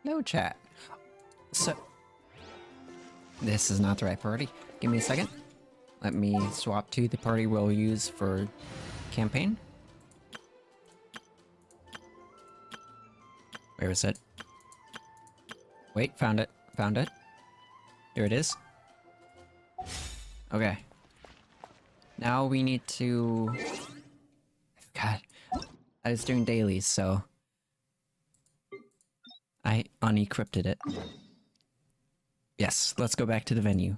No chat. So, this is not the right party. Give me a second. Let me swap to the party we'll use for campaign. Where is it? Wait, found it. Found it. Here it is. Okay. Now we need to... God. I was doing dailies, so... I unencrypted it. Yes, let's go back to the venue.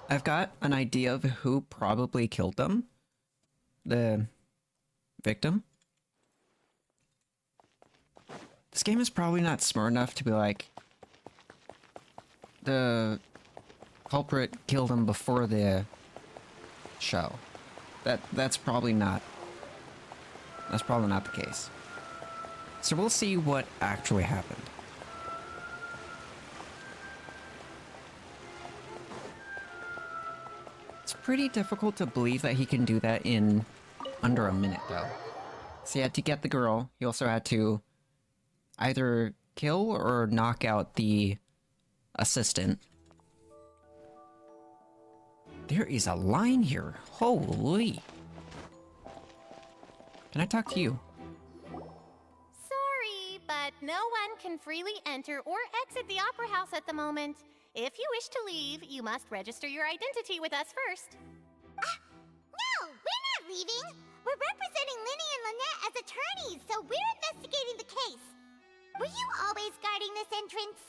I've got an idea of who probably killed them. The victim. This game is probably not smart enough to be like, the culprit killed him before the show. That's probably not the case. So we'll see what actually happened. It's pretty difficult to believe that he can do that in under a minute, though. So he had to get the girl. He also had to either kill or knock out the assistant. There is a line here. Holy. Can I talk to you? Sorry, but no one can freely enter or exit the Opera House at the moment. If you wish to leave, you must register your identity with us first. No, we're not leaving. We're representing Linny and Lynette as attorneys, so we're investigating the case. Were you always guarding this entrance?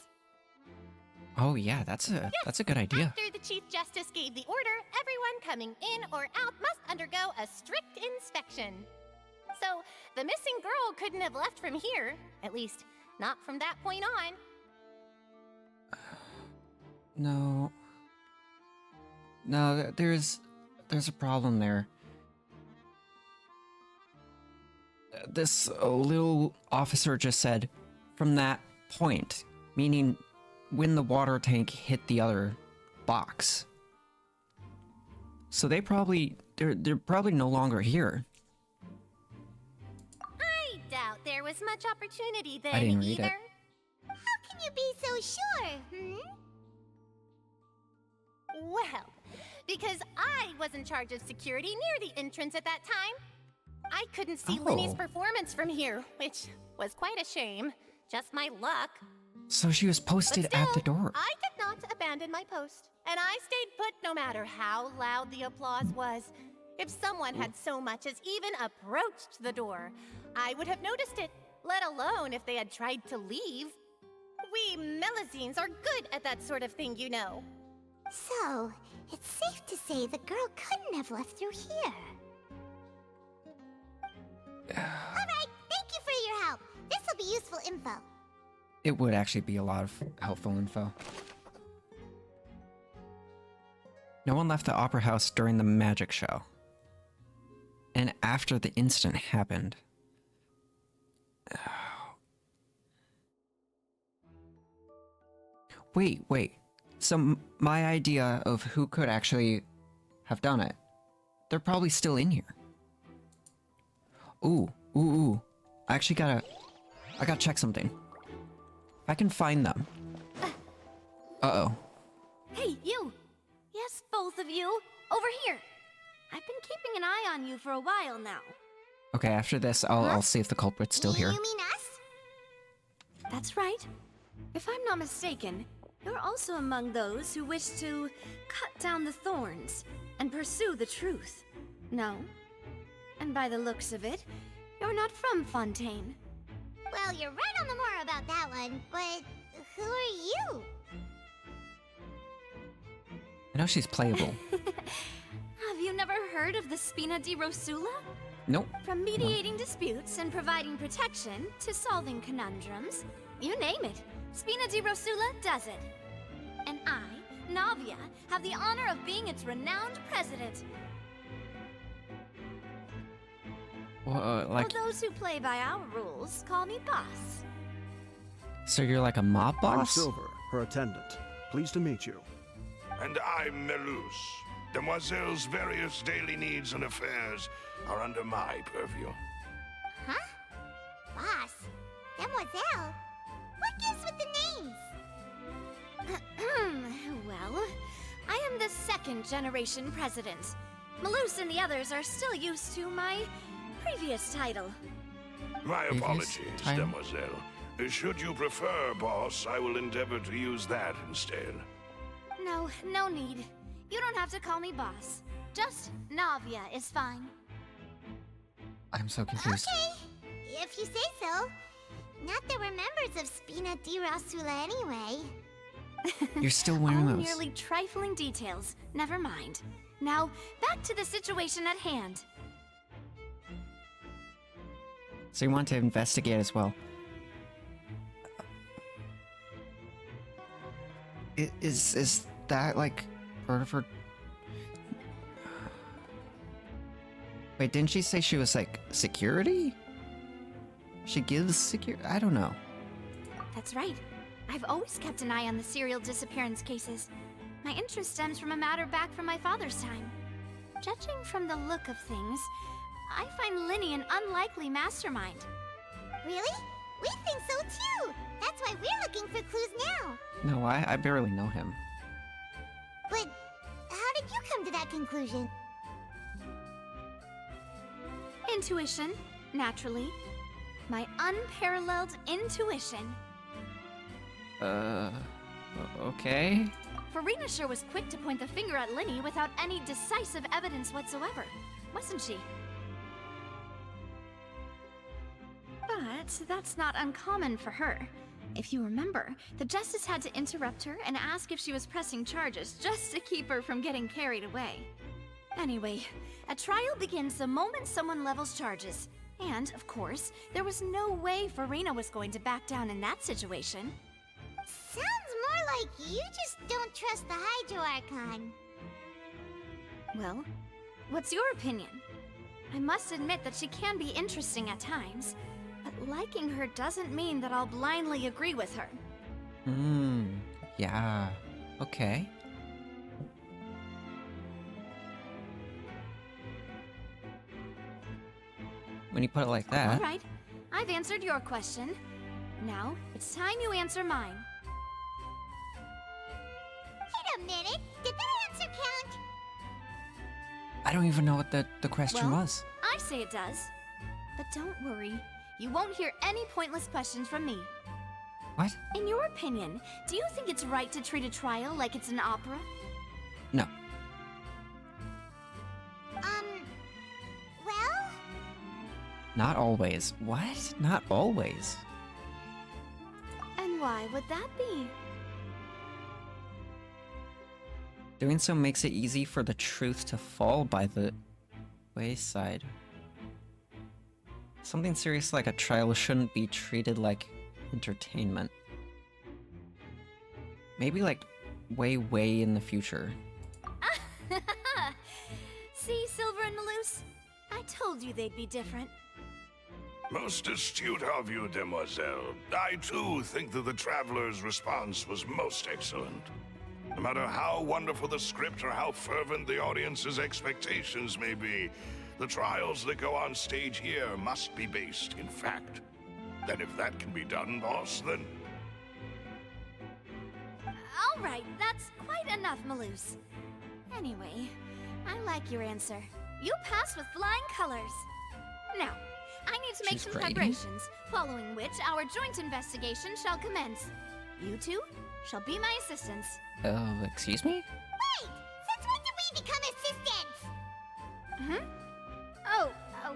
Oh yeah, that's a good idea. After the Chief Justice gave the order, everyone coming in or out must undergo a strict inspection. So, the missing girl couldn't have left from here. At least, not from that point on. No. No, there's a problem there. This little officer just said, from that point, meaning when the water tank hit the other box. So they're probably no longer here. I doubt there was much opportunity then I didn't read either. it. How can you be so sure, Well, because I was in charge of security near the entrance at that time. I couldn't see Linny's Oh. performance from here, which was quite a shame. Just my luck. So she was But posted still, at the door. I did not abandon my post, and I stayed put no matter how loud the applause was. If someone had so much as even approached the door, I would have noticed it, let alone if they had tried to leave. We Melazines are good at that sort of thing, you know. So, it's safe to say the girl couldn't have left through here. Alright, thank you for your help. This'll be useful info. It would actually be a lot of helpful info. No one left the Opera House during the magic show. And after the incident happened. Wait. So my idea of who could actually have done it, they're probably still in here. Ooh. I actually gotta check something. If I can find them. Uh-oh. Hey, you! Yes, both of you! Over here! I've been keeping an eye on you for a while now. Okay, after this, I'll see if the culprit's still here. You mean us? That's right. If I'm not mistaken, you're also among those who wish to cut down the thorns and pursue the truth. No? And by the looks of it, you're not from Fontaine. Well, you're right on the more about that one, but who are you? I know she's playable. Have you never heard of the Spina di Rosula? Nope. From mediating disputes and providing protection to solving conundrums, you name it, Spina di Rosula does it. And I, Navia, have the honor of being its renowned president. Well, like, While those who play by our rules call me boss. so you're like a mob I'm boss? Silver, her attendant. Pleased to meet you. And I'm Melus. Demoiselle's various daily needs and affairs are under my purview. Huh? Boss? Demoiselle? with the names? Well, I am the second generation president. Malus and the others are still used to my previous title. My Previous apologies, time. Demoiselle. Should you prefer, boss, I will endeavor to use that instead. No, no need. You don't have to call me boss. Just Navia is fine. I'm so confused. Okay, if you say so. Not that we're members of Spina di Rasula anyway. You're still wearing All those. merely trifling details. Never mind. Now, back to the situation at hand. So you want to investigate as well. Is that like part of her? Wait, didn't she say she was like security? She gives security? I don't know. That's right. I've always kept an eye on the serial disappearance cases. My interest stems from a matter back from my father's time. Judging from the look of things, I find Linny an unlikely mastermind. Really? We think so too! That's why we're looking for clues now! No, I barely know him. But how did you come to that conclusion? Intuition, naturally. My unparalleled intuition. Okay. Farina sure was quick to point the finger at Linny without any decisive evidence whatsoever, wasn't she? But that's not uncommon for her. If you remember, the Justice had to interrupt her and ask if she was pressing charges just to keep her from getting carried away. Anyway, a trial begins the moment someone levels charges. And, of course, there was no way Farina was going to back down in that situation. Sounds more like you just don't trust the Hydro Archon. Well, what's your opinion? I must admit that she can be interesting at times, but liking her doesn't mean that I'll blindly agree with her. Yeah. Okay. When you put it like that. Alright, I've answered your question. Now, it's time you answer mine. Wait a minute, did that answer count? I don't even know what the question Well, was. I say it does. But don't worry, you won't hear any pointless questions from me. What? In your opinion, do you think it's right to treat a trial like it's an opera? No. Well? Not always. What? Not always. And why would that be? Doing so makes it easy for the truth to fall by the wayside. Something serious like a trial shouldn't be treated like entertainment. Maybe like way in the future. See, Silver and Malus? I told you they'd be different. Most astute of you, Demoiselle. I too think that the Traveler's response was most excellent. No matter how wonderful the script or how fervent the audience's expectations may be, the trials that go on stage here must be based in fact. And if that can be done, boss, then... All right, that's quite enough, Malus. Anyway, I like your answer. You passed with flying colors. Now, I need to make She's some grading. preparations, following which our joint investigation shall commence. You two shall be my assistants. Excuse me? Wait! Since when did we become assistants? Oh,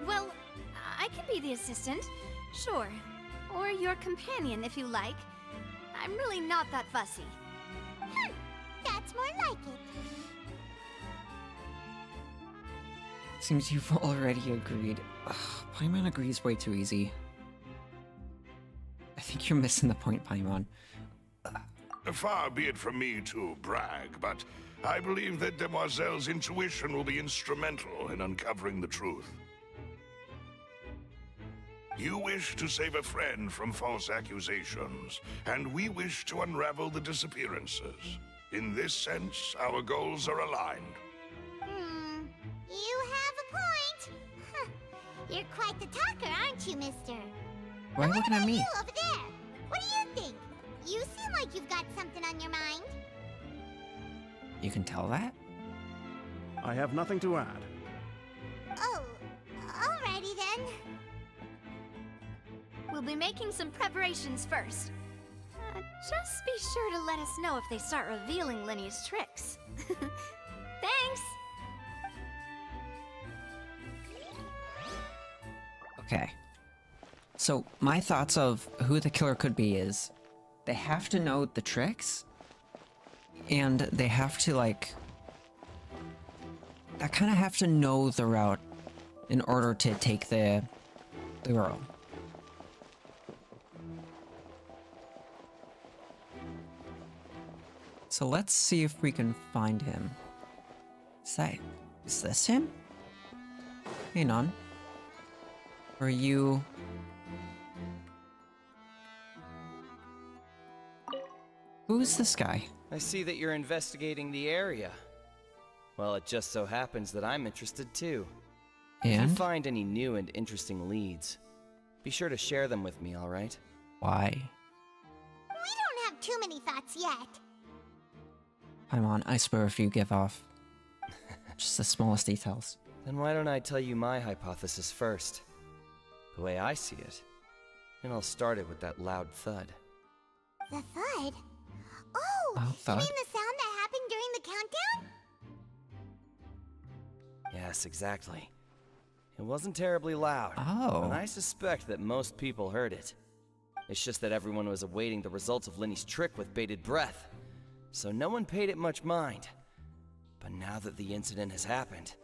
well, I can be the assistant, sure. Or your companion, if you like. I'm really not that fussy. That's more like it. Seems you've already agreed. Ugh, Paimon agrees way too easy. I think you're missing the point, Paimon. Far be it from me to brag, but I believe that Demoiselle's intuition will be instrumental in uncovering the truth. You wish to save a friend from false accusations, and we wish to unravel the disappearances. In this sense, our goals are aligned. You have a point. Huh. You're quite the talker, aren't you, mister? Why are you What looking at about me? you over there? What do you think? You seem like you've got something on your mind. You can tell that? I have nothing to add. Oh, alrighty then. We'll be making some preparations first. Just be sure to let us know if they start revealing Lenny's tricks. Thanks! Okay. So, my thoughts of who the killer could be is they have to know the tricks, and they have to, like... They kind of have to know the route in order to take the girl. So let's see if we can find him. Is this him? Hang on. Are you... Who's this guy? I see that you're investigating the area. Well, it just so happens that I'm interested too. If you And? find any new and interesting leads, be sure to share them with me, alright? Why? We don't have too many thoughts yet. Paimon, I swear if you give off just the smallest details. Then why don't I tell you my hypothesis first? The way I see it. And I'll start it with that loud thud. The thud? Oh, Loud you thud? mean the sound that happened during the countdown? Yes, exactly. It wasn't terribly loud, Oh. and I suspect that most people heard it. It's just that everyone was awaiting the results of Lenny's trick with bated breath, so no one paid it much mind. But now that the incident has happened,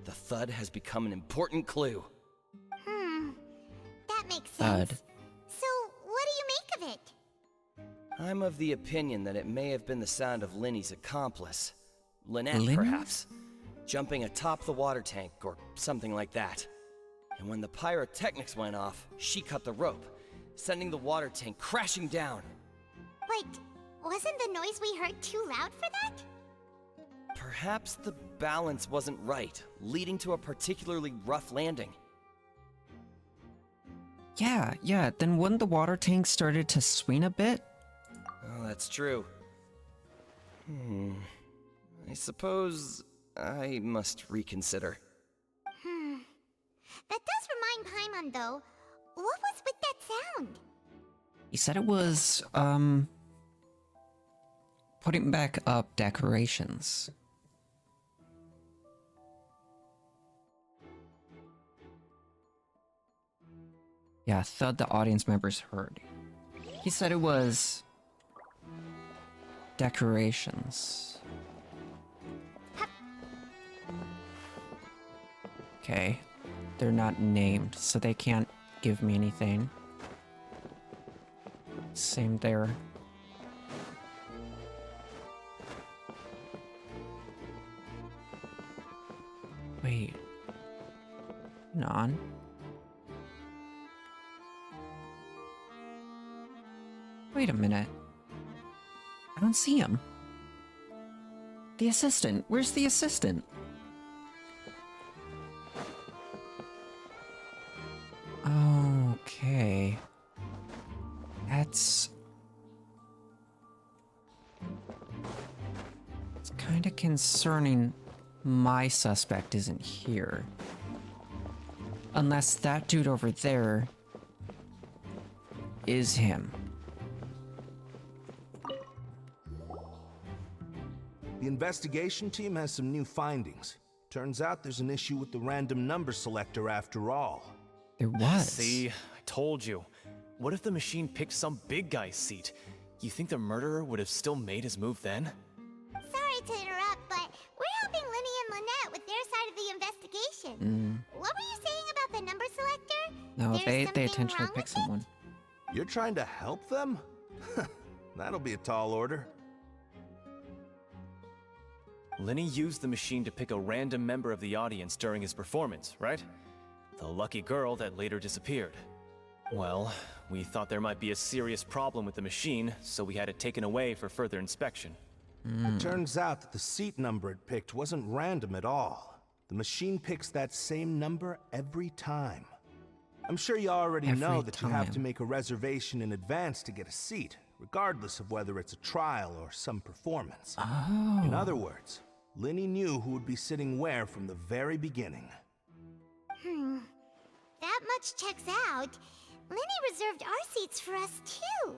the thud has become an important clue. That makes Thud. sense. So, what do you make of it? I'm of the opinion that it may have been the sound of Lenny's accomplice. Lynette, Lenny? perhaps. Jumping atop the water tank, or something like that. And when the pyrotechnics went off, she cut the rope, sending the water tank crashing down. But wasn't the noise we heard too loud for that? Perhaps the balance wasn't right, leading to a particularly rough landing. Yeah, then when the water tank started to swing a bit, Oh, that's true. I suppose I must reconsider. That does remind Paimon, though. What was with that sound? he said it was, putting back up decorations. Yeah, thud the audience members heard. He said it was decorations. Okay, they're not named, so they can't give me anything. Same there. Wait. Hang on. Wait a minute. I don't see him. The assistant. Where's the assistant? Okay. It's kind of concerning my suspect isn't here. Unless that dude over there is him. The investigation team has some new findings. Turns out there's an issue with the random number selector after all. There was. See, I told you. What if the machine picked some big guy's seat? You think the murderer would have still made his move then? Sorry to interrupt, but we're helping Linny and Lynette with their side of the investigation. What were you saying about the number selector? No, There's they something intentionally wrong picked with it? someone. You're trying to help them? That'll be a tall order. Lenny used the machine to pick a random member of the audience during his performance, right? The lucky girl that later disappeared. Well, we thought there might be a serious problem with the machine, so we had it taken away for further inspection. It turns out that the seat number it picked wasn't random at all. The machine picks that same number every time. I'm sure you already know Every that you have to time. make a reservation in advance to get a seat, regardless of whether it's a trial or some performance. Oh. In other words, Linny knew who would be sitting where from the very beginning. That much checks out. Linny reserved our seats for us too.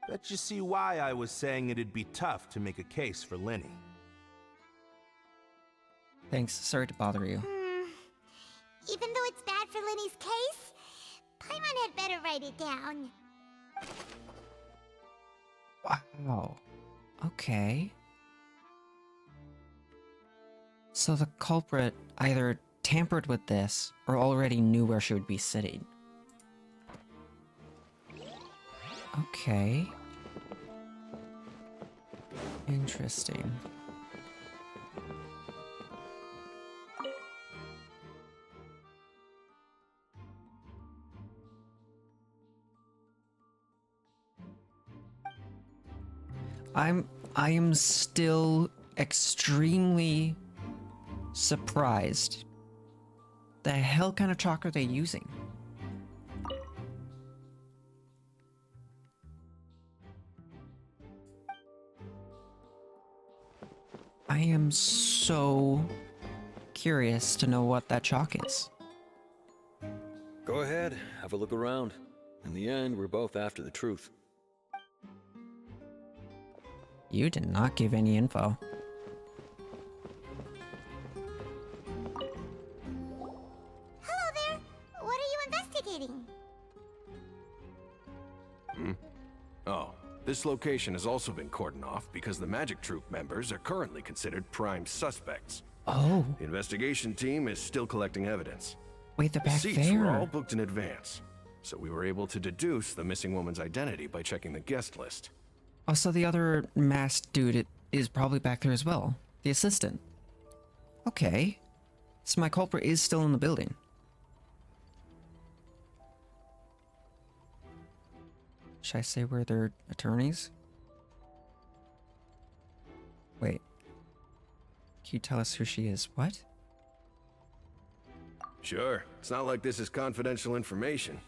Bet you see why I was saying it'd be tough to make a case for Linny. Thanks, sorry to bother you. Even though it's bad for Linny's case, Paimon had better write it down. Wow. Okay. So the culprit either tampered with this or already knew where she would be sitting. Okay. Interesting. I am still extremely surprised. The hell kind of chalk are they using? I am so curious to know what that chalk is. Go ahead, have a look around. In the end, we're both after the truth. You did not give any info. Hello there. What are you investigating? Oh, this location has also been cordoned off because the Magic Troop members are currently considered prime suspects. Oh, The investigation team is still collecting evidence. wait, they're The back seats were all there. booked in advance, so we were able to deduce the missing woman's identity by checking the guest list. Oh, so the other masked dude is probably back there as well. The assistant. Okay. So my culprit is still in the building. Should I say where they're attorneys? Wait. Can you tell us who she is? What? Sure, it's not like this is confidential information.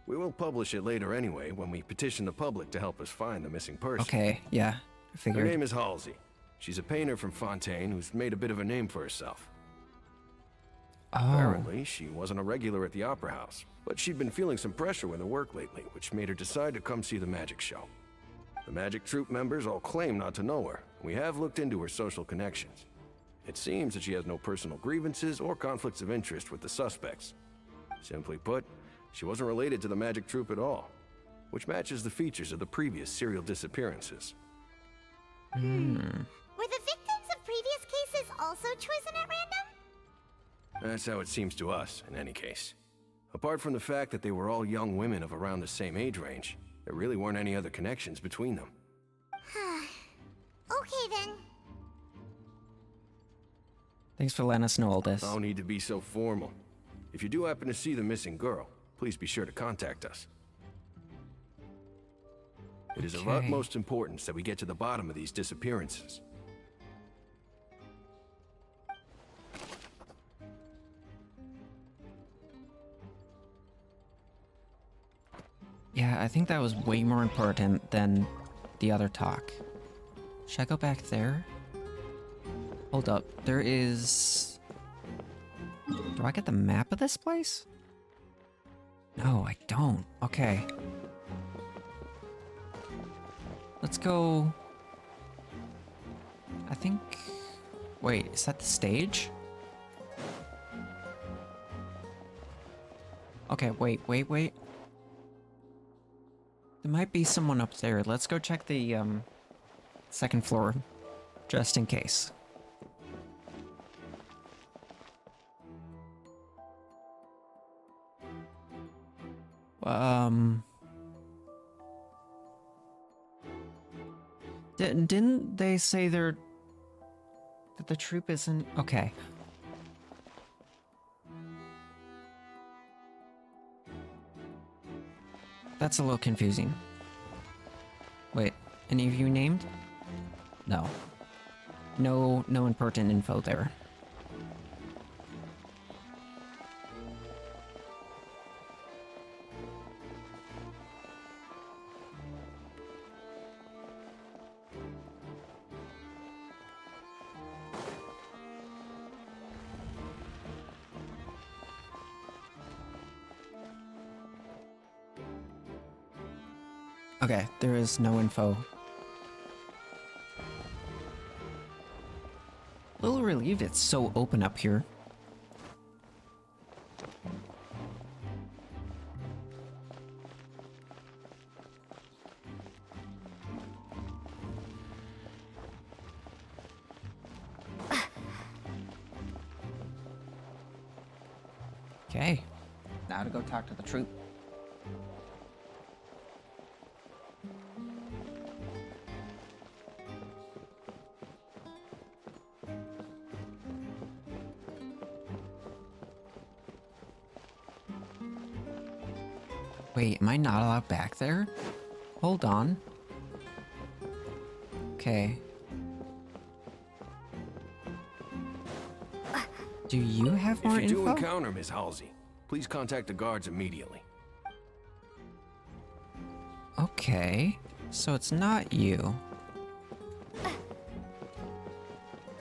We will publish it later anyway when we petition the public to help us find the missing person. Okay, yeah. I Her figured. name is Halsey. She's a painter from Fontaine who's made a bit of a name for herself. Oh. Apparently, she wasn't a regular at the Opera House, but she'd been feeling some pressure with her work lately, which made her decide to come see the magic show. The Magic Troop members all claim not to know her. We have looked into her social connections. It seems that she has no personal grievances or conflicts of interest with the suspects. Simply put, she wasn't related to the Magic Troop at all, which matches the features of the previous serial disappearances. Were the victims of previous cases also chosen at random? That's how it seems to us, in any case. Apart from the fact that they were all young women of around the same age range, there really weren't any other connections between them. Okay then. Thanks for letting us know all this. No need to be so formal. If you do happen to see the missing girl, please be sure to contact us. It is of Okay. utmost importance that we get to the bottom of these disappearances. Yeah, I think that was way more important than the other talk. Should I go back there? Hold up, there is... Do I get the map of this place? No, I don't. Okay. Let's go... I think... Wait, is that the stage? Okay, wait. There might be someone up there. Let's go check the, second floor, just in case. Didn't they say that the troop isn't... Okay. That's a little confusing. Wait, any of you named? No. No important info there. Okay, there is no info. A little relieved it's so open up here. Okay, now to go talk to the troop. Wait, am I not allowed back there? Hold on. Okay. Do you have more If you do info? encounter Miss Halsey, please contact the guards immediately. Okay, so it's not you.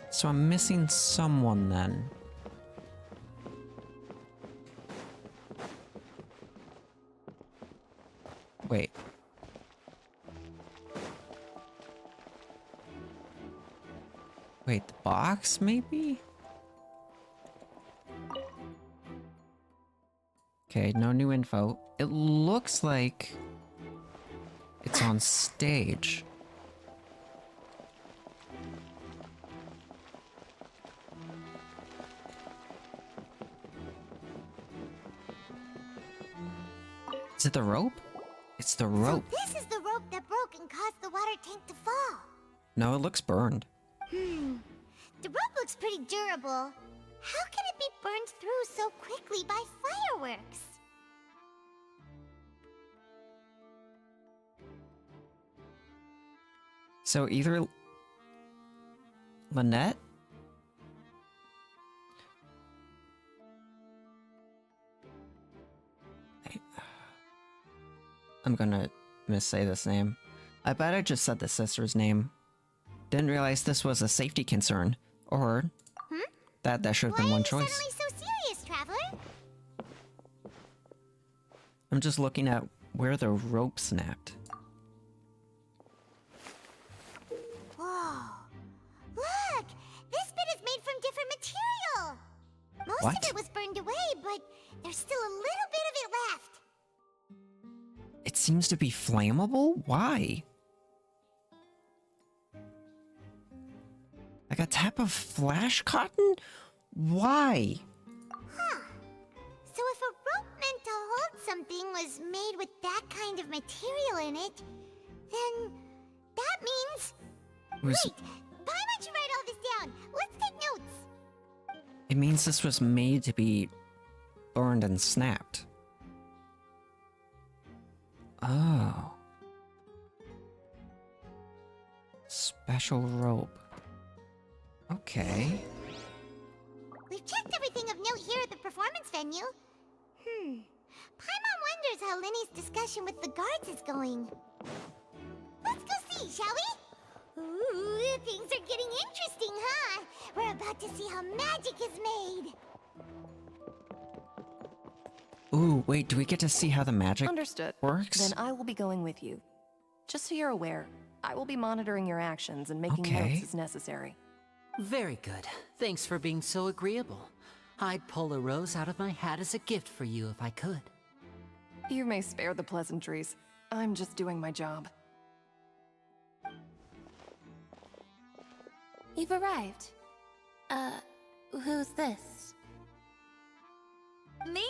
So I'm missing someone then. Wait. Wait, the box maybe? Okay, no new info. It looks like it's on stage. Is it the rope? It's the rope. So this is the rope that broke and caused the water tank to fall. No, it looks burned. The rope looks pretty durable. How can it be burned through so quickly by fireworks? So either Lynette? I'm gonna missay this name. I bet I just said the sister's name. Didn't realize this was a safety concern. Or that should have been one choice. Why are you suddenly so serious, traveler? I'm just looking at where the rope snapped. Whoa. Look! This bit is made from different material! Most What? of it was burned away, but there's still a little bit of it left. It seems to be flammable? Why? Like a type of flash cotton? Why? Huh. So if a rope meant to hold something was made with that kind of material in it, then that means... Wait! Why don't you write all this down? Let's take notes! It means this was made to be burned and snapped. Oh. Special rope. Okay. We've checked everything of note here at the performance venue. Paimon wonders how Linny's discussion with the guards is going. Let's go see, shall we? Ooh, things are getting interesting, huh? We're about to see how magic is made. Ooh, wait, do we get to see how the magic Understood. works? Then I will be going with you. Just so you're aware, I will be monitoring your actions and making Okay. notes as necessary. Very good. Thanks for being so agreeable. I'd pull a rose out of my hat as a gift for you if I could. You may spare the pleasantries. I'm just doing my job. You've arrived. Who's this? Me?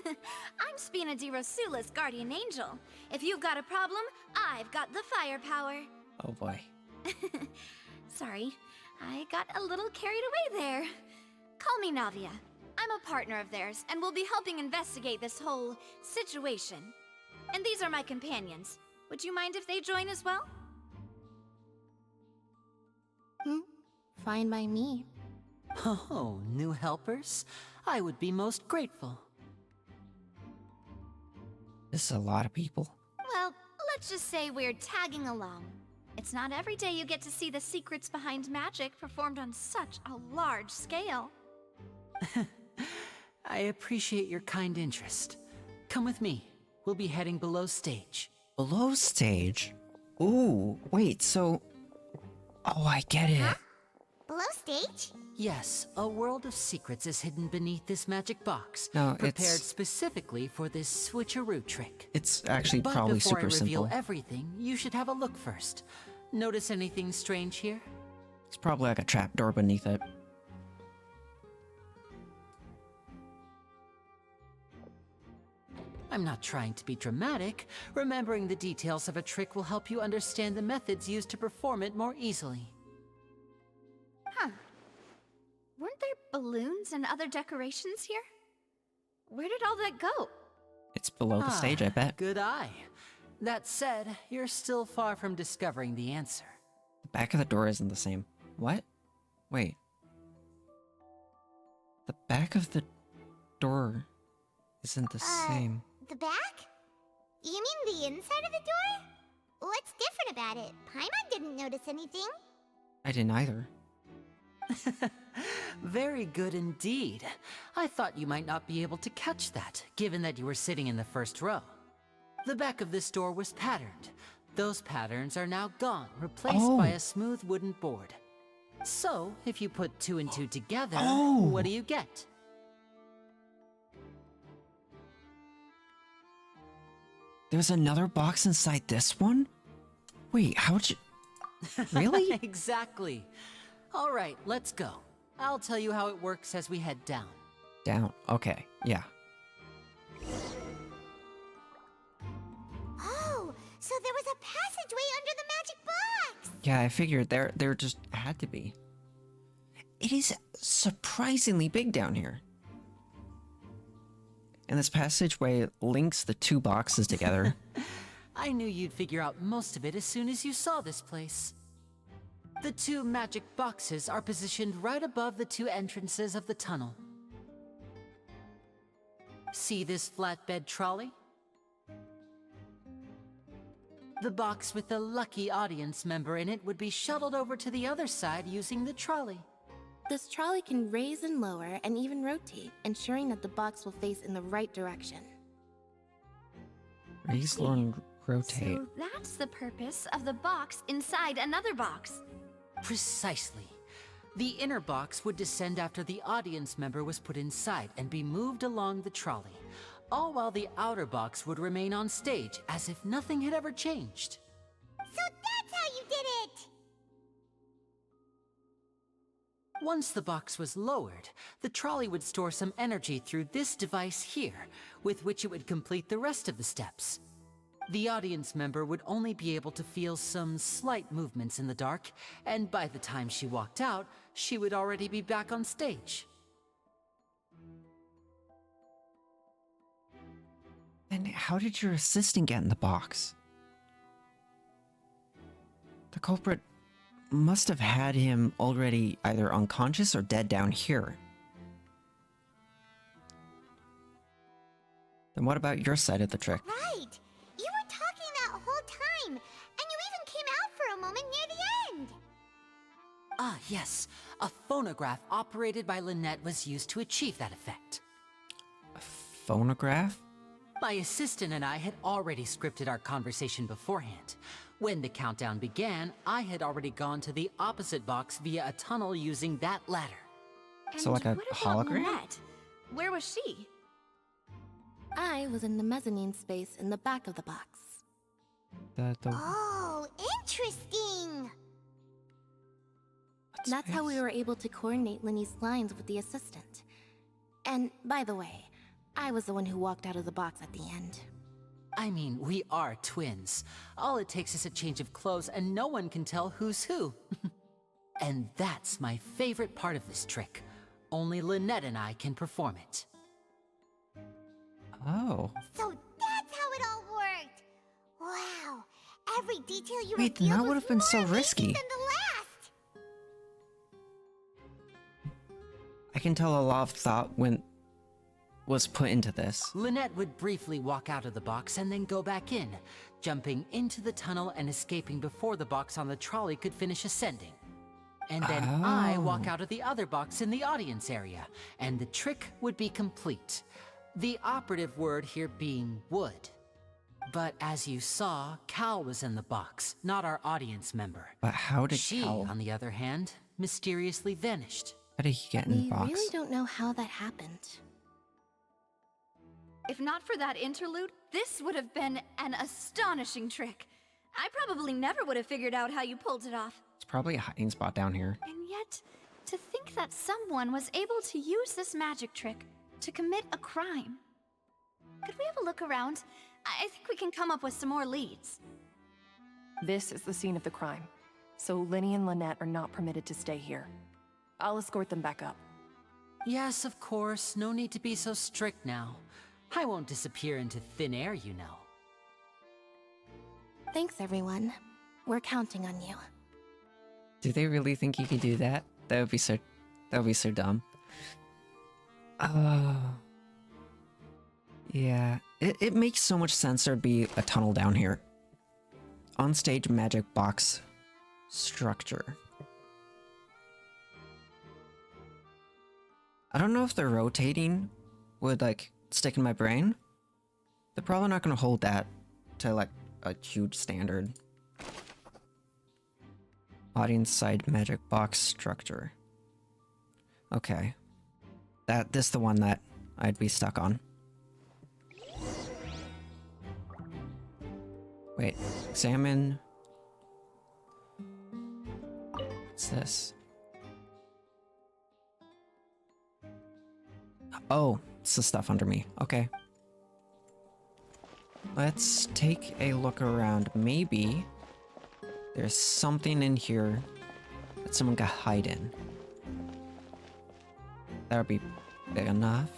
I'm Spina di Rosula's guardian angel. If you've got a problem, I've got the firepower. Oh boy. Sorry, I got a little carried away there. Call me Navia. I'm a partner of theirs, and will be helping investigate this whole situation. And these are my companions. Would you mind if they join as well? Fine by me. Oh, new helpers? I would be most grateful. This is a lot of people. Well, let's just say we're tagging along. It's not every day you get to see the secrets behind magic performed on such a large scale. I appreciate your kind interest. Come with me. We'll be heading below stage. Below stage? Ooh, wait, so... Oh, I get it. Huh? Below stage? Yes, a world of secrets is hidden beneath this magic box. No, prepared specifically for this switcheroo trick. It's actually But probably before super I reveal simple. everything, you should have a look first. Notice anything strange here? It's probably like a trapdoor beneath it. I'm not trying to be dramatic. Remembering the details of a trick will help you understand the methods used to perform it more easily. Huh. Weren't there balloons and other decorations here? Where did all that go? It's below the stage, I bet. Good eye. That said, you're still far from discovering the answer. The back of the door isn't the same. What? Wait. The back of the door isn't the same. The back? You mean the inside of the door? What's different about it? Paimon didn't notice anything. I didn't either. Very good indeed. I thought you might not be able to catch that, given that you were sitting in the first row. The back of this door was patterned. Those patterns are now gone, replaced by a smooth wooden board. So, if you put 2 and 2 together, what do you get? There's another box inside this one? Wait, how'd you... Really? Exactly. All right, let's go. I'll tell you how it works as we head down. Down. Okay, yeah. Oh, so there was a passageway under the magic box! Yeah, I figured there just had to be. It is surprisingly big down here. And this passageway links the 2 boxes together. I knew you'd figure out most of it as soon as you saw this place. The 2 magic boxes are positioned right above the 2 entrances of the tunnel. See this flatbed trolley? The box with the lucky audience member in it would be shuttled over to the other side using the trolley. This trolley can raise and lower and even rotate, ensuring that the box will face in the right direction. Raise, lower, and rotate. So that's the purpose of the box inside another box. Precisely. The inner box would descend after the audience member was put inside and be moved along the trolley, all while the outer box would remain on stage as if nothing had ever changed. So that's how you did it! Once the box was lowered, the trolley would store some energy through this device here, with which it would complete the rest of the steps. The audience member would only be able to feel some slight movements in the dark, and by the time she walked out, she would already be back on stage. And how did your assistant get in the box? The culprit must have had him already either unconscious or dead down here. Then what about your side of the trick? Right! You were talking that whole time, and you even came out for a moment near the end! Ah, yes. A phonograph operated by Lynette was used to achieve that effect. A phonograph? My assistant and I had already scripted our conversation beforehand. When the countdown began, I had already gone to the opposite box via a tunnel using that ladder. So like a what about hologram? Lynette? Where was she? I was in the mezzanine space in the back of the box. Oh, interesting! That's how we were able to coordinate Linny's lines with the assistant. And, by the way, I was the one who walked out of the box at the end. I mean, we are twins. All it takes is a change of clothes and no one can tell who's who. And that's my favorite part of this trick. Only Lynette and I can perform it. Oh. So that's how it all worked! Wow, every detail you Wait, then revealed that would was have been so more amazing risky. than the last! I can tell a lot of thought was put into this. Lynette would briefly walk out of the box and then go back in, jumping into the tunnel and escaping before the box on the trolley could finish ascending. And then I walk out of the other box in the audience area, and the trick would be complete. The operative word here being would. But as you saw, Cal was in the box, not our audience member. But how did she, Cal... on the other hand, mysteriously vanished. How did he get in the box? We really don't know how that happened. If not for that interlude, this would have been an astonishing trick. I probably never would have figured out how you pulled it off. It's probably a hiding spot down here. And yet, to think that someone was able to use this magic trick to commit a crime. Could we have a look around? I think we can come up with some more leads. This is the scene of the crime, so Linny and Lynette are not permitted to stay here. I'll escort them back up. Yes, of course. No need to be so strict now. I won't disappear into thin air, you know. Thanks, everyone. We're counting on you. Do they really think he could do that? That would be so dumb. Yeah. It makes so much sense there'd be a tunnel down here. On-stage magic box structure. I don't know if the rotating would, like, stick in my brain. They're probably not gonna hold that to, like, a huge standard. Audience side magic box structure. Okay. This is the one that I'd be stuck on. Wait, examine. What's this? Oh, it's the stuff under me. Okay. Let's take a look around. Maybe there's something in here that someone could hide in. That would be big enough.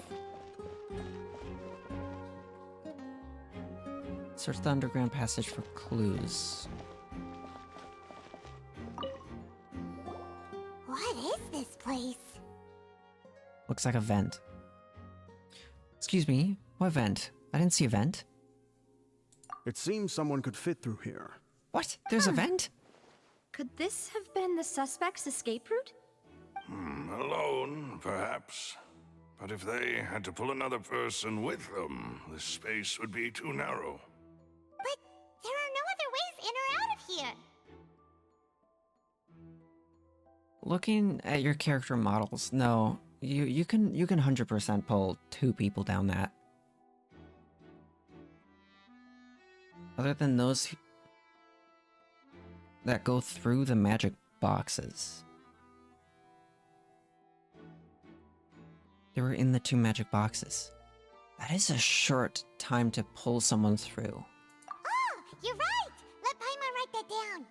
Search the underground passage for clues. What is this place? Looks like a vent. Excuse me, what vent? I didn't see a vent. It seems someone could fit through here. What? There's a vent? Could this have been the suspect's escape route? Alone, perhaps. But if they had to pull another person with them, the space would be too narrow. But there are no other ways in or out of here. Looking at your character models, no, you can 100% pull 2 people down that. Other than those that go through the magic boxes. They were in the 2 magic boxes. That is a short time to pull someone through. Oh, you're right! Let Paimon write that down.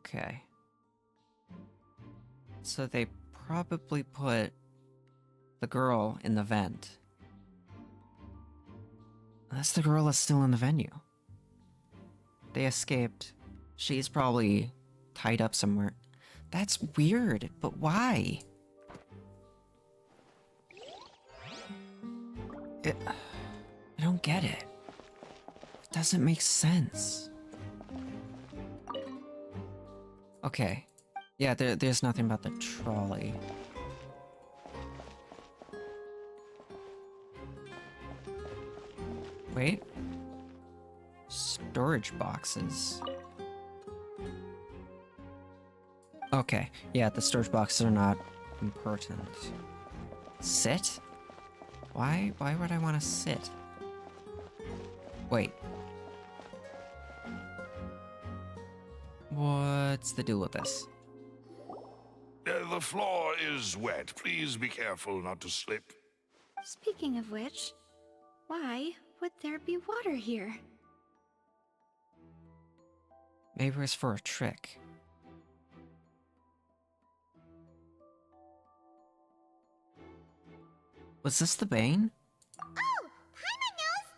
Okay. So they probably put the girl in the vent. Unless the girl is still in the venue. They escaped. She's probably tied up somewhere. That's weird, but why? I don't get it. It doesn't make sense. Okay. Yeah, there's nothing about the trolley. Wait. Storage boxes. Okay. Yeah, the storage boxes are not important. Sit? Why would I want to sit? Wait. What's the deal with this? The floor is wet. Please be careful not to slip. Speaking of which, why would there be water here? Maybe it's for a trick. Was this the Bane? Oh, Paimon knows!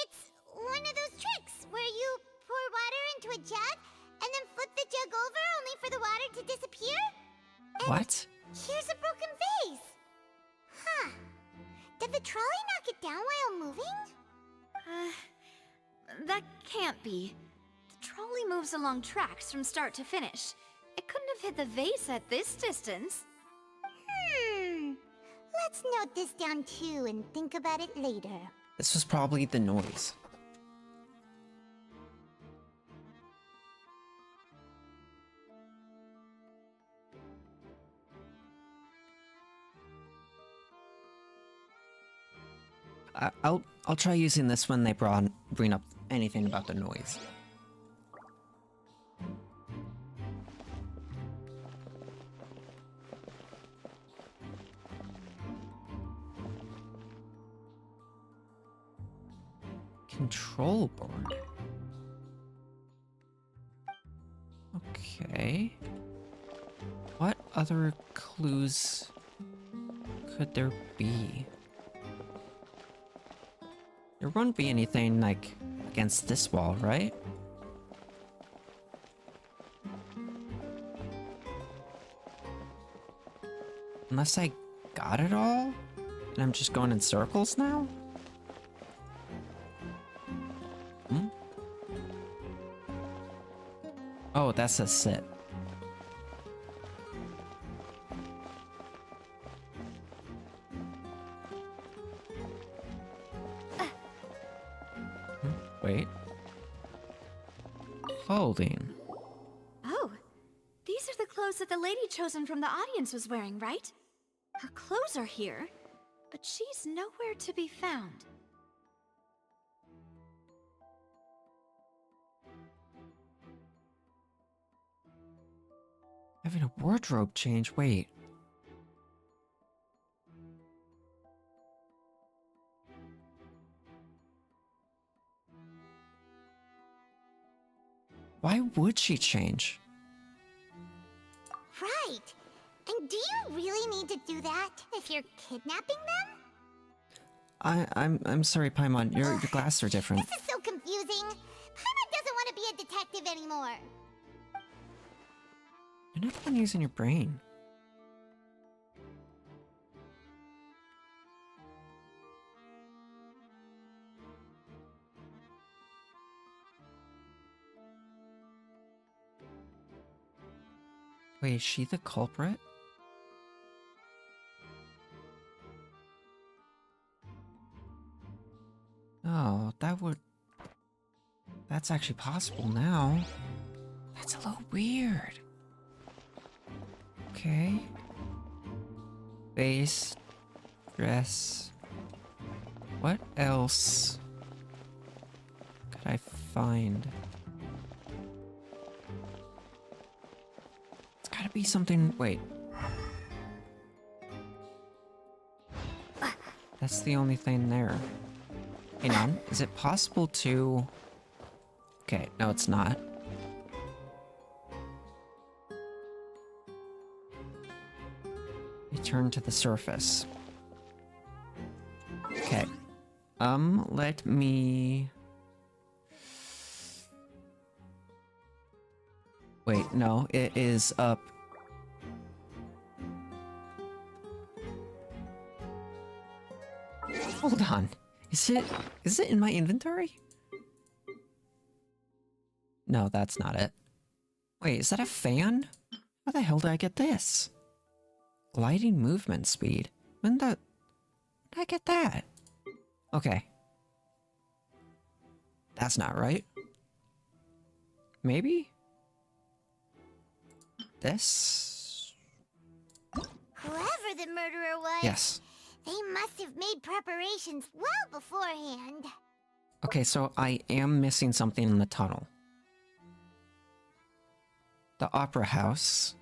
It's one of those tricks where you pour water into a jug and then flip the jug over only for the water to disappear? And What? here's a broken vase. Did the trolley knock it down while moving? That can't be. The trolley moves along tracks from start to finish. It couldn't have hit the vase at this distance. Let's note this down too and think about it later. This was probably the noise. I'll try using this when they bring up anything about the noise. Control board. Okay. What other clues could there be? There wouldn't be anything, like, against this wall, right? Unless I got it all? And I'm just going in circles now? Oh, that's a sit. Wait. Clothing. Oh, these are the clothes that the lady chosen from the audience was wearing, right? Her clothes are here, but she's nowhere to be found. Having a wardrobe change, wait. Why would she change? Right. And do you really need to do that if you're kidnapping them? I'm sorry, Paimon, your glasses are different. This is so confusing. Paimon doesn't want to be a detective anymore. You're not the one using your brain. Wait, is she the culprit? Oh, that's actually possible now. That's a little weird. Okay. Base. Dress. What else could I find? It's gotta be something. Wait. That's the only thing there. Hang on. Is it possible to. Okay, no, it's not. Return to the surface. Okay. Let me... Wait, no, it is up. Hold on. Is it in my inventory? No, that's not it. Wait, is that a fan? How the hell did I get this? Gliding movement speed. When did I get that? Okay. That's not right. Maybe? This? Whoever the murderer was, Yes. they must have made preparations well beforehand. Okay, so I am missing something in the tunnel. The opera house.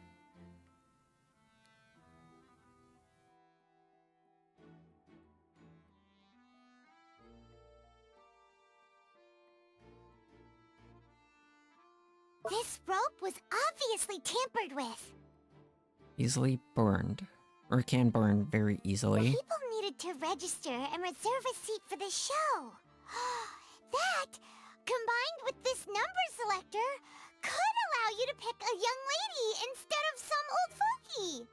This rope was obviously tampered with. Easily burned. Or can burn very easily. People needed to register and reserve a seat for the show. That, combined with this number selector, could allow you to pick a young lady instead of some old fogey.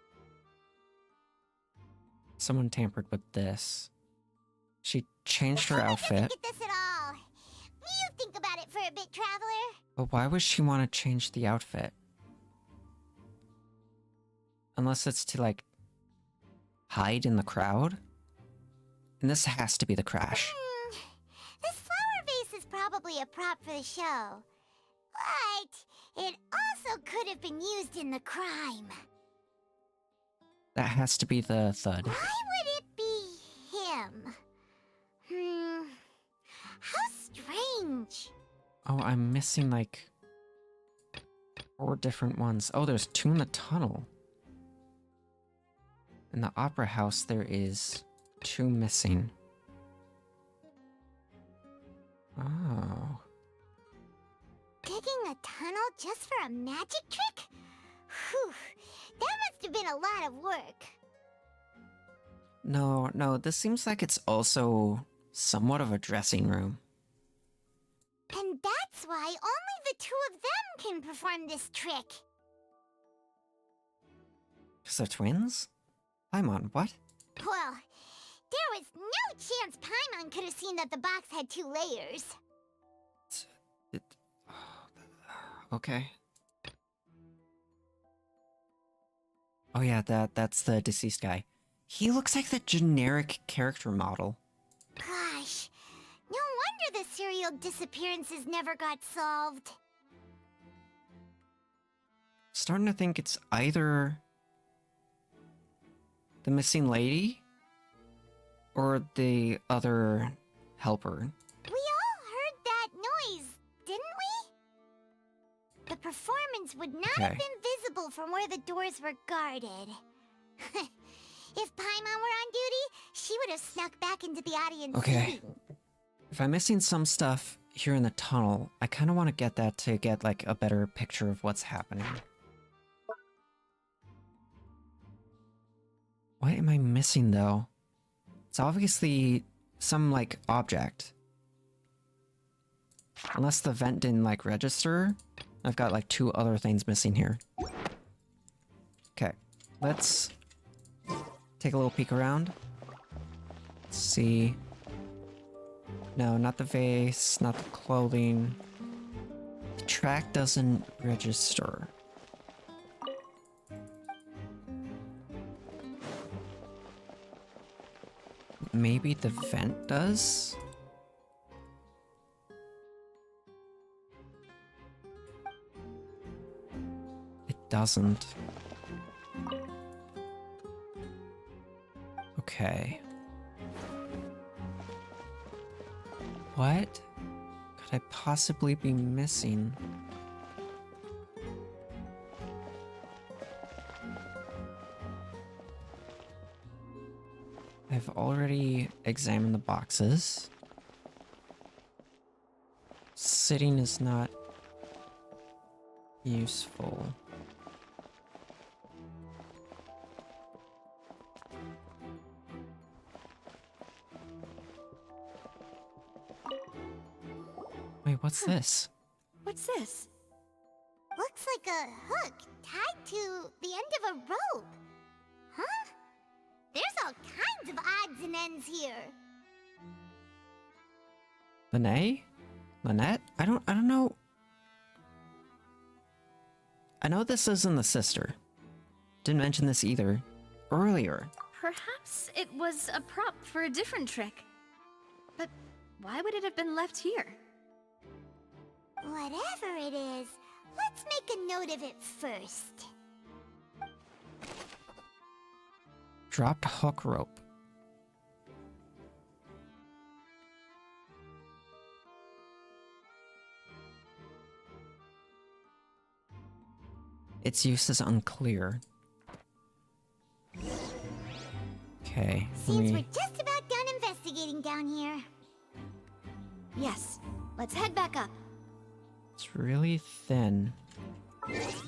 Someone tampered with this. She changed her I outfit. didn't get this at all. You think about it for a bit, Traveler. But why would she want to change the outfit? Unless it's to, like, hide in the crowd? And this has to be the crash. This flower vase is probably a prop for the show. But it also could have been used in the crime. That has to be the thud. Why would it be him? How strange. Oh, I'm missing, like, 4 different ones. Oh, there's 2 in the tunnel. In the opera house, there is 2 missing. Oh. Digging a tunnel just for a magic trick? Whew, that must have been a lot of work. No, this seems like it's also somewhat of a dressing room. And that's why only the 2 of them can perform this trick. Because they're twins? Paimon, what? Well, there was no chance Paimon could have seen that the box had 2 layers. Okay. Oh yeah, that's the deceased guy. He looks like the generic character model. Gosh, no wonder the serial disappearances never got solved. Starting to think it's either the missing lady or the other helper. We all heard that noise, didn't we? The performance would not have been visible from where the doors were guarded. If Paimon were on duty, she would have snuck back into the audience. Okay. If I'm missing some stuff here in the tunnel, I kind of want to get that to get, like, a better picture of what's happening. What am I missing, though? It's obviously some, like, object. Unless the vent didn't, like, register, I've got, like, 2 other things missing here. Okay, let's take a little peek around. Let's see. No, not the vase, not the clothing. The track doesn't register. Maybe the vent does? It doesn't. Okay. What could I possibly be missing? I've already examined the boxes. Sitting is not useful. Wait, what's this? What's this? Looks like a hook tied to the end of a rope. Huh? There's all kinds of odds and ends here. Lynette? I don't know. I know this isn't the sister. Didn't mention this either. Earlier. Perhaps it was a prop for a different trick. But why would it have been left here? Whatever it is, let's make a note of it first. Dropped hook rope. Its use is unclear. Okay. Seems we're just about done investigating down here. Yes, let's head back up. It's really thin.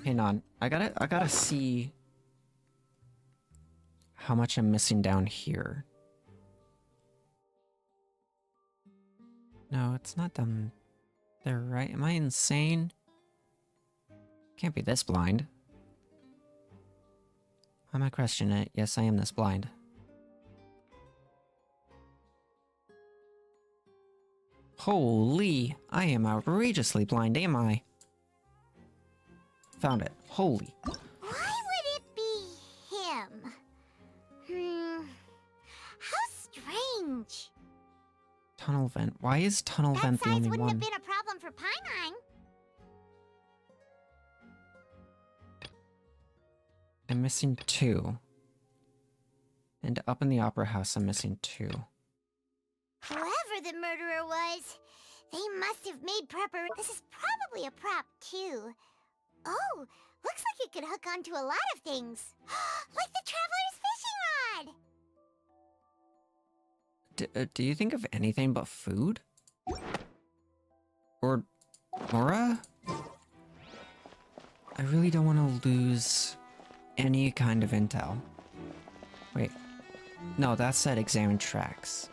Hang on. I gotta see how much I'm missing down here. No, it's not down there, right? Am I insane? Can't be this blind. I'm not questioning it. Yes, I am this blind. Holy, I am outrageously blind, am I? Found it. Holy. Why would it be him? How strange. Tunnel vent. Why is tunnel vent the That only size wouldn't one? have been a problem for Paimon. I'm missing 2. And up in the opera house, I'm missing 2. Whoever the murderer was, they must have made prepper. This is probably a prop, too. Oh, looks like it could hook onto a lot of things. Like the Traveler's fishing rod! Do you think of anything but food? Or Mora? I really don't want to lose any kind of intel. Wait. No, that said examine tracks.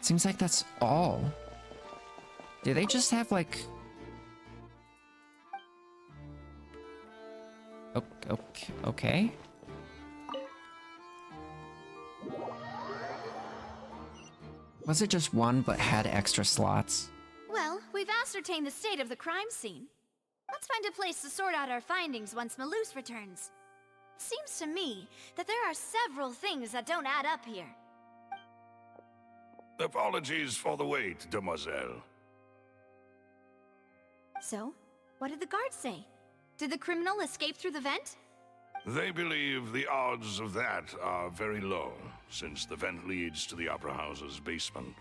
Seems like that's all. Do they just have like... Okay. Was it just one but had extra slots? Well, we've ascertained the state of the crime scene. Let's find a place to sort out our findings once Malus returns. Seems to me that there are several things that don't add up here. Apologies for the wait, demoiselle. So, what did the guards say? Did the criminal escape through the vent? They believe the odds of that are very low, since the vent leads to the Opera House's basement.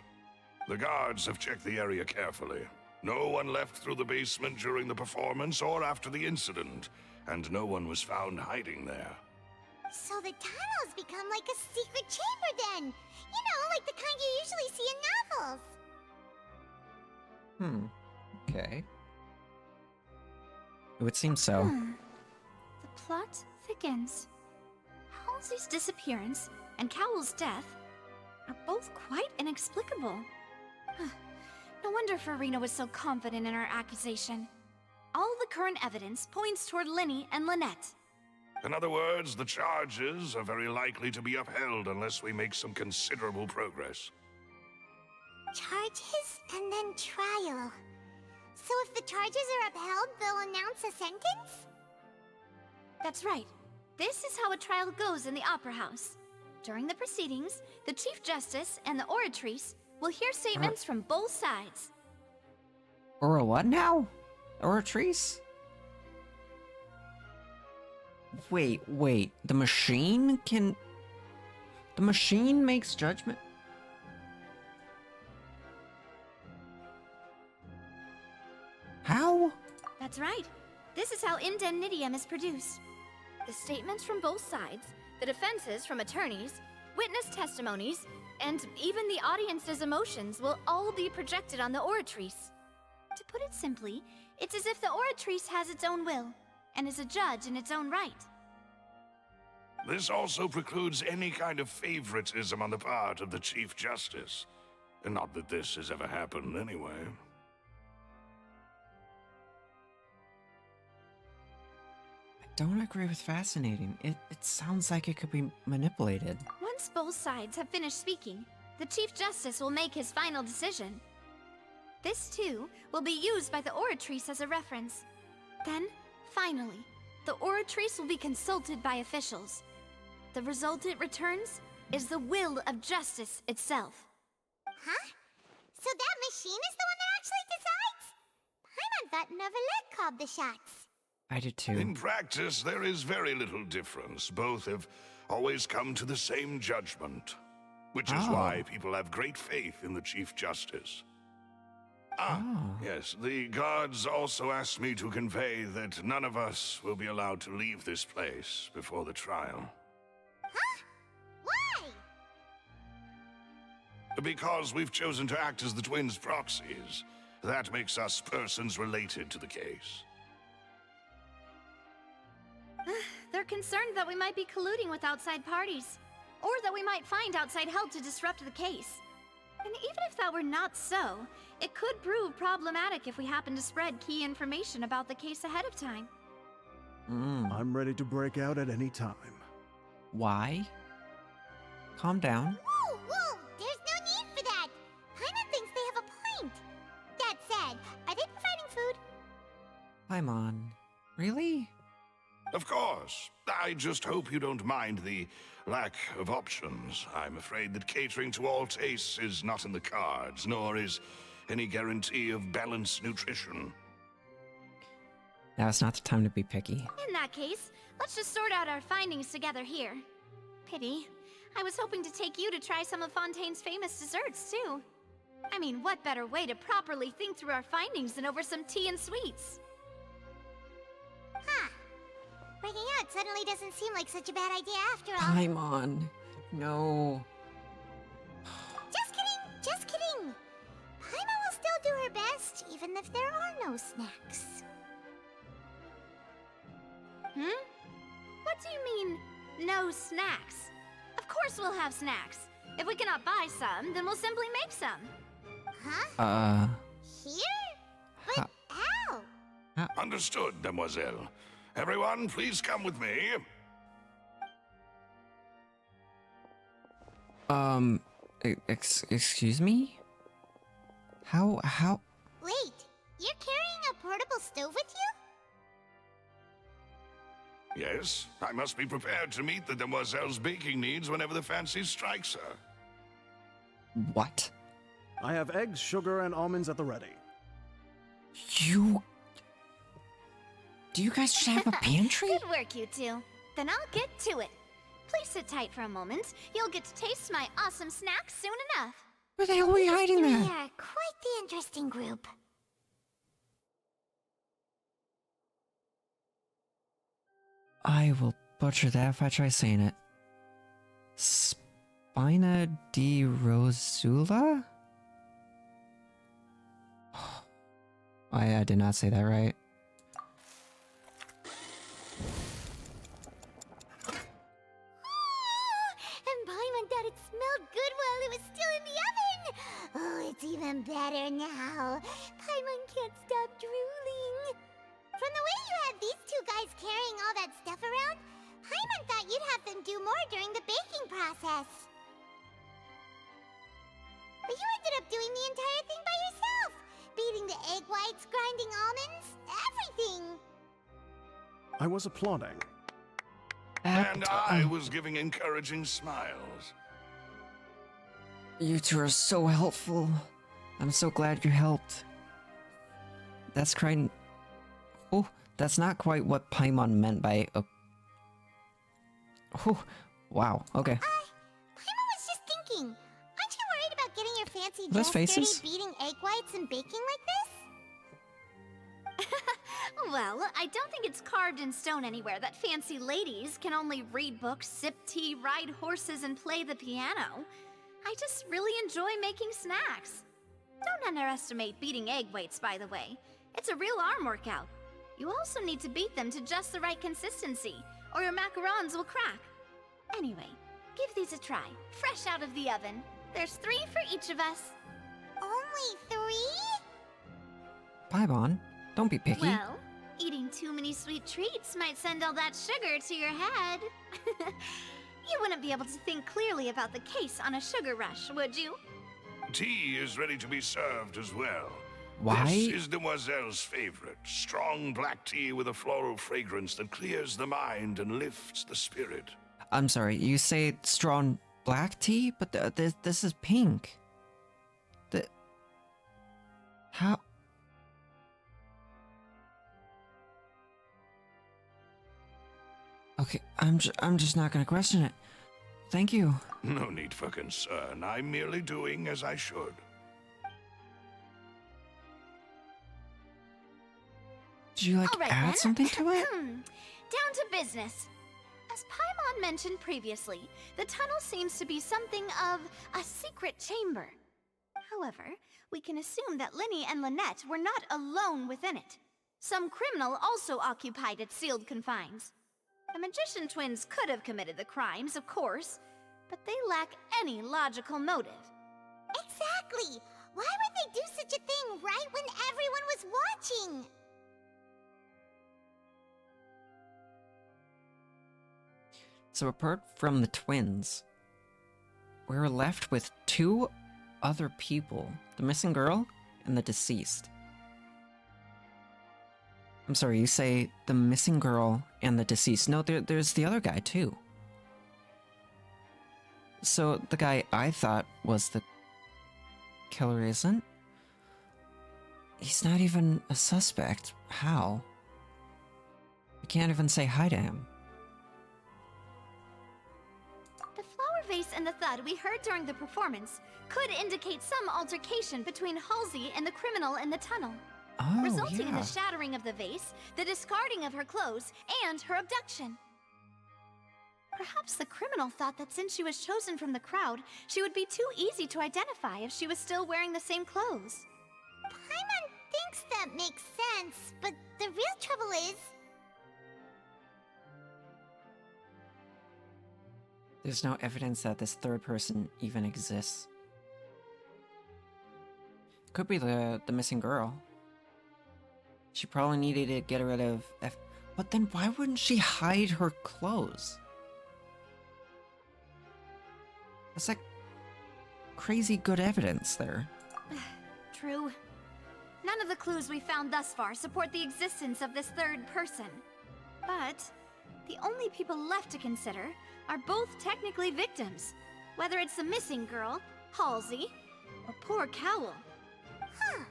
The guards have checked the area carefully. No one left through the basement during the performance or after the incident, and no one was found hiding there. So the tunnels become like a secret chamber then! You know, like the kind you usually see in novels! Okay. It would seem so. The plot thickens. Halsey's disappearance and Cowell's death are both quite inexplicable. No wonder Farina was so confident in her accusation. All the current evidence points toward Linny and Lynette. In other words, the charges are very likely to be upheld unless we make some considerable progress. Charges and then trial. So if the charges are upheld, they'll announce a sentence? That's right. This is how a trial goes in the Opera House. During the proceedings, the Chief Justice and the Oratrice will hear statements from both sides. Or a what now? Oratrice? Wait. The machine can... The machine makes judgment? How? That's right. This is how indemnitium is produced. The statements from both sides, the defenses from attorneys, witness testimonies, and even the audience's emotions will all be projected on the Oratrice. To put it simply, it's as if the Oratrice has its own will, and is a judge in its own right. This also precludes any kind of favoritism on the part of the Chief Justice. And not that this has ever happened anyway. I don't agree with fascinating. It sounds like it could be manipulated. Once both sides have finished speaking, the Chief Justice will make his final decision. This, too, will be used by the Oratrice as a reference. Then, finally, the Oratrice will be consulted by officials. The result it returns is the will of justice itself. Huh? So that machine is the one that actually decides? Paimon thought Neuvillette called the shots. I did too. In practice, there is very little difference. Both have always come to the same judgment. Which is why people have great faith in the Chief Justice. Yes, the guards also asked me to convey that none of us will be allowed to leave this place before the trial. Huh? Why? Because we've chosen to act as the twins' proxies. That makes us persons related to the case. They're concerned that we might be colluding with outside parties, or that we might find outside help to disrupt the case. And even if that were not so, it could prove problematic if we happen to spread key information about the case ahead of time. I'm ready to break out at any time. Why? Calm down. Whoa, whoa! There's no need for that! Paimon thinks they have a point! That said, are they providing food? Paimon. Really? Of course. I just hope you don't mind the lack of options. I'm afraid that catering to all tastes is not in the cards, nor is any guarantee of balanced nutrition. Now it's not the time to be picky. In that case, let's just sort out our findings together here. Pity. I was hoping to take you to try some of Fontaine's famous desserts, too. I mean, what better way to properly think through our findings than over some tea and sweets? Huh. Breaking out suddenly doesn't seem like such a bad idea after all. Paimon. No. Just kidding, just kidding. Paimon will still do her best, even if there are no snacks. What do you mean, no snacks? Of course we'll have snacks. If we cannot buy some, then we'll simply make some. Huh? Here? But how? Understood, Demoiselle. Everyone, please come with me. Excuse me? How? Wait, you're carrying a portable stove with you? Yes, I must be prepared to meet the Demoiselle's baking needs whenever the fancy strikes her. What? I have eggs, sugar, and almonds at the ready. Do you guys just have a pantry? Good work, you two. Then I'll get to it. Please sit tight for a moment. You'll get to taste my awesome snacks soon enough. Where the hell are we hiding We that? are quite the interesting group. I will butcher that if I try saying it. Spina di Rosula? I did not say that right. And Paimon thought it smelled good while it was still in the oven. Oh, it's even better now. Paimon can't stop drooling. From the way you had these two guys carrying all that stuff around, Paimon thought you'd have them do more during the baking process. But you ended up doing the entire thing by yourself. Beating the egg whites, grinding almonds, everything. I was applauding. And I was giving encouraging smiles. You two are so helpful. I'm so glad you helped. That's kind. Oh, that's not quite what Paimon meant by. Oh, wow. Okay. Paimon was just thinking. Aren't you worried about getting your fancy Those dress faces? dirty beating egg whites and baking like this? Well, I don't think it's carved in stone anywhere that fancy ladies can only read books, sip tea, ride horses, and play the piano. I just really enjoy making snacks. Don't underestimate beating egg whites, by the way. It's a real arm workout. You also need to beat them to just the right consistency, or your macarons will crack. Anyway, give these a try, fresh out of the oven. There's 3 for each of us. Only 3? Paimon, don't be picky. Well, eating too many sweet treats might send all that sugar to your head. You wouldn't be able to think clearly about the case on a sugar rush, would you? Tea is ready to be served as well. Why? This is Demoiselle's favorite. Strong black tea with a floral fragrance that clears the mind and lifts the spirit. I'm sorry, you say strong black tea? But this is pink. How? Okay, I'm just not gonna question it. Thank you. No need for concern. I'm merely doing as I should. Did you All right, add then. something to it? Down to business. As Paimon mentioned previously, the tunnel seems to be something of a secret chamber. However, we can assume that Linny and Lynette were not alone within it. Some criminal also occupied its sealed confines. The magician twins could have committed the crimes, of course, but they lack any logical motive. Exactly! Why would they do such a thing right when everyone was watching? So apart from the twins, we're left with two other people. The missing girl and the deceased. I'm sorry, you say the missing girl and the deceased. No, there's the other guy too. So the guy I thought was the killer isn't? He's not even a suspect. How? I can't even say hi to him. The flower vase and the thud we heard during the performance could indicate some altercation between Halsey and the criminal in the tunnel. Oh, resulting in yeah. the shattering of the vase, the discarding of her clothes, and her abduction. Perhaps the criminal thought that since she was chosen from the crowd, she would be too easy to identify if she was still wearing the same clothes. Paimon thinks that makes sense, but the real trouble is... There's no evidence that this third person even exists. Could be the missing girl. She probably needed to get rid of But then why wouldn't she hide her clothes? That's like crazy good evidence there. True. None of the clues we found thus far support the existence of this third person. But the only people left to consider are both technically victims, whether it's the missing girl, Halsey, or poor Cowl. Huh.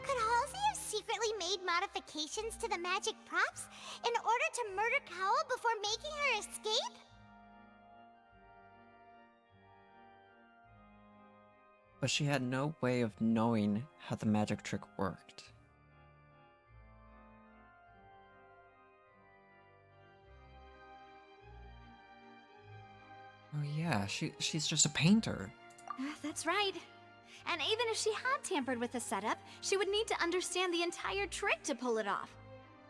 Could Halsey have secretly made modifications to the magic props in order to murder Cowl before making her escape? But she had no way of knowing how the magic trick worked. Oh yeah, she's just a painter. That's right. And even if she had tampered with the setup, she would need to understand the entire trick to pull it off.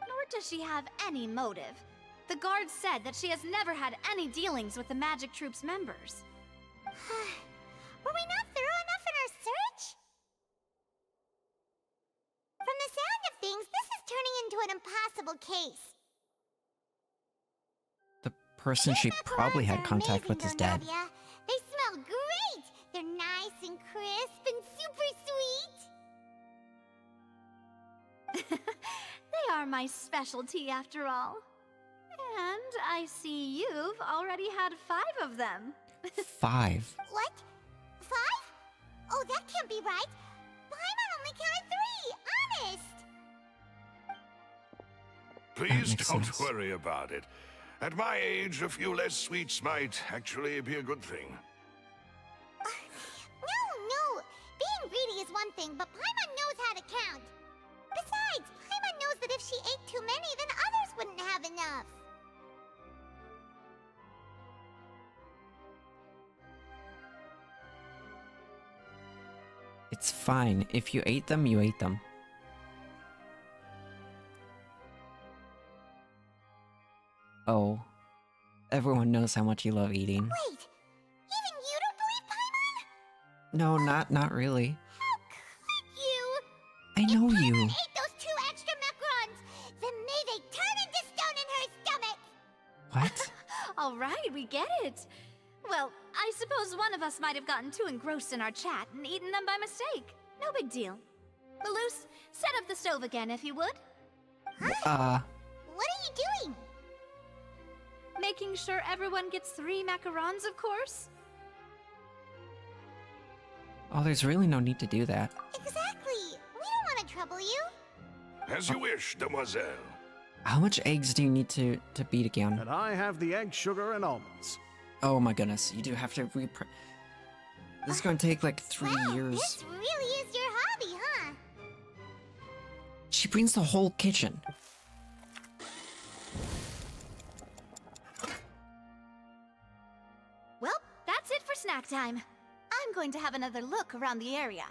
Nor does she have any motive. The guards said that she has never had any dealings with the magic troop's members. Were we not thorough enough in our search? From the sound of things, this is turning into an impossible case. The person she probably had contact with is dead. Novia. They smell great! They're nice and crisp and super sweet! They are my specialty after all. And I see you've already had 5 of them. 5? What? 5? Oh, that can't be right! Paimon only counted 3, honest! Please don't worry about it. At my age, a few less sweets might actually be a good thing. No! Being greedy is one thing, but Paimon knows how to count. Besides, Paimon knows that if she ate too many, then others wouldn't have enough. It's fine. If you ate them, you ate them. Oh. Everyone knows how much you love eating. Wait! Even you don't believe Paimon? No, not really. How could you? I know if you. Paimon ate those 2 extra macarons, then may they turn into stone in her stomach! What? All right, we get it. Well, I suppose one of us might have gotten too engrossed in our chat and eaten them by mistake. No big deal. Malus, set up the stove again if you would. What are you doing? Making sure everyone gets 3 macarons, of course. Oh, there's really no need to do that. Exactly! We don't want to trouble you. As you wish, demoiselle. How much eggs do you need to beat again? And I have the egg, sugar, and almonds. Oh my goodness, you do have to This is going to take like 3 years. This really is your hobby, huh? She brings the whole kitchen. Well, that's it for snack time. I'm going to have another look around the area.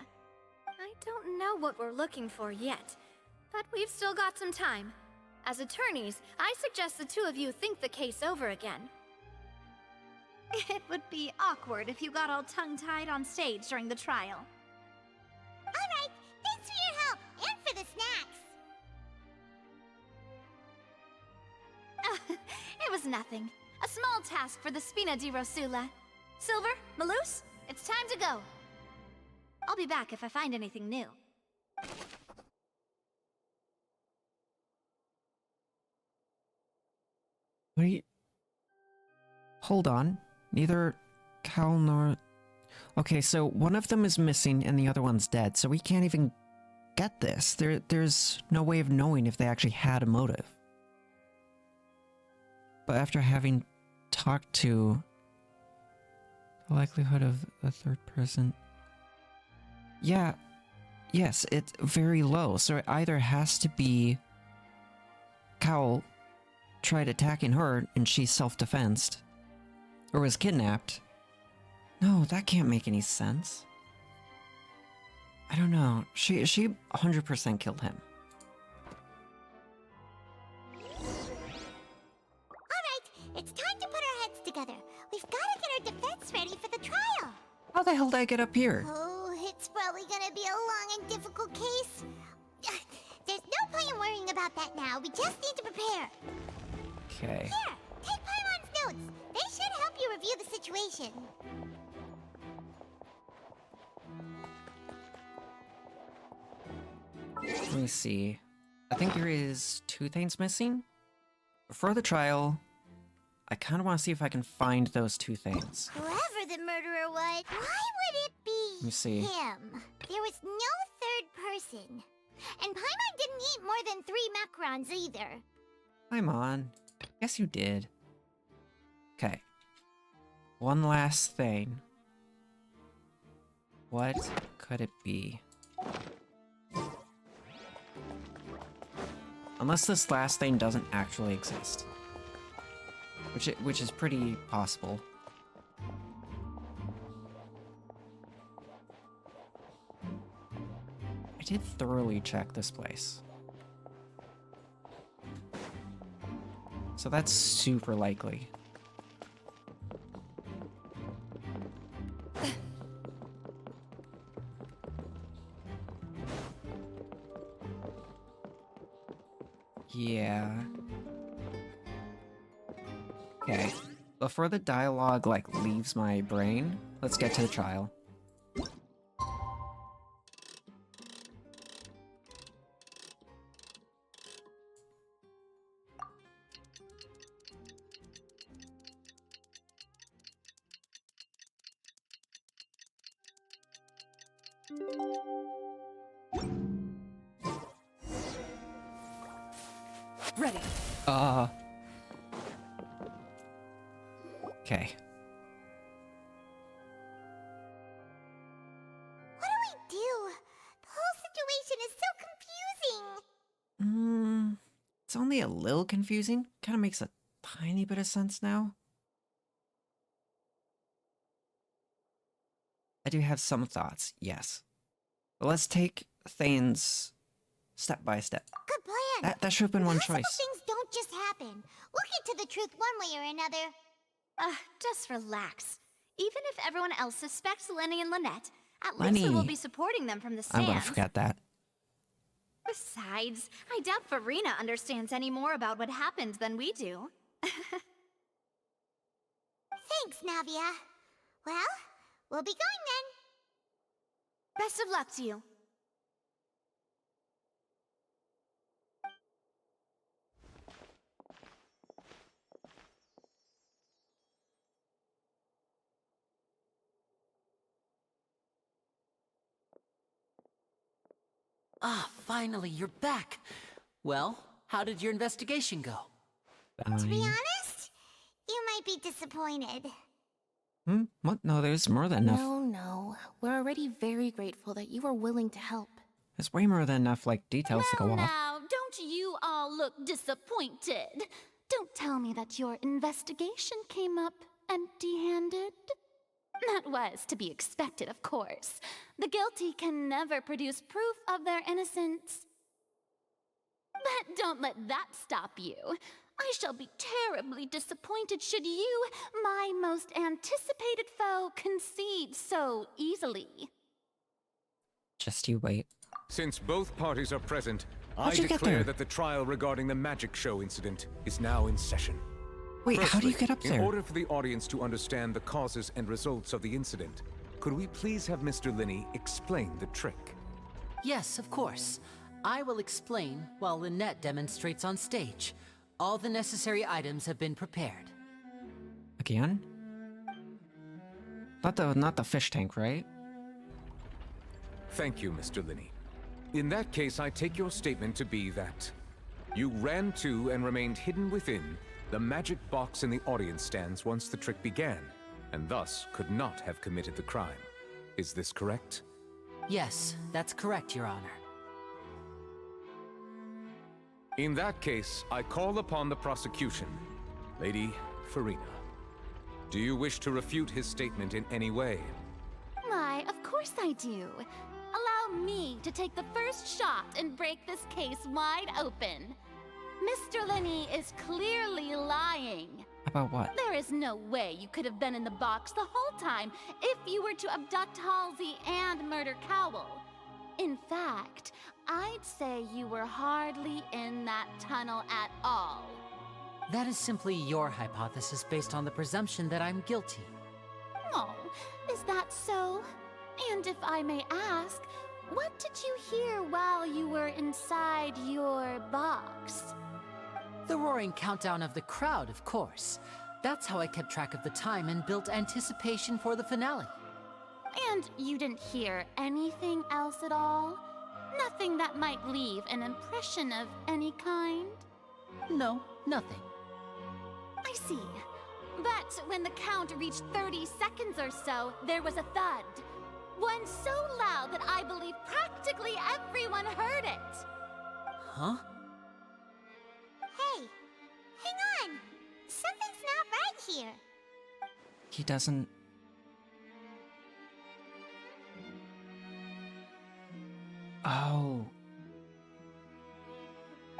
I don't know what we're looking for yet, but we've still got some time. As attorneys, I suggest the 2 of you think the case over again. It would be awkward if you got all tongue-tied on stage during the trial. Alright, thanks for your help, and for the snacks. It was nothing. A small task for the Spina di Rosula. Silver, Malus, it's time to go. I'll be back if I find anything new. Wait. Hold on. Neither Cal nor... Okay, so one of them is missing and the other one's dead, so we can't even get this. There's no way of knowing if they actually had a motive. But after having talked to... the likelihood of a third person... Yeah. Yes, it's very low, so it either has to be... Cal tried attacking her and she self-defensed, or was kidnapped. No, that can't make any sense. I don't know. She 100% killed him. Alright, it's time to put our heads together. We've got to get our defense ready for the trial. How the hell did I get up here? Oh, it's probably gonna be a long and difficult case. There's no point in worrying about that now. We just need to prepare. Okay. Here, take Paimon's notes. They should help you review the situation. Let me see. I think there is 2 things missing. Before the trial, I kind of want to see if I can find those 2 things. Whoever the murderer was, why would it be Let me see. him? There was no third person. And Paimon didn't eat more than 3 macarons either. Paimon. Yes, you did. Okay. One last thing. What could it be? Unless this last thing doesn't actually exist. Which is pretty possible. I did thoroughly check this place. So that's super likely. Yeah. Okay. Before the dialogue, like, leaves my brain, let's get to the trial. Ready. Okay. What do we do? The whole situation is so confusing. It's only a little confusing. Kind of makes a tiny bit of sense now. I do have some thoughts, yes. But let's take things step by step. Good plan. That should have been one Possible choice. things don't just happen. We'll get to the truth one way or another. Just relax. Even if everyone else suspects Lenny and Lynette, at least Lenny. we will be supporting them from the I'm stands. gonna forget that. Besides, I doubt Farina understands any more about what happened than we do. Thanks, Navia. Well, we'll be going then. Best of luck to you. Ah, finally, you're back. Well, how did your investigation go? To be honest, you might be disappointed. What? No, there's more than enough. No. We're already very grateful that you were willing to help. There's way more than enough, like, details to go off. Now, don't you all look disappointed? Don't tell me that your investigation came up empty-handed. That was to be expected, of course. The guilty can never produce proof of their innocence. But don't let that stop you. I shall be terribly disappointed should you, my most anticipated foe, concede so easily. Just you wait. Since both parties are present, I How'd you get declare there? that the trial regarding the magic show incident is now in session. Wait, how do you get up In there? order for the audience to understand the causes and results of the incident, could we please have Mr. Linney explain the trick? Yes, of course. I will explain while Lynette demonstrates on stage. All the necessary items have been prepared. Again? Not the fish tank, right? Thank you, Mr. Linney. In that case, I take your statement to be that you ran to and remained hidden within the magic box in the audience stands once the trick began, and thus could not have committed the crime. Is this correct? Yes, that's correct, Your Honor. In that case, I call upon the prosecution. Lady Farina, do you wish to refute his statement in any way? Why, of course I do. Allow me to take the first shot and break this case wide open. Mr. Linney is clearly lying. About what? There is no way you could have been in the box the whole time if you were to abduct Halsey and murder Cowell. In fact, I'd say you were hardly in that tunnel at all. That is simply your hypothesis based on the presumption that I'm guilty. Oh, is that so? And if I may ask, what did you hear while you were inside your box? The roaring countdown of the crowd, of course. That's how I kept track of the time and built anticipation for the finale. And you didn't hear anything else at all? Nothing that might leave an impression of any kind? No, nothing. I see. But when the count reached 30 seconds or so, there was a thud. One so loud that I believe practically everyone heard it. Huh? Hey, hang on. Something's not right here. He doesn't... Oh.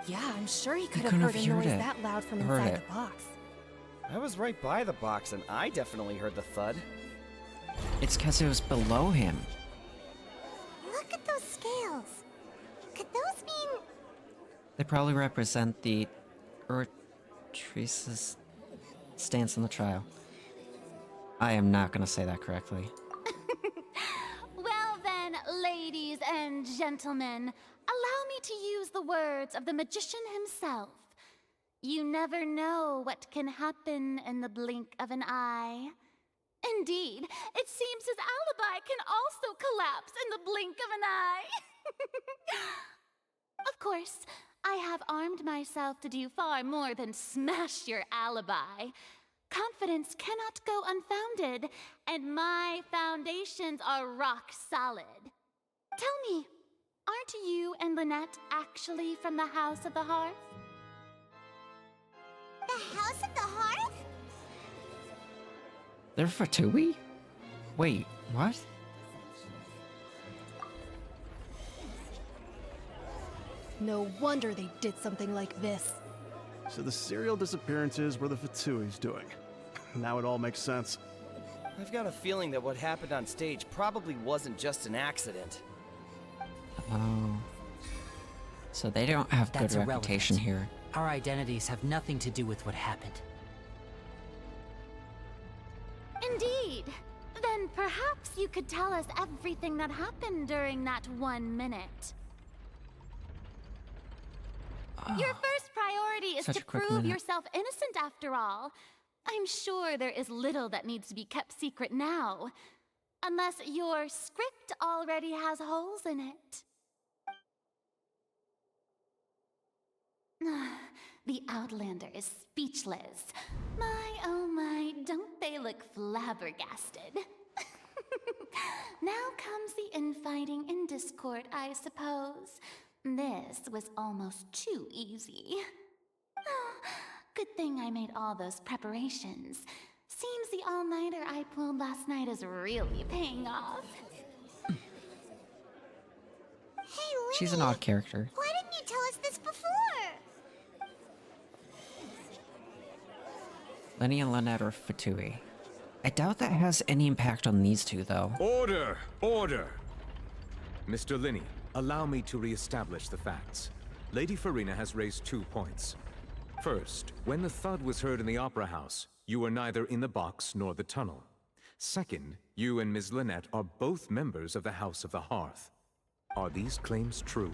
Yeah, I'm sure he could have couldn't heard have a heard noise it. that loud from Heard inside it. the box. I was right by the box, and I definitely heard the thud. It's because it was below him. Look at those scales. Could those mean... They probably represent the Teresa's stance in the trial. I am not going to say that correctly. Well then, ladies and gentlemen, allow me to use the words of the magician himself. You never know what can happen in the blink of an eye. Indeed, it seems his alibi can also collapse in the blink of an eye. Of course, I have armed myself to do far more than smash your alibi. Confidence cannot go unfounded, and my foundations are rock solid. Tell me, aren't you and Lynette actually from the House of the Hearth? The House of the Hearth? They're Fatui? Wait, what? No wonder they did something like this. So the serial disappearances were the Fatui's doing. Now it all makes sense. I've got a feeling that what happened on stage probably wasn't just an accident. Oh. So they don't have That's good reputation irrelevant. here. Our identities have nothing to do with what happened. Indeed. Then perhaps you could tell us everything that happened during that 1 minute. Your first priority is Such to a quick prove minute. yourself innocent after all. I'm sure there is little that needs to be kept secret now. Unless your script already has holes in it. The Outlander is speechless. My, oh my, don't they look flabbergasted? Now comes the infighting and discord, I suppose. This was almost too easy. Good thing I made all those preparations. Seems the all-nighter I pulled last night is really paying off. Hey, Lyney, She's an odd character. why didn't you tell us this before? Lenny and Lynette are Fatui. I doubt that has any impact on these two, though. Order! Order! Mr. Linney, allow me to re-establish the facts. Lady Farina has raised 2 points. First, when the thud was heard in the Opera House, you were neither in the box nor the tunnel. Second, you and Ms. Lynette are both members of the House of the Hearth. Are these claims true?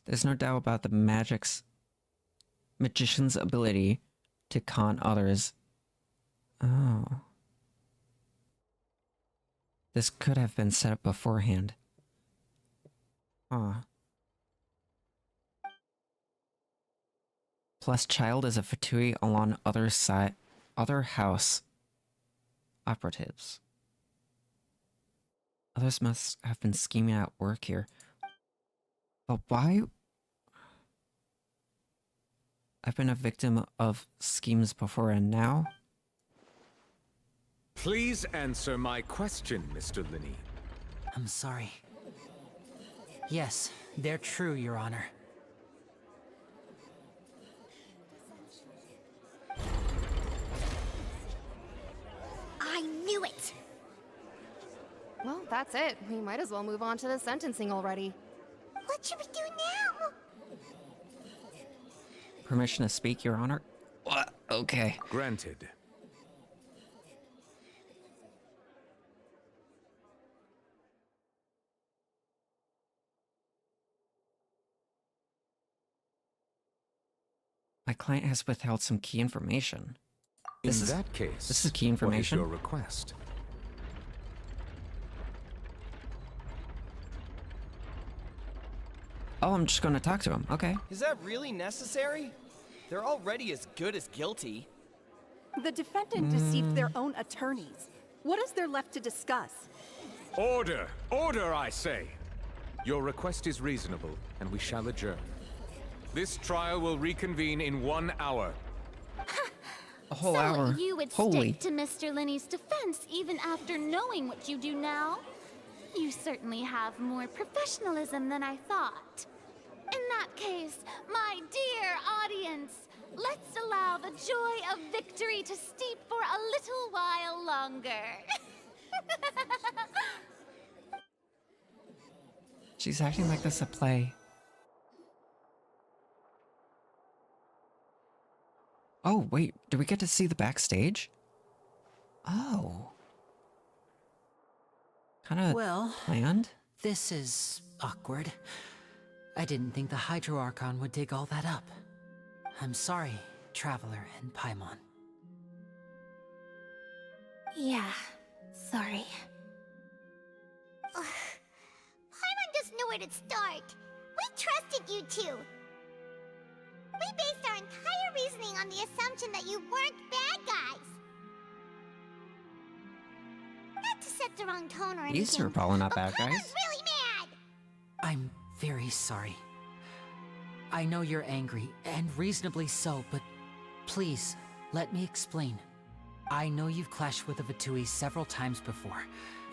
There's no doubt about the magician's ability to con others. Oh. This could have been set up beforehand. Huh. Plus, Child is a fatui along other house operatives. Others must have been scheming at work here. But why? I've been a victim of schemes before, and now? Please answer my question, Mr. Linney. I'm sorry. Yes, they're true, Your Honor. I knew it! Well, that's it. We might as well move on to the sentencing already. What should we do now? Permission to speak, Your Honor? What? Okay. Granted. My client has withheld some key information. In that case, this is key information. What is your request? Oh, I'm just gonna talk to him. Okay. Is that really necessary? They're already as good as guilty. The defendant deceived their own attorneys. What is there left to discuss? Order! Order, I say! Your request is reasonable, and we shall adjourn. This trial will reconvene in 1 hour. A whole hour? So you would stick to Mr. Linney's defense even after knowing what you do now? You certainly have more professionalism than I thought. In that case, my dear audience, let's allow the joy of victory to steep for a little while longer. She's acting like this a play. Oh, wait, do we get to see the backstage? Oh. Kinda planned? This is awkward. I didn't think the Hydro Archon would dig all that up. I'm sorry, Traveler and Paimon. Yeah, sorry. Paimon doesn't know where to start. We trusted you two. We based our entire reasoning on the assumption that you weren't bad guys. Not to set the wrong tone or anything. These are probably not bad guys. Paimon's really mad! I'm very sorry. I know you're angry, and reasonably so, but please, let me explain. I know you've clashed with the Fatui several times before.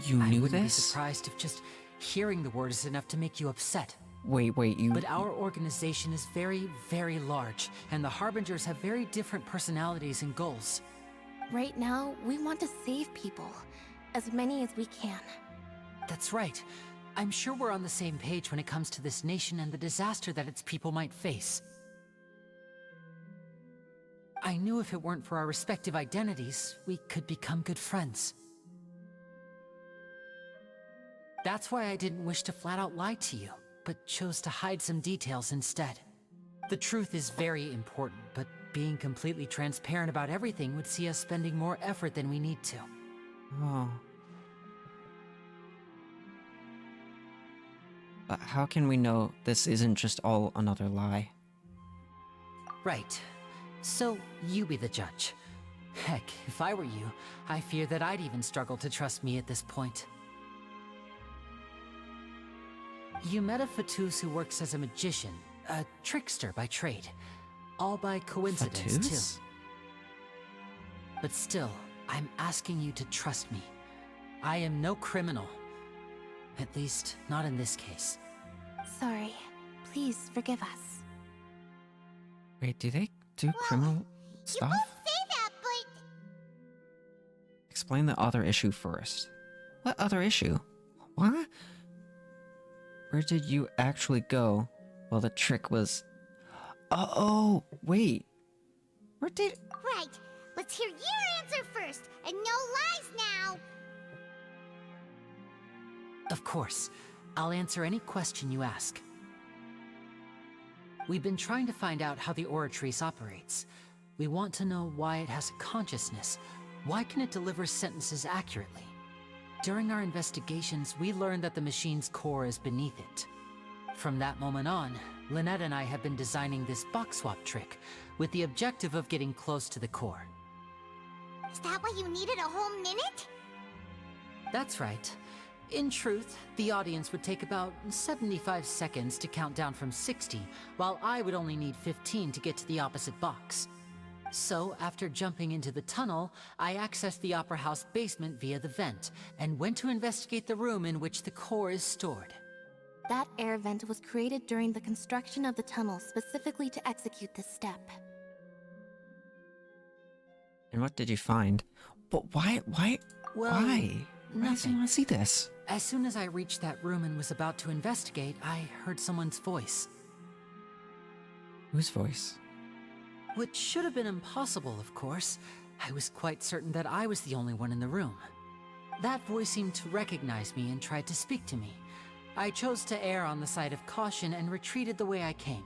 You knew I wouldn't be this? surprised if just hearing the word is enough to make you upset. Wait, you... But our organization is very, very large, and the Harbingers have very different personalities and goals. Right now, we want to save people. As many as we can. That's right. I'm sure we're on the same page when it comes to this nation and the disaster that its people might face. I knew if it weren't for our respective identities, we could become good friends. That's why I didn't wish to flat out lie to you, but chose to hide some details instead. The truth is very important, but being completely transparent about everything would see us spending more effort than we need to. Oh. But how can we know this isn't just all another lie? Right. So, you be the judge. Heck, if I were you, I fear that I'd even struggle to trust me at this point. You met a Fatus who works as a magician, a trickster by trade. All by coincidence, Fatus? too. But still, I'm asking you to trust me. I am no criminal. At least, not in this case. Sorry. Please forgive us. Wait, do they do criminal stuff? You both say that, but... Explain the other issue first. What other issue? What? Where did you actually go? Well, the trick was... Oh, wait. Where did... Right. Let's hear your answer first, and no lies now. Of course. I'll answer any question you ask. We've been trying to find out how the Oratrice operates. We want to know why it has a consciousness. Why can it deliver sentences accurately? During our investigations, we learned that the machine's core is beneath it. From that moment on, Lynette and I have been designing this box swap trick with the objective of getting close to the core. Is that why you needed a whole minute? That's right. In truth, the audience would take about 75 seconds to count down from 60, while I would only need 15 to get to the opposite box. So, after jumping into the tunnel, I accessed the Opera House basement via the vent, and went to investigate the room in which the core is stored. That air vent was created during the construction of the tunnel specifically to execute this step. And what did you find? But why? Well, Why do you nothing. want to see this? As soon as I reached that room and was about to investigate, I heard someone's voice. Whose voice? Which should have been impossible, of course. I was quite certain that I was the only one in the room. That voice seemed to recognize me and tried to speak to me. I chose to err on the side of caution and retreated the way I came.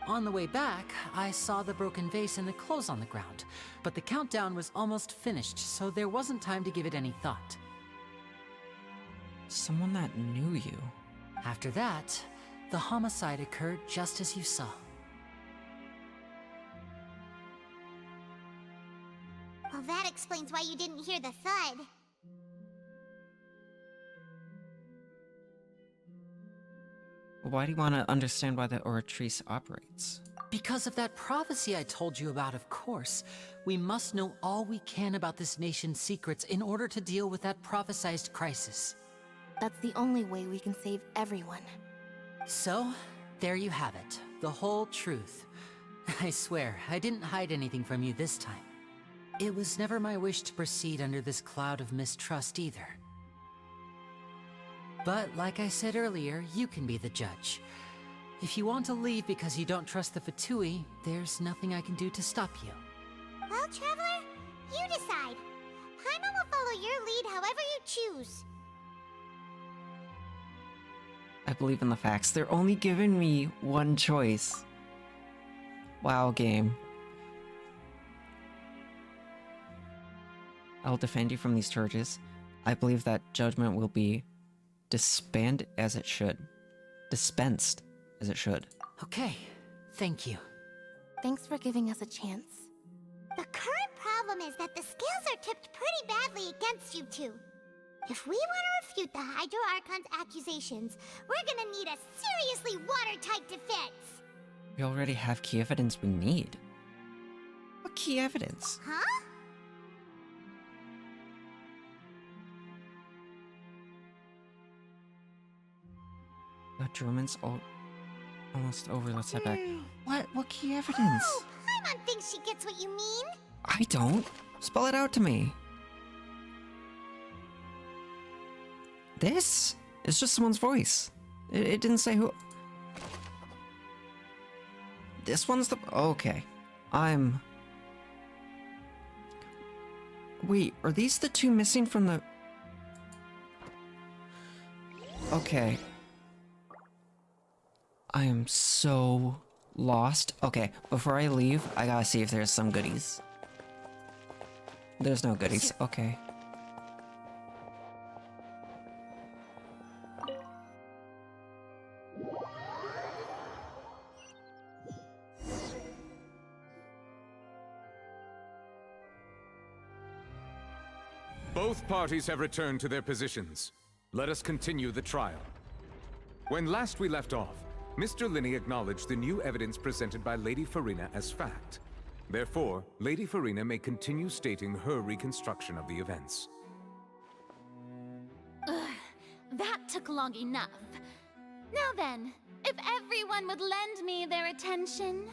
On the way back, I saw the broken vase and the clothes on the ground, but the countdown was almost finished, so there wasn't time to give it any thought. Someone that knew you. After that, the homicide occurred just as you saw. Well, that explains why you didn't hear the thud. Why do you want to understand why the Oratrice operates? Because of that prophecy I told you about, of course. We must know all we can about this nation's secrets in order to deal with that prophesized crisis. That's the only way we can save everyone. So, there you have it. The whole truth. I swear, I didn't hide anything from you this time. It was never my wish to proceed under this cloud of mistrust either. But like I said earlier, you can be the judge. If you want to leave because you don't trust the Fatui, there's nothing I can do to stop you. Well, Traveler, you decide. Paimon will follow your lead however you choose. I believe in the facts. They're only giving me one choice. Wow, game. I'll defend you from these charges. I believe that judgment will be dispensed as it should. Okay, thank you. Thanks for giving us a chance. The current problem is that the scales are tipped pretty badly against you two. If we want to refute the Hydro Archon's accusations, we're gonna need a seriously watertight defense. We already have key evidence we need. What key evidence? Huh? That German's almost over. Let's head back. What key evidence? Oh, Paimon thinks she gets what you mean. I don't. Spell it out to me. This is just someone's voice. It didn't say who. This one's the... Okay. Wait, are these the two missing from the... Okay. I am so lost. Okay, before I leave, I gotta see if there's some goodies. There's no goodies. Okay. Both parties have returned to their positions. Let us continue the trial. When last we left off, Mr. Linney acknowledged the new evidence presented by Lady Farina as fact. Therefore, Lady Farina may continue stating her reconstruction of the events. That took long enough. Now then, if everyone would lend me their attention.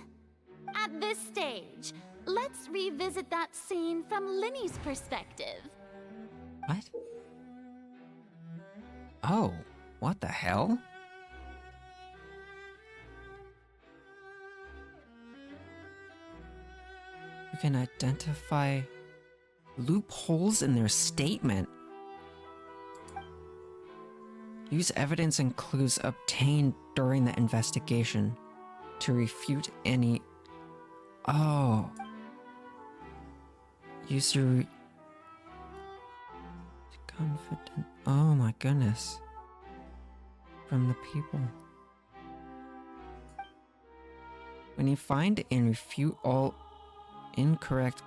At this stage, let's revisit that scene from Linney's perspective. What? Oh. What the hell? You can identify loopholes in their statement. Use evidence and clues obtained during the investigation to refute any... Oh. Use your... Confident... Oh my goodness. From the people. When you find and refute all incorrect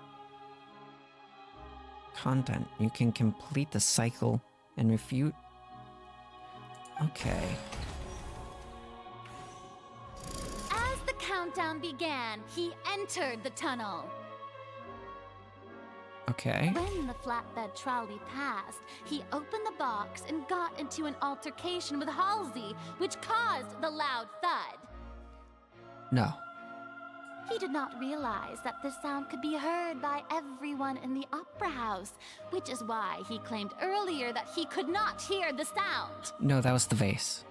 content, you can complete the cycle and refute. Okay. As the countdown began, he entered the tunnel. Okay. When the flatbed trolley passed, he opened the box and got into an altercation with Halsey, which caused the loud thud. No. He did not realize that the sound could be heard by everyone in the opera house, which is why he claimed earlier that he could not hear the sound. No, that was the vase.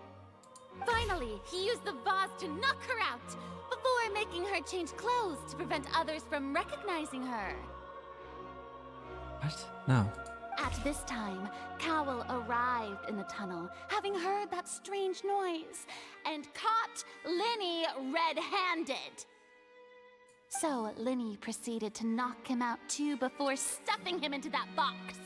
Finally, he used the vase to knock her out, before making her change clothes to prevent others from recognizing her. What? No. At this time, Cowell arrived in the tunnel, having heard that strange noise, and caught Linny red-handed. So Linny proceeded to knock him out too before stuffing him into that box.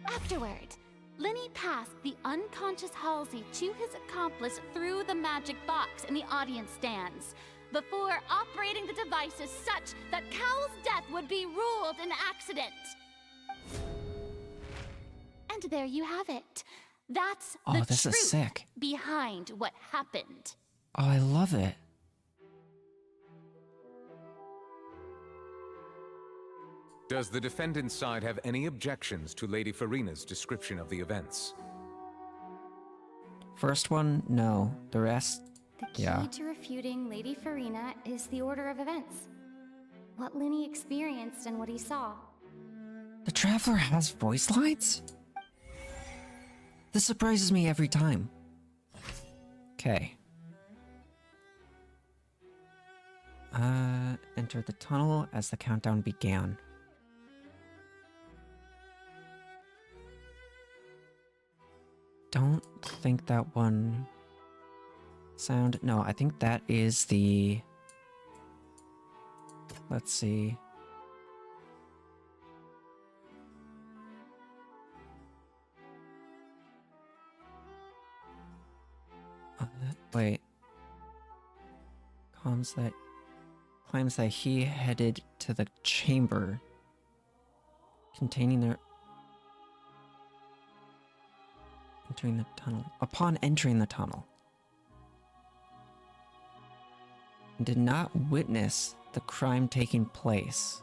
Afterward, Linny passed the unconscious Halsey to his accomplice through the magic box in the audience stands, before operating the devices such that Cowell's death would be ruled an accident. And there you have it. That's the this truth is sick. behind what happened. Oh, I love it. Does the defendant's side have any objections to Lady Farina's description of the events? First one, no. The rest, The key yeah. to refuting Lady Farina is the order of events. What Linny experienced and what he saw. The Traveler has voice lines? This surprises me every time. Okay. Enter the tunnel as the countdown began. Don't think that one sound. No, I think that is the... Let's see. Wait. Claims that he headed to the chamber containing their... Entering the tunnel. Upon entering the tunnel. Did not witness the crime taking place.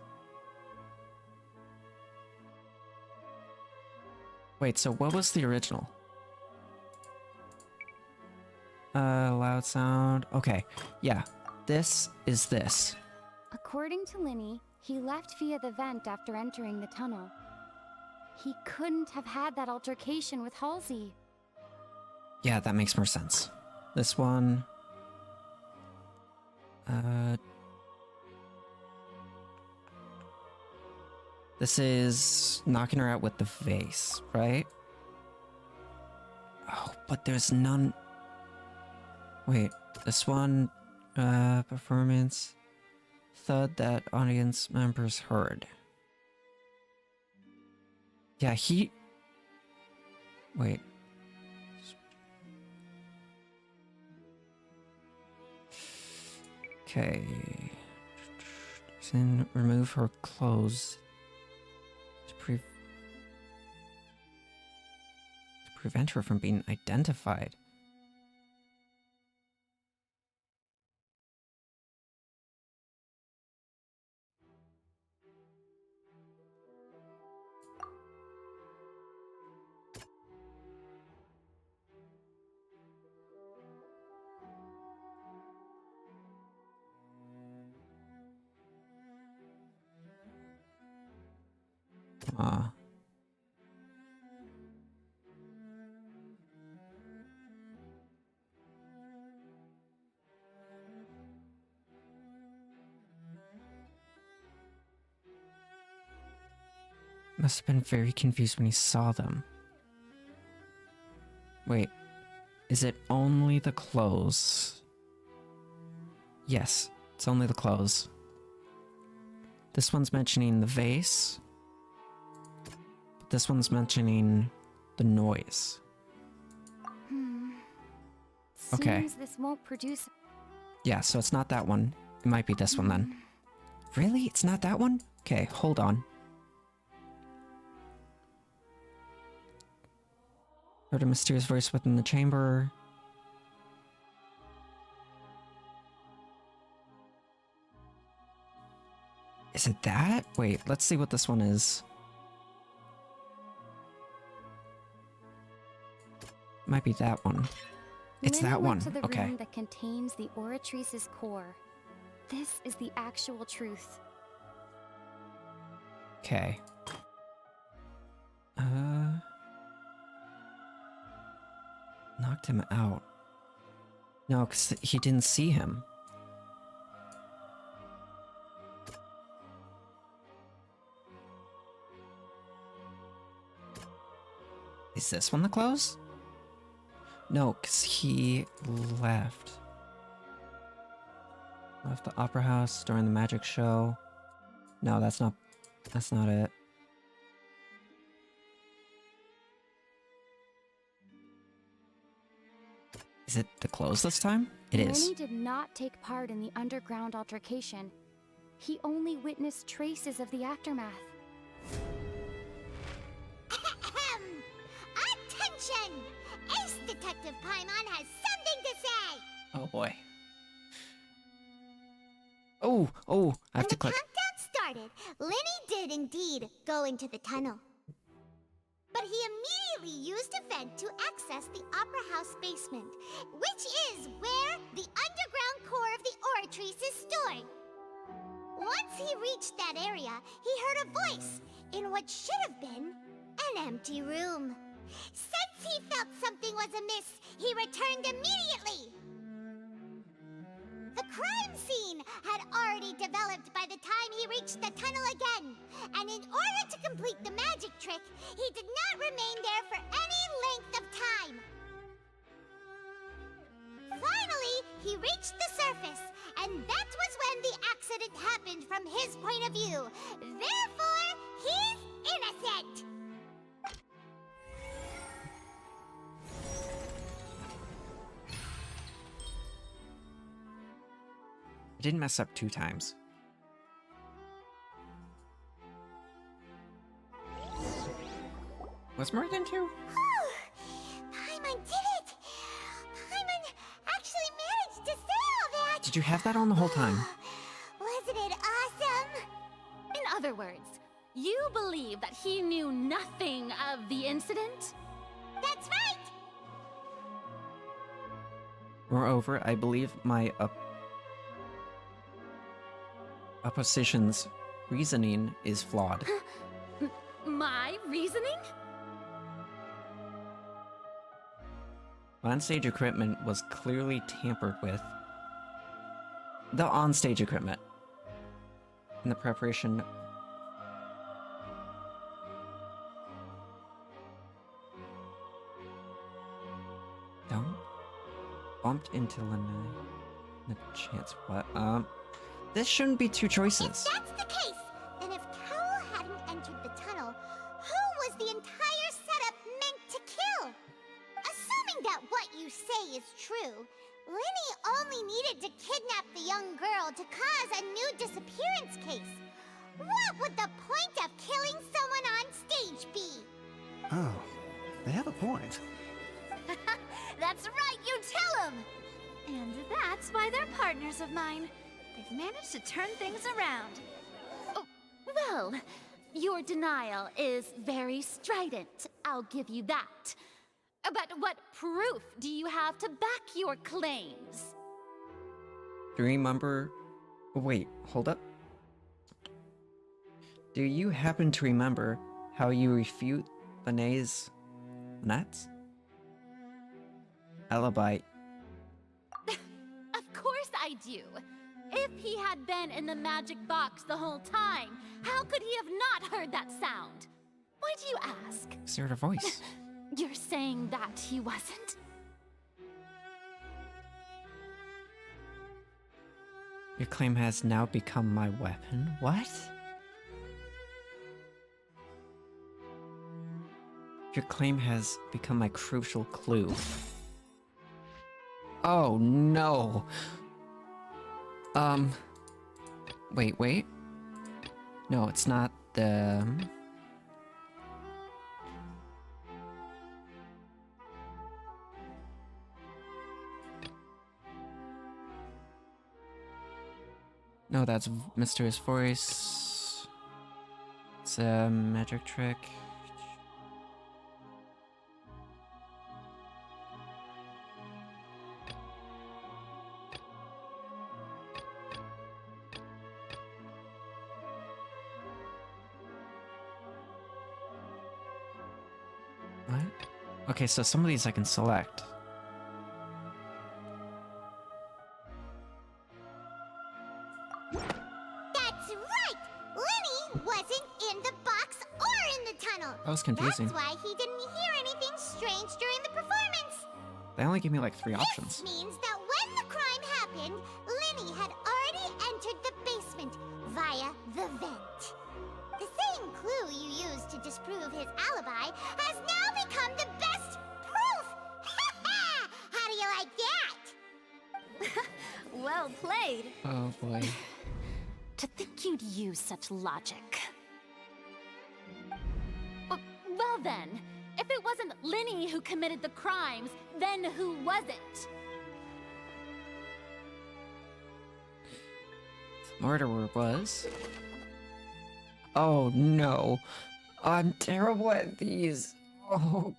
Wait, so what was the original? Loud sound. Okay, yeah. This is this. According to Linny, he left via the vent after entering the tunnel. He couldn't have had that altercation with Halsey. Yeah, that makes more sense. This one... This is knocking her out with the vase, right? Oh, but there's none... Wait, this one, performance... Thud that audience members heard. Yeah, he... Wait. Okay. Then remove her clothes to prevent her from being identified. Must have been very confused when he saw them. Wait, is it only the clothes? Yes, it's only the clothes. This one's mentioning the vase. But this one's mentioning the noise. Okay. Seems this won't produce. Yeah, so it's not that one. It might be this one then. Really? It's not that one? Okay, hold on. Heard a mysterious voice within the chamber. Is it that? Wait, let's see what this one is. Might be that one. It's Lynn that went one. to the Okay. room that contains the Oratrice's core. This is the actual truth. Okay. Knocked him out. No, because he didn't see him. Is this one the close? No, because he left. Left the opera house during the magic show. No, that's not it. Is it the close this time? It is. Lenny did not take part in the underground altercation. He only witnessed traces of the aftermath. Attention! Ace Detective Paimon has something to say! Oh boy. Oh, I have to click. When the countdown started, Lenny did indeed go into the tunnel. But he immediately used a vent to access the Opera House basement, which is where the underground core of the Oratrice is stored. Once he reached that area, he heard a voice in what should have been an empty room. Since he felt something was amiss, he returned immediately. The crime scene had already developed by the time he reached the tunnel again, and in order to complete the magic trick, he did not remain there for any length of time. Finally, he reached the surface, and that was when the accident happened from his point of view. Therefore, he's innocent! I didn't mess up 2 times. Was more than 2? Paimon did it! Paimon actually managed to say all that! Did you have that on the whole time? Wasn't it awesome? In other words, you believe that he knew nothing of the incident? That's right! Moreover, I believe my opposition's reasoning is flawed. My reasoning? On-stage equipment was clearly tampered with. The on-stage equipment. In the preparation... Don't? Bumped into Lene. The chance what? This shouldn't be 2 choices. If that's the case, then if Cowell hadn't entered the tunnel, who was the entire setup meant to kill? Assuming that what you say is true, Lenny only needed to kidnap the young girl to cause a new disappearance case. What would the point of killing someone on stage be? Oh, they have a point. That's right, you tell him! And that's why they're partners of mine. They've managed to turn things around. Oh, well, your denial is very strident, I'll give you that. But what proof do you have to back your claims? Do you remember... Wait, hold up. Do you happen to remember how you refute Lene's alibi? Of course I do. If he had been in the magic box the whole time, how could he have not heard that sound? Why do you ask? Is there a voice? You're saying that he wasn't? Your claim has now become my weapon. What? Your claim has become my crucial clue. Oh no. Wait. No, it's not the... No, that's Mysterious Voice. It's a magic trick. What? Okay, so some of these I can select. That's right! Lenny wasn't in the box or in the tunnel. That was confusing. That's why he didn't hear anything strange during the performance. They only give me like 3 options. This means that when the crime happened, Lenny had already entered the basement via the vent. The same clue you used to disprove his alibi has now become the best proof! How do you like that? Well played. Oh boy. To think you'd use such logic. Well then, if it wasn't Linny who committed the crimes, then who was it? The murderer was... Oh no. I'm terrible at these. Oh.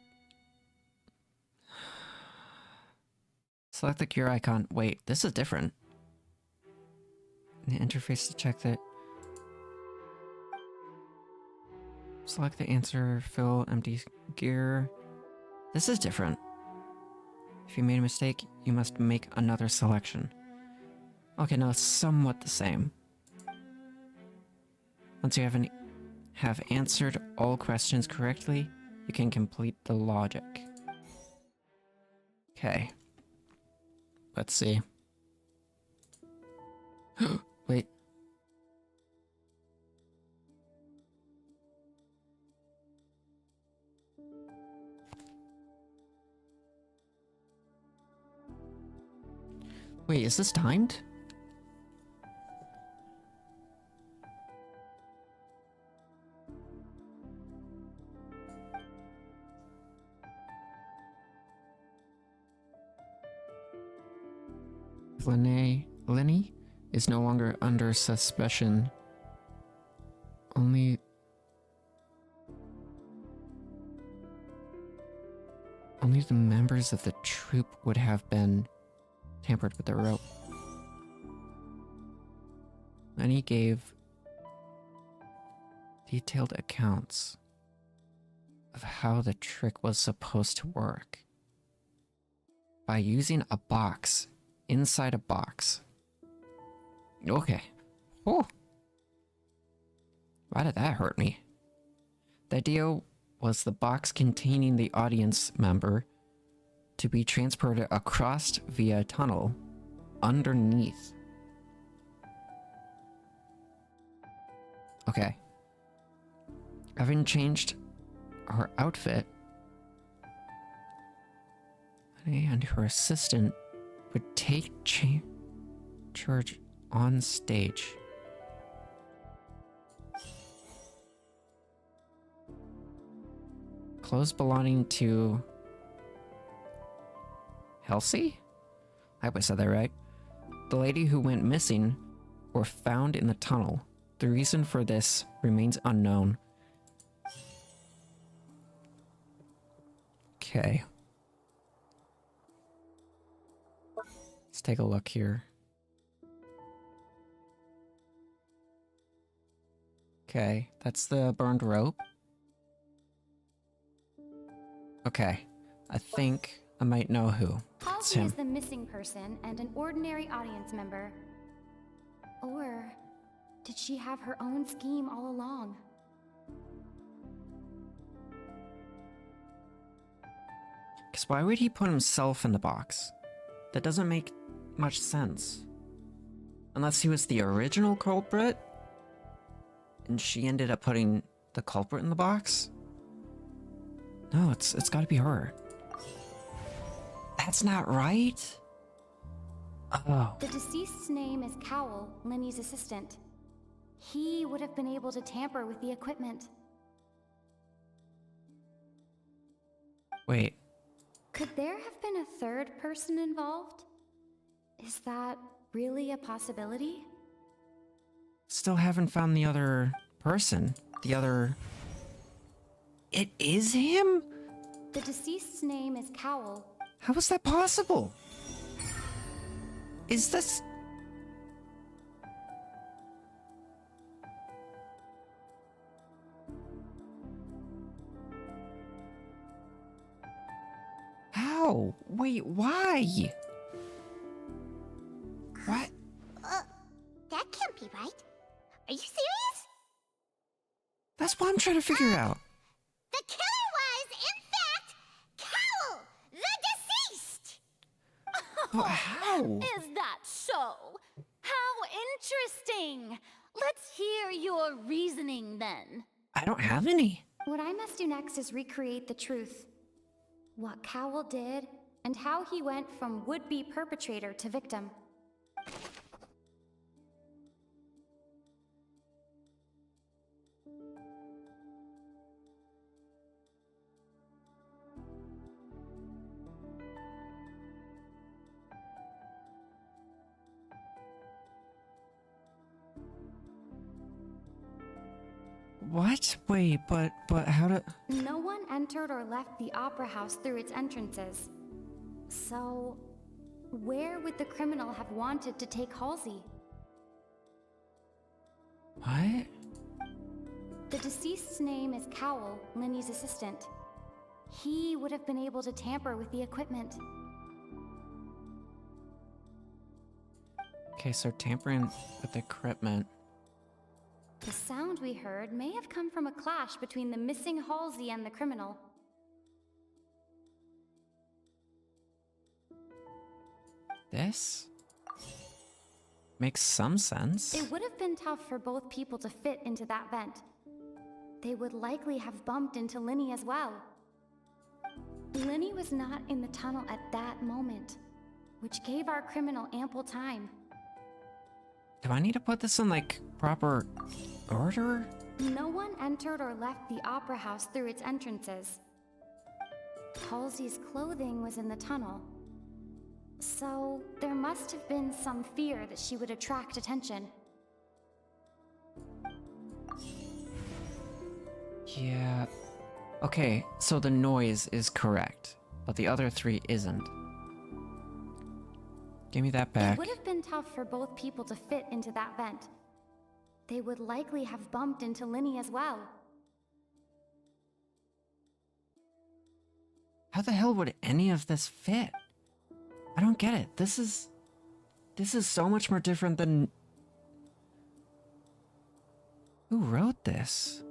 Select the gear icon. Wait, this is different. The interface to check that. Select the answer, fill empty gear. This is different. If you made a mistake, you must make another selection. Okay, now it's somewhat the same. Once you have answered all questions correctly, you can complete the logic. Okay. Let's see. Wait. Wait, is this timed? Lenny is no longer under suspicion. Only the members of the troupe would have been tampered with the rope. Lenny gave detailed accounts of how the trick was supposed to work. By using a box inside a box. Okay. Oh. Why did that hurt me? The idea was the box containing the audience member to be transported across via a tunnel underneath. Okay. Having changed her outfit, and her assistant would take charge on stage. Clothes belonging to Halsey? I hope I said that right. The lady who went missing were found in the tunnel. The reason for this remains unknown. Okay. Let's take a look here. Okay, that's the burned rope. Okay, I think I might know who. It's Halsey him. is the missing person and an ordinary audience member. Or did she have her own scheme all along? Because why would he put himself in the box? That doesn't make much sense. Unless he was the original culprit, and she ended up putting the culprit in the box? No, it's gotta be her. That's not right? Oh. The deceased's name is Cowell, Lenny's assistant. He would have been able to tamper with the equipment. Wait. Could there have been a third person involved? Is that really a possibility? Still haven't found the other person. The other... It is him? The deceased's name is Cowell. How is that possible? Is this... How? Wait, why? What? That can't be right. Are you serious? That's what I'm trying to figure out. The killer was, in fact, Cowell, the deceased! But how? Is that so? How interesting! Let's hear your reasoning then. I don't have any. What I must do next is recreate the truth. What Cowell did, and how he went from would-be perpetrator to victim. What? Wait, but how to... No one entered or left the opera house through its entrances. So, where would the criminal have wanted to take Halsey? What? The deceased's name is Cowell, Lenny's assistant. He would have been able to tamper with the equipment. Okay, so tampering with the equipment. The sound we heard may have come from a clash between the missing Halsey and the criminal. This makes some sense. It would have been tough for both people to fit into that vent. They would likely have bumped into Lenny as well. Lenny was not in the tunnel at that moment, which gave our criminal ample time. Do I need to put this in, like, proper order? No one entered or left the opera house through its entrances. Halsey's clothing was in the tunnel. So, there must have been some fear that she would attract attention. Yeah. Okay, so the noise is correct, but the other three isn't. Give me that back. It would have been tough for both people to fit into that vent. They would likely have bumped into Lenny as well. How the hell would any of this fit? I don't get it. This is so much more different than... Who wrote this?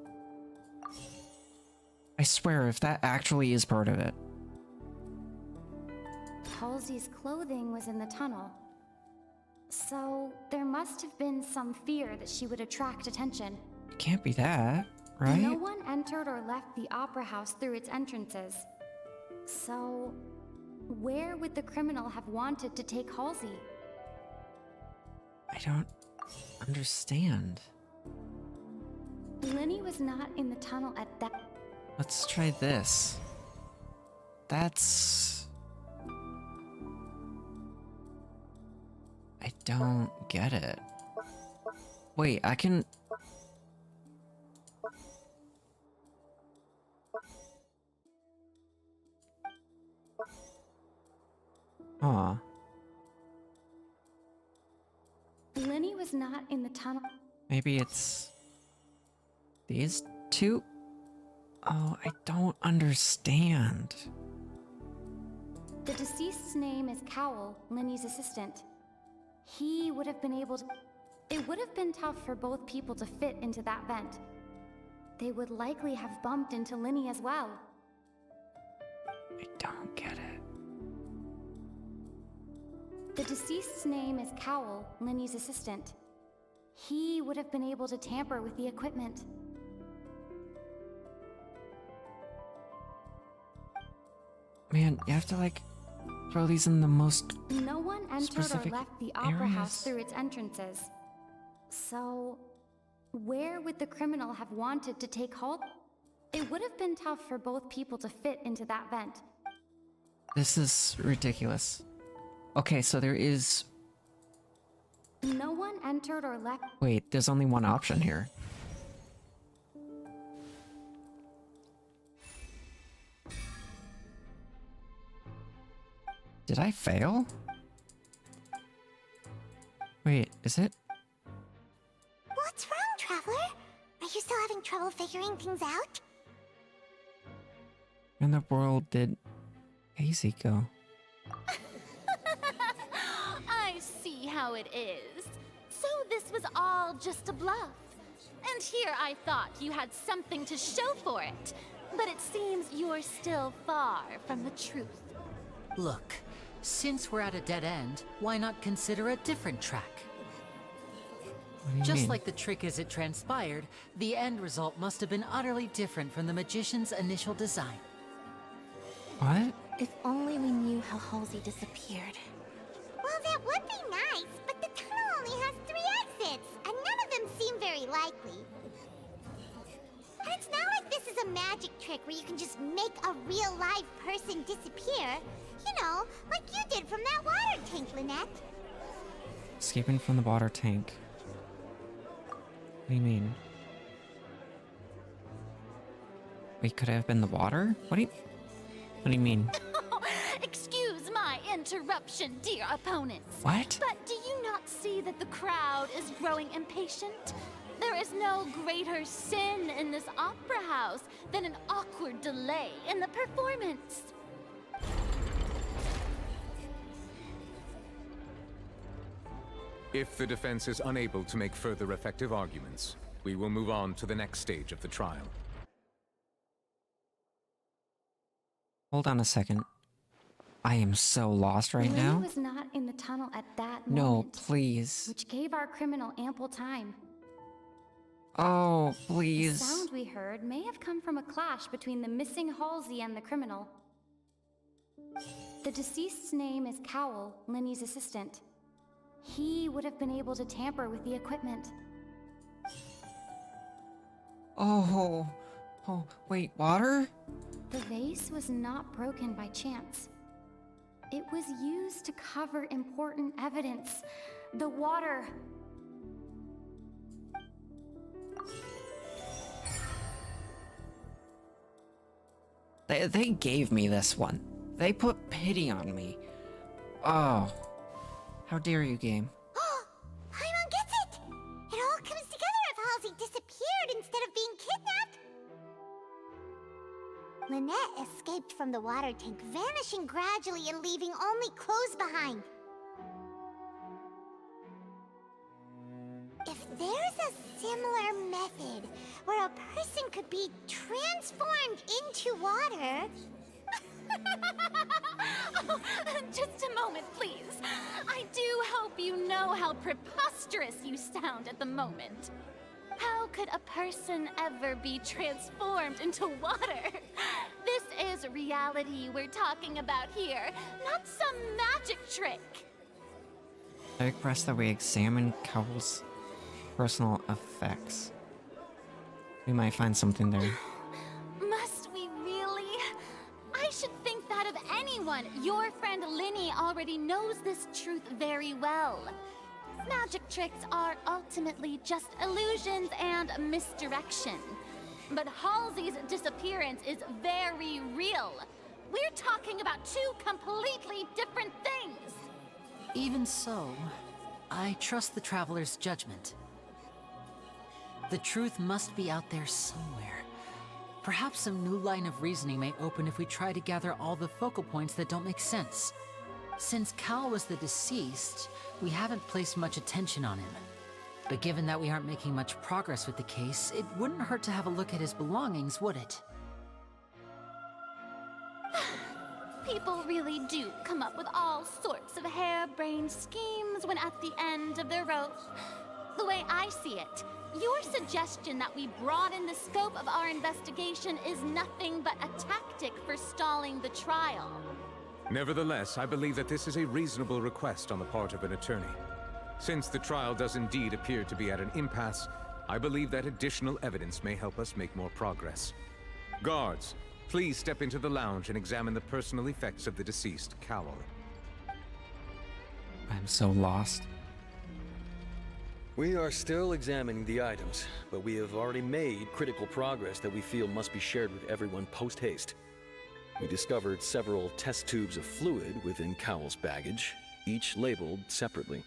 I swear, if that actually is part of it. Halsey's clothing was in the tunnel. So, there must have been some fear that she would attract attention. It can't be that, right? No one entered or left the opera house through its entrances. So, where would the criminal have wanted to take Halsey? I don't understand. Lenny was not in the tunnel at that... Let's try this. That's... I don't get it. Wait, I can... Aw. Lenny was not in the tunnel. Maybe it's... these two? Oh, I don't understand. The deceased's name is Cowell, Lenny's assistant. He would have been able to... It would have been tough for both people to fit into that vent. They would likely have bumped into Lenny as well. I don't get The deceased's name is Cowell, Linny's assistant. He would have been able to tamper with the equipment. Man, you have to like throw these in the most No one entered or specific left the opera house areas. through its entrances. So, where would the criminal have wanted to take hold? It would have been tough for both people to fit into that vent. This is ridiculous. Okay, so there is... No one entered or left. Wait, there's only one option here. Did I fail? Wait, is it? What's wrong, Traveler? Are you still having trouble figuring things out? In the world did Hazy go? I see how it is. So this was all just a bluff. And here I thought you had something to show for it. But it seems you're still far from the truth. Look, since we're at a dead end, why not consider a different track? What do you Just mean? like the trick as it transpired, the end result must have been utterly different from the magician's initial design. What? If only we knew how Halsey disappeared. Well, that would be nice, but the tunnel only has 3 exits, and none of them seem very likely. And it's not like this is a magic trick where you can just make a real live person disappear. You know, like you did from that water tank, Lynette. Escaping from the water tank. What do you mean? Wait, could it have been the water? What do you mean? Excuse my interruption, dear opponents. What? But do you not see that the crowd is growing impatient? There is no greater sin in this opera house than an awkward delay in the performance. If the defense is unable to make further effective arguments, we will move on to the next stage of the trial. Hold on a second. I am so lost right Linny now. was not in the tunnel at that No, moment, please. which gave our criminal ample time. Oh, The please. sound we heard may have come from a clash between the missing Halsey and the criminal. The deceased's name is Cowell, Linny's assistant. He would have been able to tamper with the equipment. Oh, wait, water? The vase was not broken by chance. It was used to cover important evidence. The water. They gave me this one. They put pity on me. Oh. How dare you, game? Paimon gets it! It all comes together if Halsey disappeared instead of being kidnapped. Lynette escaped from the water tank, vanishing gradually and leaving only clothes behind. If there's a similar method where a person could be transformed into water... Oh, just a moment, please. I do hope you know how preposterous you sound at the moment. How could a person ever be transformed into water? This is reality we're talking about here, not some magic trick. I request that we examine Cowell's personal effects. We might find something there. Must we really? I should think that of anyone. Your friend Linny already knows this truth very well. Magic tricks are ultimately just illusions and misdirection. But Halsey's disappearance is very real. We're talking about 2 completely different things. Even so, I trust the Traveler's judgment. The truth must be out there somewhere. Perhaps some new line of reasoning may open if we try to gather all the focal points that don't make sense. Since Cal was the deceased, we haven't placed much attention on him. But given that we aren't making much progress with the case, it wouldn't hurt to have a look at his belongings, would it? People really do come up with all sorts of harebrained schemes when at the end of their rope. The way I see it, your suggestion that we broaden the scope of our investigation is nothing but a tactic for stalling the trial. Nevertheless, I believe that this is a reasonable request on the part of an attorney. Since the trial does indeed appear to be at an impasse, I believe that additional evidence may help us make more progress. Guards, please step into the lounge and examine the personal effects of the deceased Cowell. I'm so lost. We are still examining the items, but we have already made critical progress that we feel must be shared with everyone post-haste. We discovered several test tubes of fluid within Cowell's baggage, each labeled separately.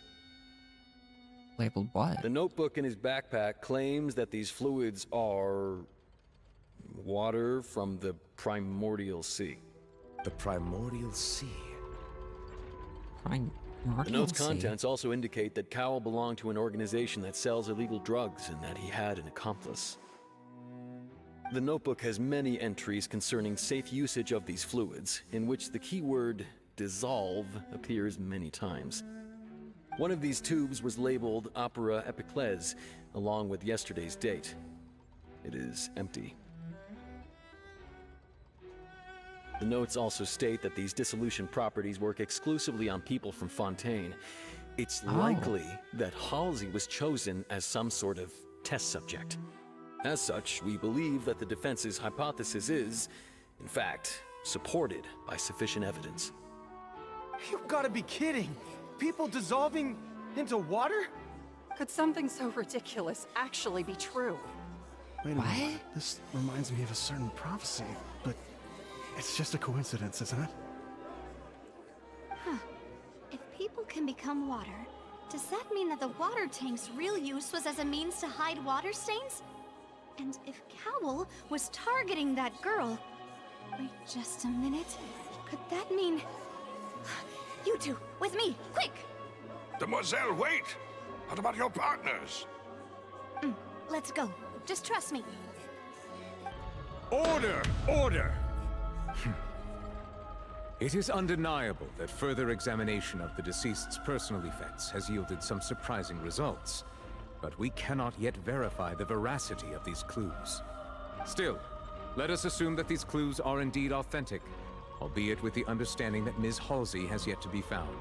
Labeled what? The notebook in his backpack claims that these fluids are water from the primordial sea. The primordial sea? The note's contents also indicate that Cowell belonged to an organization that sells illegal drugs and that he had an accomplice. The notebook has many entries concerning safe usage of these fluids, in which the keyword dissolve appears many times. One of these tubes was labeled Opera Epiclese, along with yesterday's date. It is empty. The notes also state that these dissolution properties work exclusively on people from Fontaine. It's likely that Halsey was chosen as some sort of test subject. As such, we believe that the defense's hypothesis is, in fact, supported by sufficient evidence. You've got to be kidding! People dissolving into water? Could something so ridiculous actually be true? Wait a minute. This reminds me of a certain prophecy, but it's just a coincidence, isn't it? Huh. If people can become water, does that mean that the water tank's real use was as a means to hide water stains? And if Cowell was targeting that girl... Wait just a minute. Could that mean... You two, with me, quick! Demoiselle, wait! What about your partners? Let's go. Just trust me. Order! Order! It is undeniable that further examination of the deceased's personal effects has yielded some surprising results, but we cannot yet verify the veracity of these clues. Still, let us assume that these clues are indeed authentic, albeit with the understanding that Ms. Halsey has yet to be found.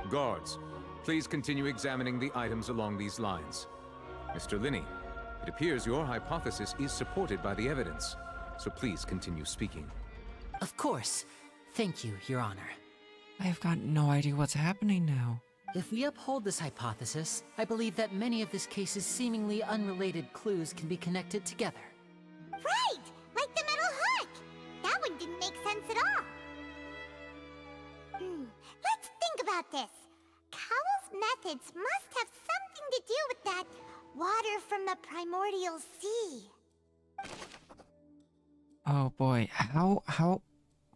Guards, please continue examining the items along these lines. Mr. Linney, it appears your hypothesis is supported by the evidence, so please continue speaking. Of course. Thank you, Your Honor. I've got no idea what's happening now. If we uphold this hypothesis, I believe that many of this case's seemingly unrelated clues can be connected together. Right! Like the metal hook! That one didn't make sense at all. Let's think about this. Cowell's methods must have something to do with that water from the primordial sea. Oh boy,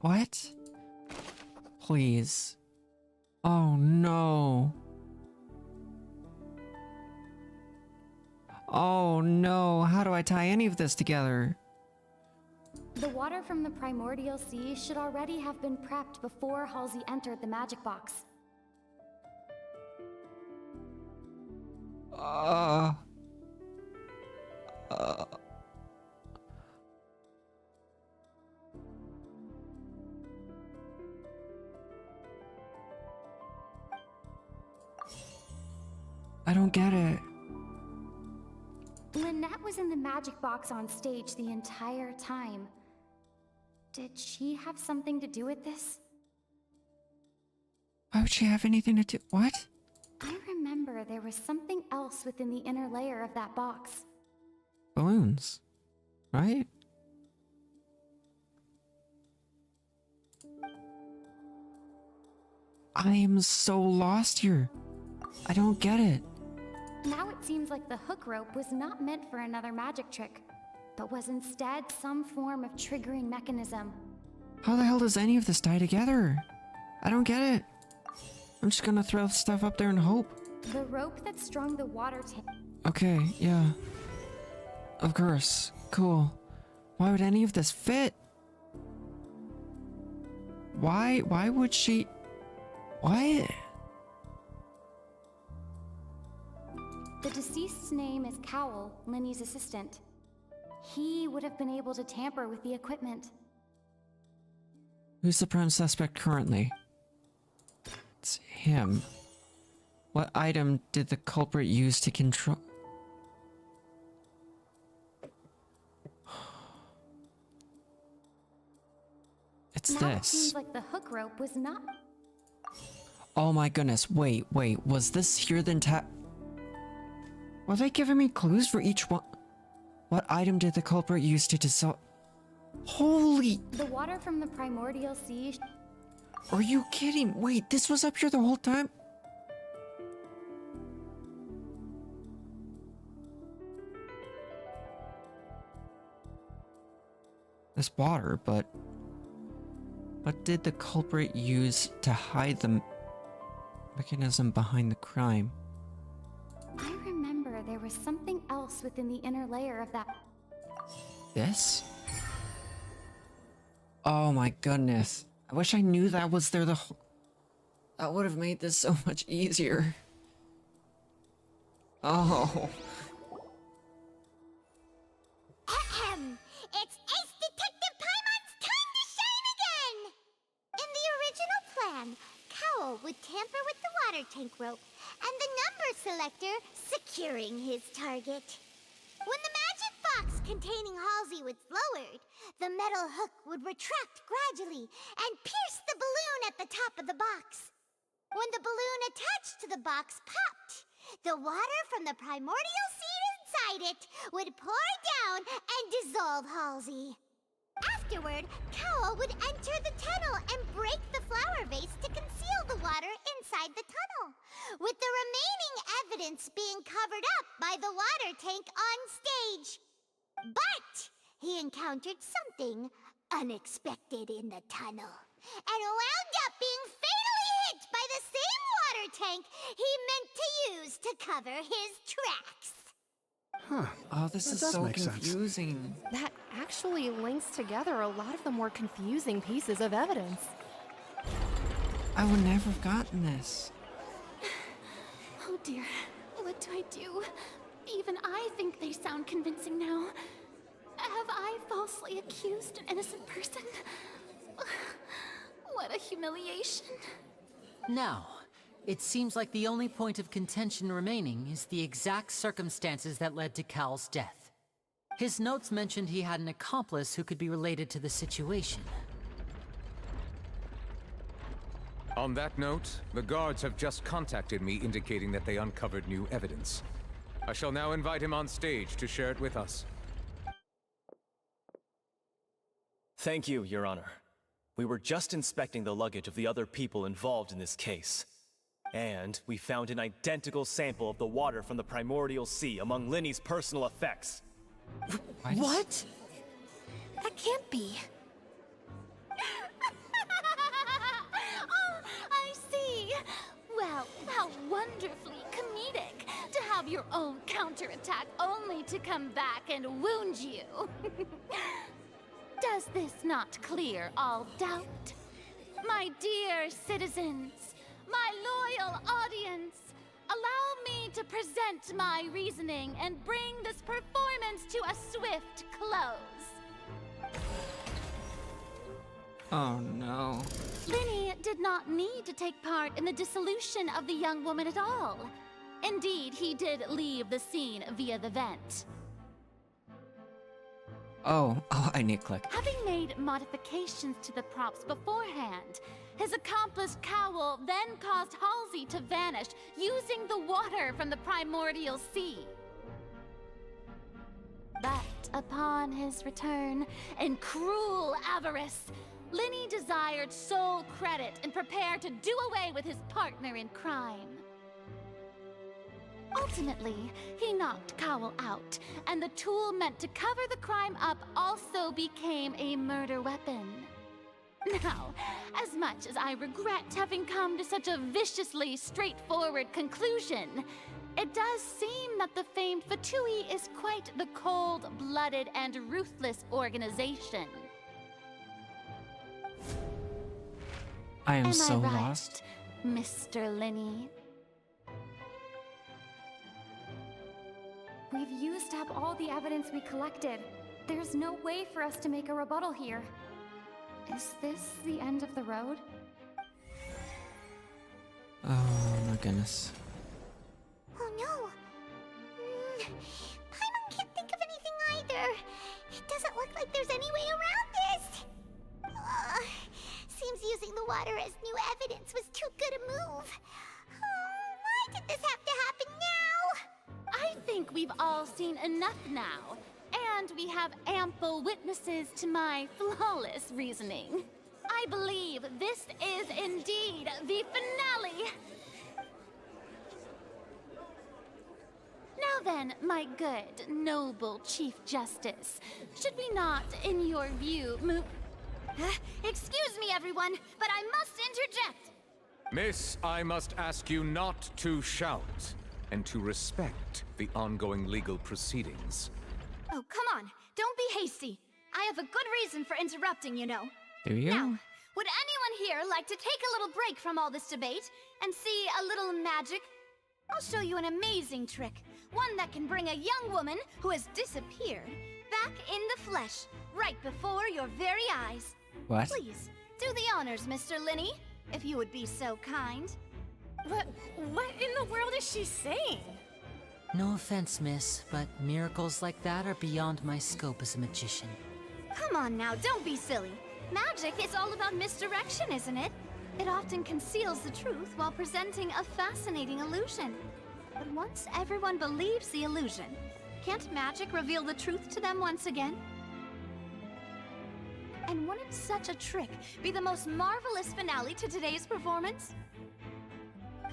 what? Please. Oh no. Oh no, how do I tie any of this together? The water from the primordial sea should already have been prepped before Halsey entered the magic box. I don't get it. Lynette was in the magic box on stage the entire time. Did she have something to do with this? Why would she have anything to do? What? I remember there was something else within the inner layer of that box. Balloons, right? I am so lost here. I don't get it. Now it seems like the hook rope was not meant for another magic trick, but was instead some form of triggering mechanism. How the hell does any of this tie together? I don't get it. I'm just gonna throw stuff up there and hope. The rope that strung the water tank. Okay, yeah. Of course. Cool. Why would any of this fit? Why would she... What? The deceased's name is Cowell, Linny's assistant. He would have been able to tamper with the equipment. Who's the prime suspect currently? It's him. What item did the culprit use to control... It's now this. It seems like the hook rope was not... Oh my goodness, wait, was this here then Were they giving me clues for each one? What item did the culprit use to dissolve... Holy... The water from the primordial sea... Are you kidding? Wait, this was up here the whole time? This water, but... What did the culprit use to hide the mechanism behind the crime? I remember there was something else within the inner layer of that... This? Oh my goodness. I wish I knew that was there the whole... That would have made this so much easier. Oh. Ahem! It's Ace Detective Paimon's time to shine again! In the original plan, Cowell would tamper with the water tank rope and the number selector securing his target. When the magic box containing Halsey was lowered, the metal hook would retract gradually and pierce the balloon at the top of the box. When the balloon attached to the box popped, the water from the primordial seed inside it would pour down and dissolve Halsey. Afterward, Cowell would enter the tunnel and break the flower vase to conceal the water inside the tunnel, with the remaining evidence being covered up by the water tank on stage. But he encountered something unexpected in the tunnel, and wound up being fatally hit by the same water tank he meant to use to cover his tracks. Huh. Oh, this is so confusing. That actually links together a lot of the more confusing pieces of evidence. I would never have gotten this. Oh dear, what do I do? Even I think they sound convincing now. Have I falsely accused an innocent person? What a humiliation. Now, it seems like the only point of contention remaining is the exact circumstances that led to Cal's death. His notes mentioned he had an accomplice who could be related to the situation. On that note, the guards have just contacted me indicating that they uncovered new evidence. I shall now invite him on stage to share it with us. Thank you, Your Honor. We were just inspecting the luggage of the other people involved in this case. And we found an identical sample of the water from the primordial sea among Linny's personal effects. What? That can't be. Oh, I see. Well, how wonderfully comedic to have your own counterattack only to come back and wound you. Does this not clear all doubt? My dear citizens, my loyal audience, allow me to present my reasoning and bring this performance to a swift close. Oh no. Linny did not need to take part in the dissolution of the young woman at all. Indeed, he did leave the scene via the vent. Oh, I need to click. Having made modifications to the props beforehand, his accomplice Cowell then caused Halsey to vanish using the water from the primordial sea. But upon his return, in cruel avarice, Linny desired sole credit and prepared to do away with his partner in crime. Ultimately, he knocked Cowell out, and the tool meant to cover the crime up also became a murder weapon. Now, as much as I regret having come to such a viciously straightforward conclusion, it does seem that the famed Fatui is quite the cold-blooded and ruthless organization. I am so right, lost. Mr. Linny? We've used up all the evidence we collected. There's no way for us to make a rebuttal here. Is this the end of the road? Oh my goodness. Oh no. Paimon can't think of anything either. It doesn't look like there's any way around this. Seems using the water as new evidence was too good a move. Why did this have to happen now? I think we've all seen enough now, and we have ample witnesses to my flawless reasoning. I believe this is indeed the finale. Now then, my good, noble Chief Justice, should we not, in your view, move... Excuse me, everyone, but I must interject. Miss, I must ask you not to shout, and to respect the ongoing legal proceedings. Oh, come on. Don't be hasty. I have a good reason for interrupting, you know. Do you? Now, would anyone here like to take a little break from all this debate and see a little magic? I'll show you an amazing trick. One that can bring a young woman who has disappeared back in the flesh, right before your very eyes. What? Please, do the honors, Mr. Linny, if you would be so kind. What in the world is she saying? No offense, miss, but miracles like that are beyond my scope as a magician. Come on now, don't be silly. Magic is all about misdirection, isn't it? It often conceals the truth while presenting a fascinating illusion. But once everyone believes the illusion, can't magic reveal the truth to them once again? And wouldn't such a trick be the most marvelous finale to today's performance?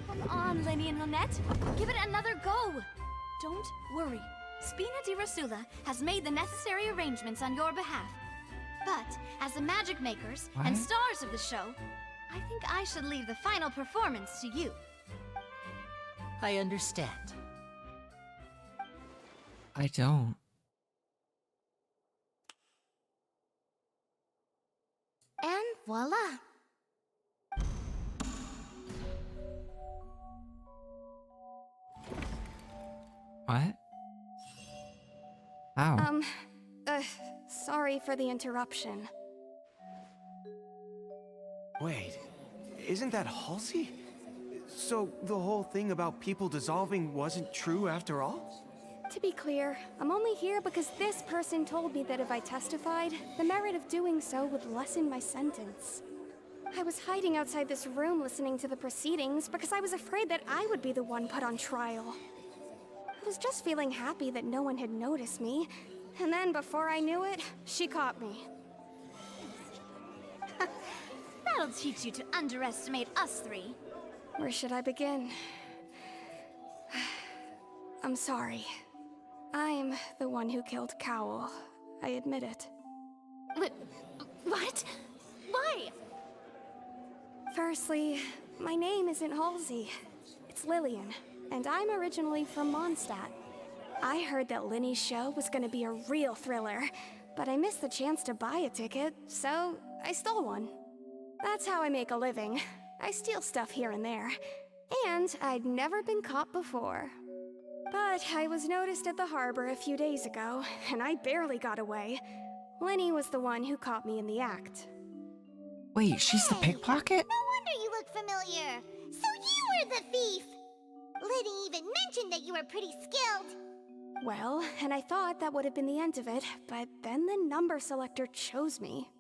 Come on, Linny and Lynette. Give it another go. Don't worry. Spina di Rosula has made the necessary arrangements on your behalf. But, as the magic makers and stars of the show, I think I should leave the final performance to you. I understand. I don't. And voila. What? How? Sorry for the interruption. Wait, isn't that Halsey? So the whole thing about people dissolving wasn't true after all? To be clear, I'm only here because this person told me that if I testified, the merit of doing so would lessen my sentence. I was hiding outside this room listening to the proceedings because I was afraid that I would be the one put on trial. I was just feeling happy that no one had noticed me, and then before I knew it, she caught me. That'll teach you to underestimate us three. Where should I begin? I'm sorry. I'm the one who killed Cowl. I admit it. What? Why? Firstly, my name isn't Halsey. It's Lillian, and I'm originally from Mondstadt. I heard that Linny's show was gonna be a real thriller, but I missed the chance to buy a ticket, so I stole one. That's how I make a living. I steal stuff here and there. And I'd never been caught before. But I was noticed at the harbor a few days ago, and I barely got away. Linny was the one who caught me in the act. Wait, she's the pickpocket? No wonder you look familiar. So you were the thief. Liddy even mentioned that you were pretty skilled. Well, and I thought that would have been the end of it, but then the number selector chose me.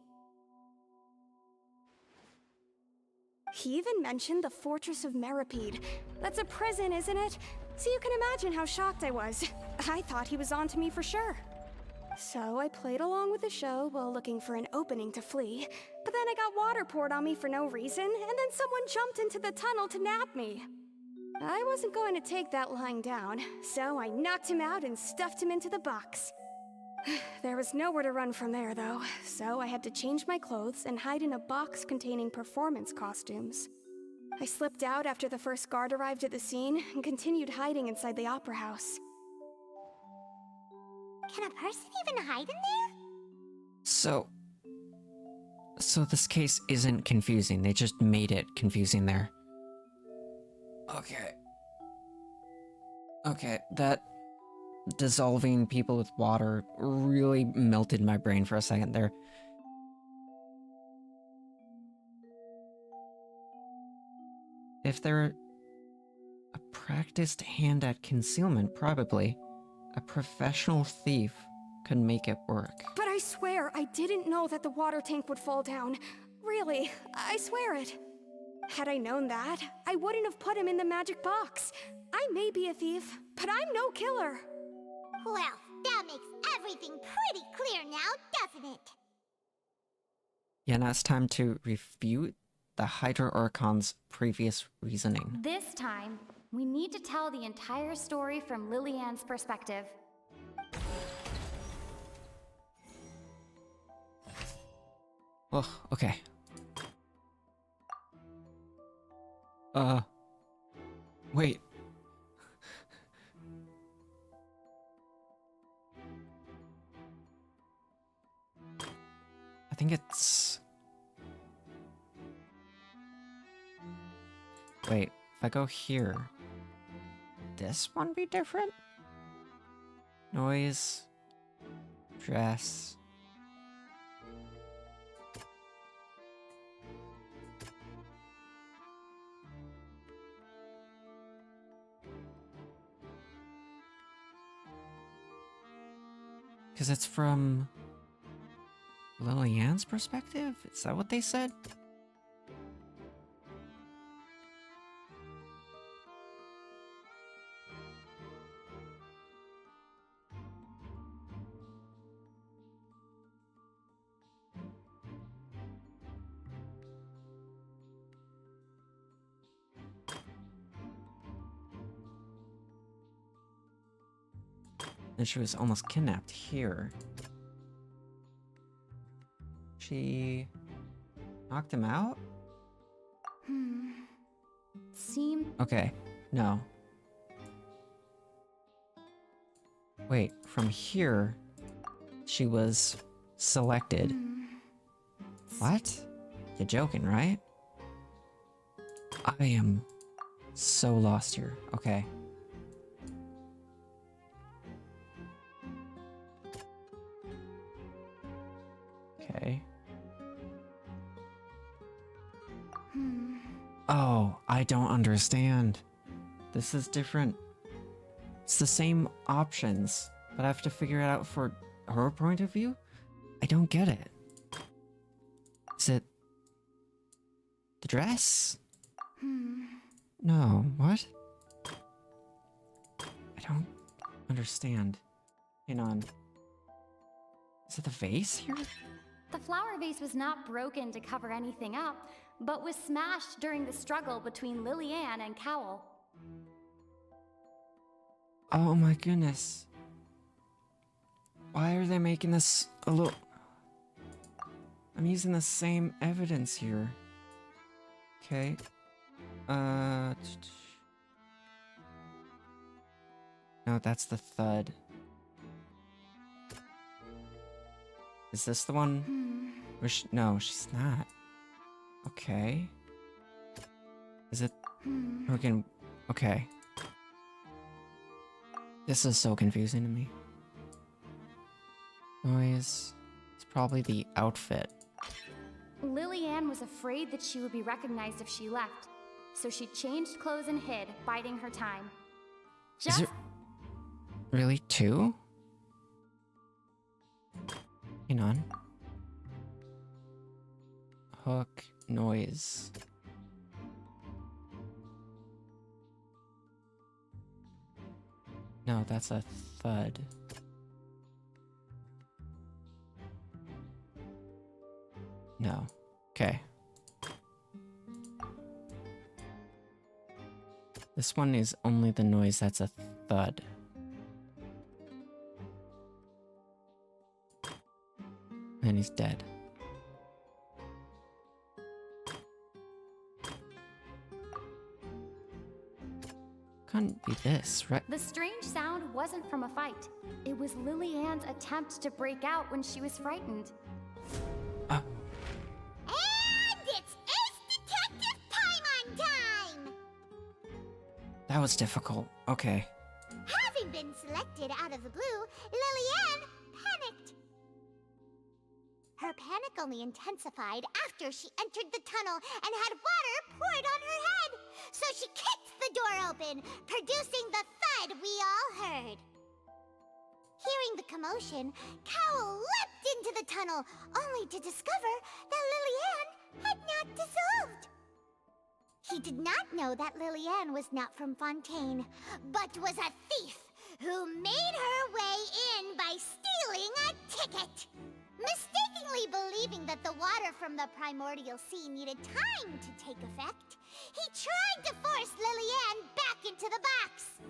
He even mentioned the Fortress of Meripede. That's a prison, isn't it? So you can imagine how shocked I was. I thought he was on to me for sure. So I played along with the show while looking for an opening to flee, but then I got water poured on me for no reason, and then someone jumped into the tunnel to nab me. I wasn't going to take that lying down, so I knocked him out and stuffed him into the box. There was nowhere to run from there, though, so I had to change my clothes and hide in a box containing performance costumes. I slipped out after the first guard arrived at the scene and continued hiding inside the opera house. Can a person even hide in there? So, So this case isn't confusing, they just made it confusing there. Okay. Okay, that dissolving people with water really melted my brain for a second there. If they're a practiced hand at concealment, probably. A professional thief could make it work. But I swear, I didn't know that the water tank would fall down. Really, I swear it. Had I known that, I wouldn't have put him in the magic box. I may be a thief, but I'm no killer. Well, that makes everything pretty clear now, doesn't it? Yeah, now it's time to refute the Hydra Archon's previous reasoning. This time, we need to tell the entire story from Lillian's perspective. Oh, okay. Wait. I think it's... Wait, if I go here, this one be different? Noise, dress. Because it's from Lillian's perspective? Is that what they said? And she was almost kidnapped here. She knocked him out? Seem... Okay, no. Wait, from here, she was selected. What? You're joking, right? I am so lost here. Okay. Okay. Oh, I don't understand. This is different. It's the same options, but I have to figure it out for her point of view? I don't get it. Is it the dress? No, what? I don't understand. Hang on. Is it the vase here? The flower vase was not broken to cover anything up, but was smashed during the struggle between Lillian and Cowell. Oh my goodness. Why are they making this a little... I'm using the same evidence here. Okay. No, that's the thud. Is this the one? No, she's not. Okay. Is it? Again, okay. This is so confusing to me. Noise. It's probably the outfit. Lillian was afraid that she would be recognized if she left, so she changed clothes and hid, biding her time. Is it really two? Hang on. Hook, noise. No, that's a thud. No. Okay. This one is only the noise that's a thud. And he's dead. Couldn't be this, right? The strange sound wasn't from a fight. It was Lillian's attempt to break out when she was frightened. That was difficult. Okay. Having been selected out of the blue, Lillian panicked. Her panic only intensified after she entered the tunnel and had water poured on her head. So she kicked the door open, producing the thud we all heard. Hearing the commotion, Cowell leapt into the tunnel, only to discover that Lillian had not dissolved. He did not know that Lillian was not from Fontaine, but was a thief who made her way in by stealing a ticket. Mistakenly believing that the water from the primordial sea needed time to take effect, he tried to force Lillian back into the box.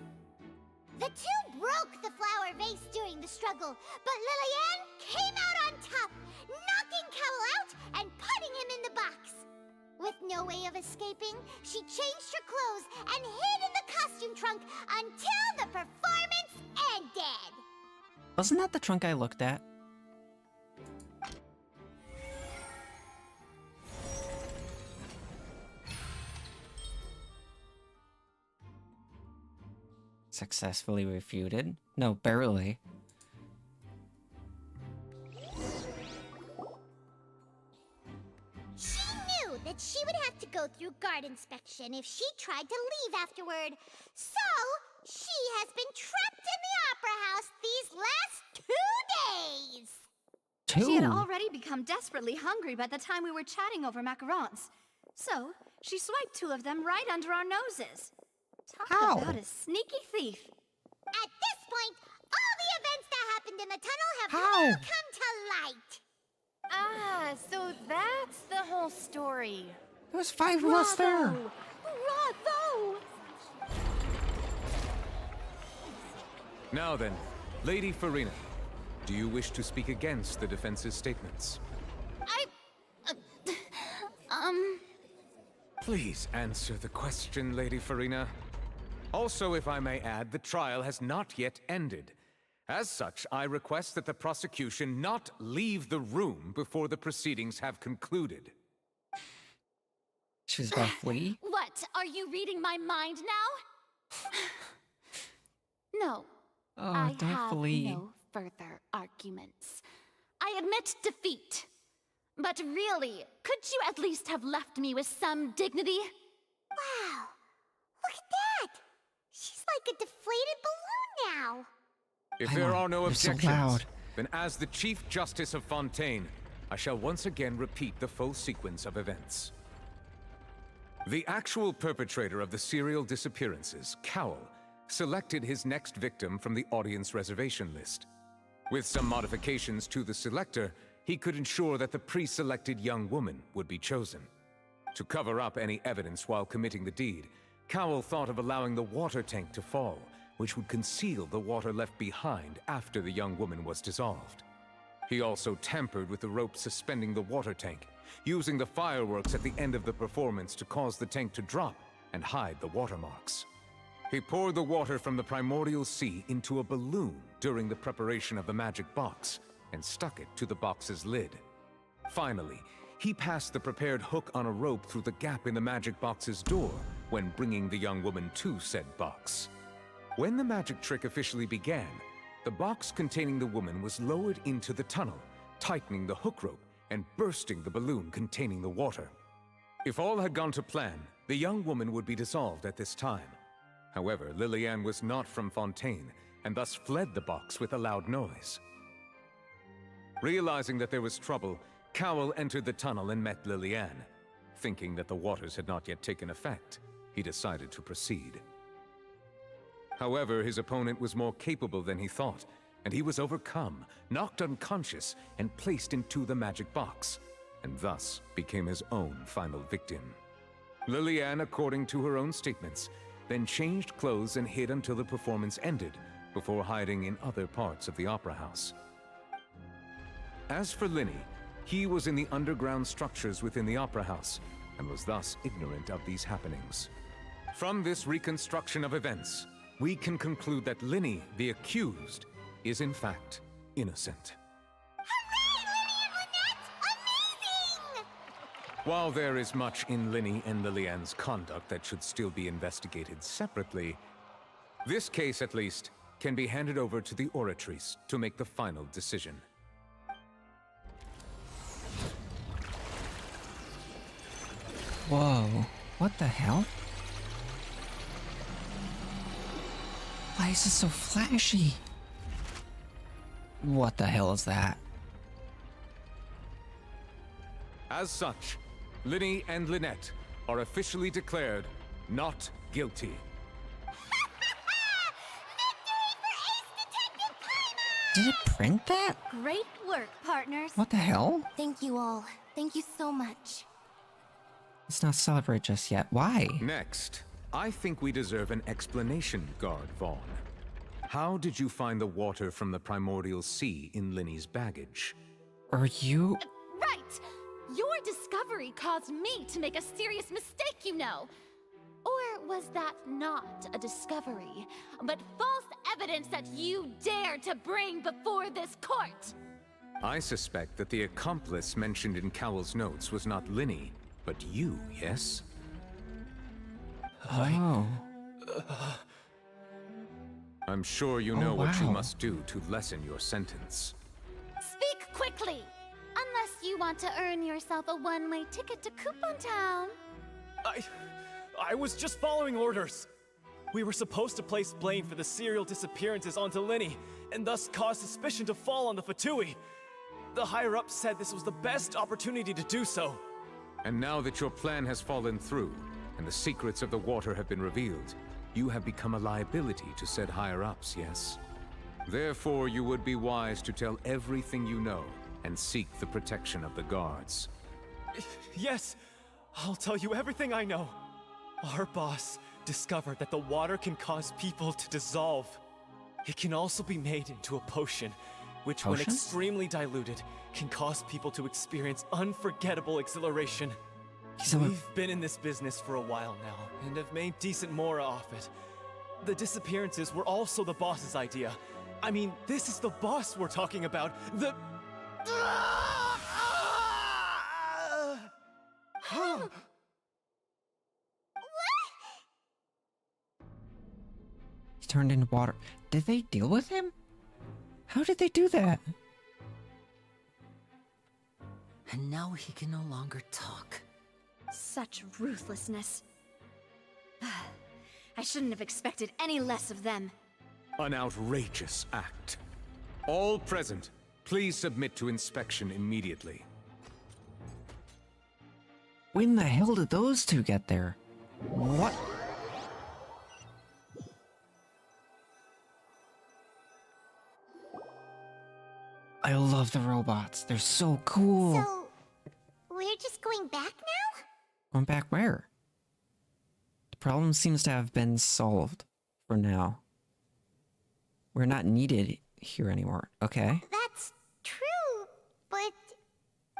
The two broke the flower vase during the struggle, but Lillian came out on top, knocking Cowell out and putting him in the box. With no way of escaping, she changed her clothes and hid in the costume trunk until the performance ended. Wasn't that the trunk I looked at? Successfully refuted? No, barely. She knew that she would have to go through guard inspection if she tried to leave afterward. So, she has been trapped in the Opera House these last 2 days. She had already become desperately hungry by the time we were chatting over macarons. So, she swiped 2 of them right under our noses. Talk about a sneaky thief. At this point, all the events that happened in the tunnel have now come to light. Ah, so that's the whole story. There was 5 of us there. Bravo! Now then, Lady Farina, do you wish to speak against the defense's statements? Please answer the question, Lady Farina. Also, if I may add, the trial has not yet ended. As such, I request that the prosecution not leave the room before the proceedings have concluded. She was about to flee? What? Are you reading my mind now? No. I have no further arguments. I admit defeat. But really, could you at least have left me with some dignity? Wow, look at that! She's like a deflated balloon now. If there are no so objections, loud. then as the Chief Justice of Fontaine, I shall once again repeat the full sequence of events. The actual perpetrator of the serial disappearances, Cowell, selected his next victim from the audience reservation list. With some modifications to the selector, he could ensure that the pre-selected young woman would be chosen. To cover up any evidence while committing the deed, Cowell thought of allowing the water tank to fall, which would conceal the water left behind after the young woman was dissolved. He also tampered with the rope suspending the water tank, using the fireworks at the end of the performance to cause the tank to drop and hide the watermarks. He poured the water from the primordial sea into a balloon during the preparation of the magic box, and stuck it to the box's lid. Finally, he passed the prepared hook on a rope through the gap in the magic box's door when bringing the young woman to said box. When the magic trick officially began, the box containing the woman was lowered into the tunnel, tightening the hook rope and bursting the balloon containing the water. If all had gone to plan, the young woman would be dissolved at this time. However, Lillian was not from Fontaine, and thus fled the box with a loud noise. Realizing that there was trouble, Cowell entered the tunnel and met Lillian. Thinking that the waters had not yet taken effect, he decided to proceed. However, his opponent was more capable than he thought, and he was overcome, knocked unconscious, and placed into the magic box, and thus became his own final victim. Lillian, according to her own statements, then changed clothes and hid until the performance ended, before hiding in other parts of the opera house. As for Linny, he was in the underground structures within the opera house, and was thus ignorant of these happenings. From this reconstruction of events, we can conclude that Linny, the accused, is in fact innocent. While there is much in Linny and Lilianne's conduct that should still be investigated separately, this case, at least, can be handed over to the Oratrice to make the final decision. Whoa, what the hell? Why is this so flashy? What the hell is that? As such, Linny and Lynette are officially declared not guilty. Did it print that? Great work, partners. What the hell? Thank you all. Thank you so much. Let's not celebrate just yet. Why? Next, I think we deserve an explanation, Guard Vaughn. How did you find the water from the primordial sea in Linny's baggage? Are you... Right! Your discovery caused me to make a serious mistake, you know. Or was that not a discovery, but false evidence that you dared to bring before this court? I suspect that the accomplice mentioned in Cowell's notes was not Linny, but you, yes? Oh. I'm sure you know what you must do to lessen your sentence. Speak quickly! Unless you want to earn yourself a one-way ticket to Coupon Town. I was just following orders. We were supposed to place blame for the serial disappearances onto Linny, and thus cause suspicion to fall on the Fatui. The higher-ups said this was the best opportunity to do so. And now that your plan has fallen through, and the secrets of the water have been revealed, you have become a liability to said higher-ups, yes? Therefore, you would be wise to tell everything you know, and seek the protection of the guards. Yes, I'll tell you everything I know. Our boss discovered that the water can cause people to dissolve. It can also be made into a potion, which when extremely diluted, can cause people to experience unforgettable exhilaration. We've been in this business for a while now, and have made decent mora off it. The disappearances were also the boss's idea. I mean, this is the boss we're talking about. The... He turned into water. Did they deal with him? How did they do that? And now he can no longer talk. Such ruthlessness. I shouldn't have expected any less of them. An outrageous act. All present, please submit to inspection immediately. When the hell did those two get there? What? I love the robots. They're so cool. So, we're just going back now? Going back where? The problem seems to have been solved for now. We're not needed here anymore. Okay. That's true, but...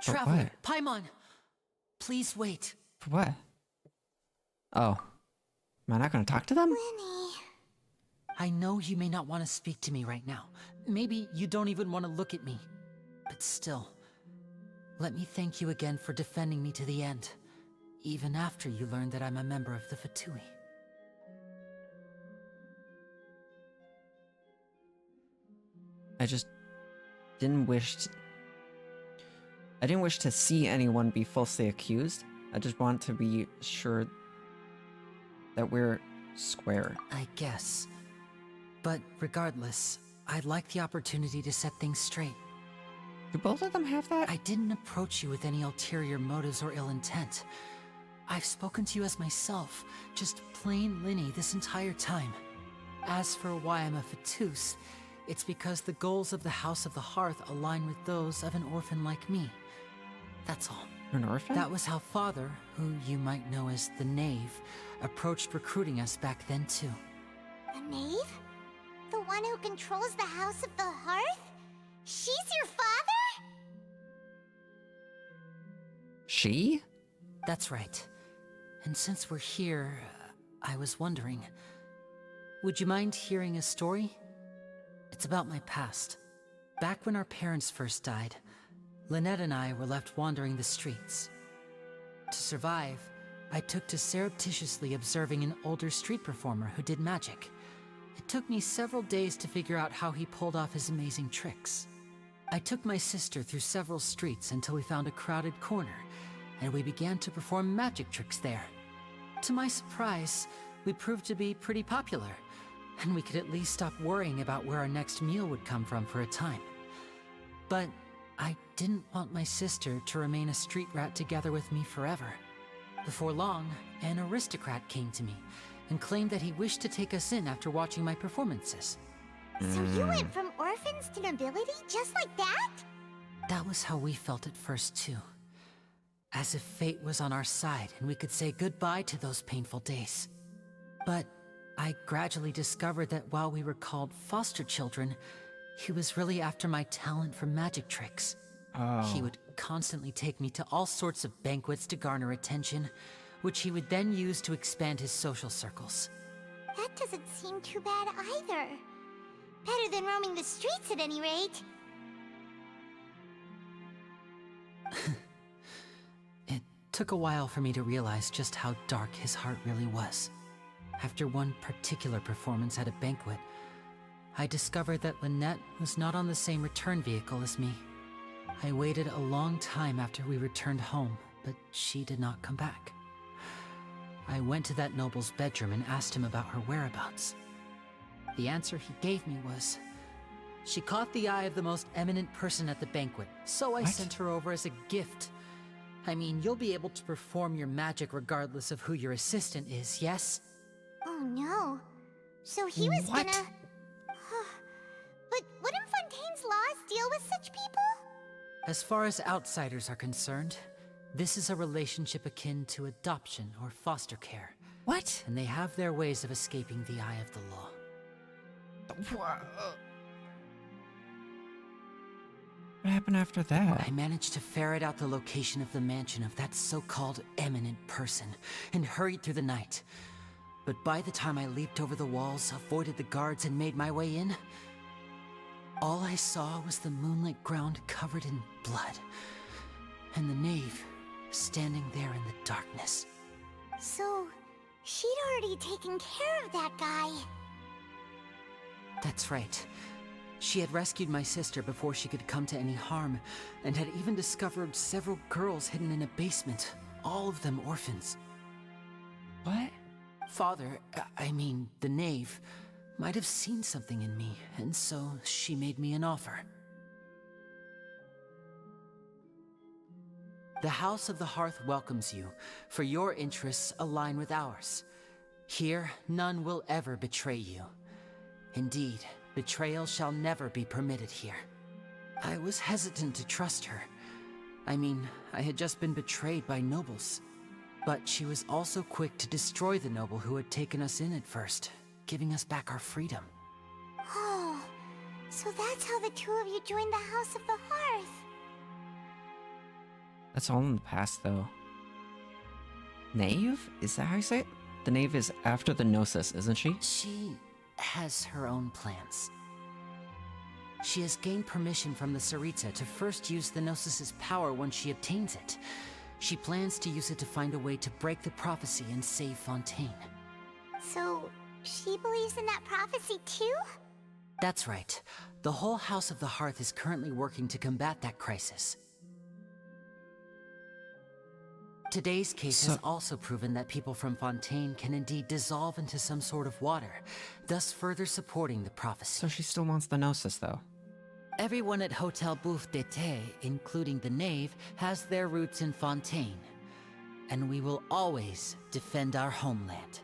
Traveler, Paimon, please wait. For what? Oh. Am I not going to talk to them? Linny. I know you may not want to speak to me right now. Maybe you don't even want to look at me. But still, let me thank you again for defending me to the end. Even after you learned that I'm a member of the Fatui. I just didn't wish to... I didn't wish to see anyone be falsely accused. I just want to be sure that we're square. I guess. But regardless, I'd like the opportunity to set things straight. Do both of them have that? I didn't approach you with any ulterior motives or ill intent. I've spoken to you as myself, just plain Linny this entire time. As for why I'm a Fatus, it's because the goals of the House of the Hearth align with those of an orphan like me. That's all. An orphan? That was how Father, who you might know as the Knave, approached recruiting us back then too. The Knave? The one who controls the House of the Hearth? She's your father? She? That's right. And since we're here, I was wondering, would you mind hearing a story? It's about my past. Back when our parents first died, Lynette and I were left wandering the streets. To survive, I took to surreptitiously observing an older street performer who did magic. It took me several days to figure out how he pulled off his amazing tricks. I took my sister through several streets until we found a crowded corner, and we began to perform magic tricks there. To my surprise, we proved to be pretty popular, and we could at least stop worrying about where our next meal would come from for a time. But I didn't want my sister to remain a street rat together with me forever. Before long, an aristocrat came to me and claimed that he wished to take us in after watching my performances. So you went from orphans to nobility just like that? That was how we felt at first, too. As if fate was on our side and we could say goodbye to those painful days. But I gradually discovered that while we were called foster children, he was really after my talent for magic tricks. He would constantly take me to all sorts of banquets to garner attention, which he would then use to expand his social circles. That doesn't seem too bad either. Better than roaming the streets at any rate. It took a while for me to realize just how dark his heart really was. After one particular performance at a banquet, I discovered that Lynette was not on the same return vehicle as me. I waited a long time after we returned home, but she did not come back. I went to that noble's bedroom and asked him about her whereabouts. The answer he gave me was, she caught the eye of the most eminent person at the banquet, so I sent her over as a gift. I mean, you'll be able to perform your magic regardless of who your assistant is, yes? Oh no. So he was gonna... But wouldn't Fontaine's laws deal with such people? As far as outsiders are concerned, this is a relationship akin to adoption or foster care. What? And they have their ways of escaping the eye of the law. What happened after that? I managed to ferret out the location of the mansion of that so-called eminent person and hurried through the night. But by the time I leaped over the walls, avoided the guards, and made my way in, all I saw was the moonlit ground covered in blood, and the knave standing there in the darkness. So, she'd already taken care of that guy. That's right. She had rescued my sister before she could come to any harm, and had even discovered several girls hidden in a basement, all of them orphans. What? Father, I mean, the knave, might have seen something in me, and so she made me an offer. The House of the Hearth welcomes you, for your interests align with ours. Here, none will ever betray you. Indeed, betrayal shall never be permitted here. I was hesitant to trust her. I mean, I had just been betrayed by nobles. But she was also quick to destroy the noble who had taken us in at first, giving us back our freedom. Oh, so that's how the two of you joined the House of the Hearth. That's all in the past, though. Knave? Is that how you say it? The knave is after the Gnosis, isn't she? She has her own plans. She has gained permission from the Tsaritsa to first use the Gnosis's power once she obtains it. She plans to use it to find a way to break the prophecy and save Fontaine. So, she believes in that prophecy too? That's right. The whole House of the Hearth is currently working to combat that crisis. Today's case has also proven that people from Fontaine can indeed dissolve into some sort of water, thus further supporting the prophecy. So she still wants the Gnosis, though. Everyone at Hotel Bouffe d'été, including the knave, has their roots in Fontaine. And we will always defend our homeland.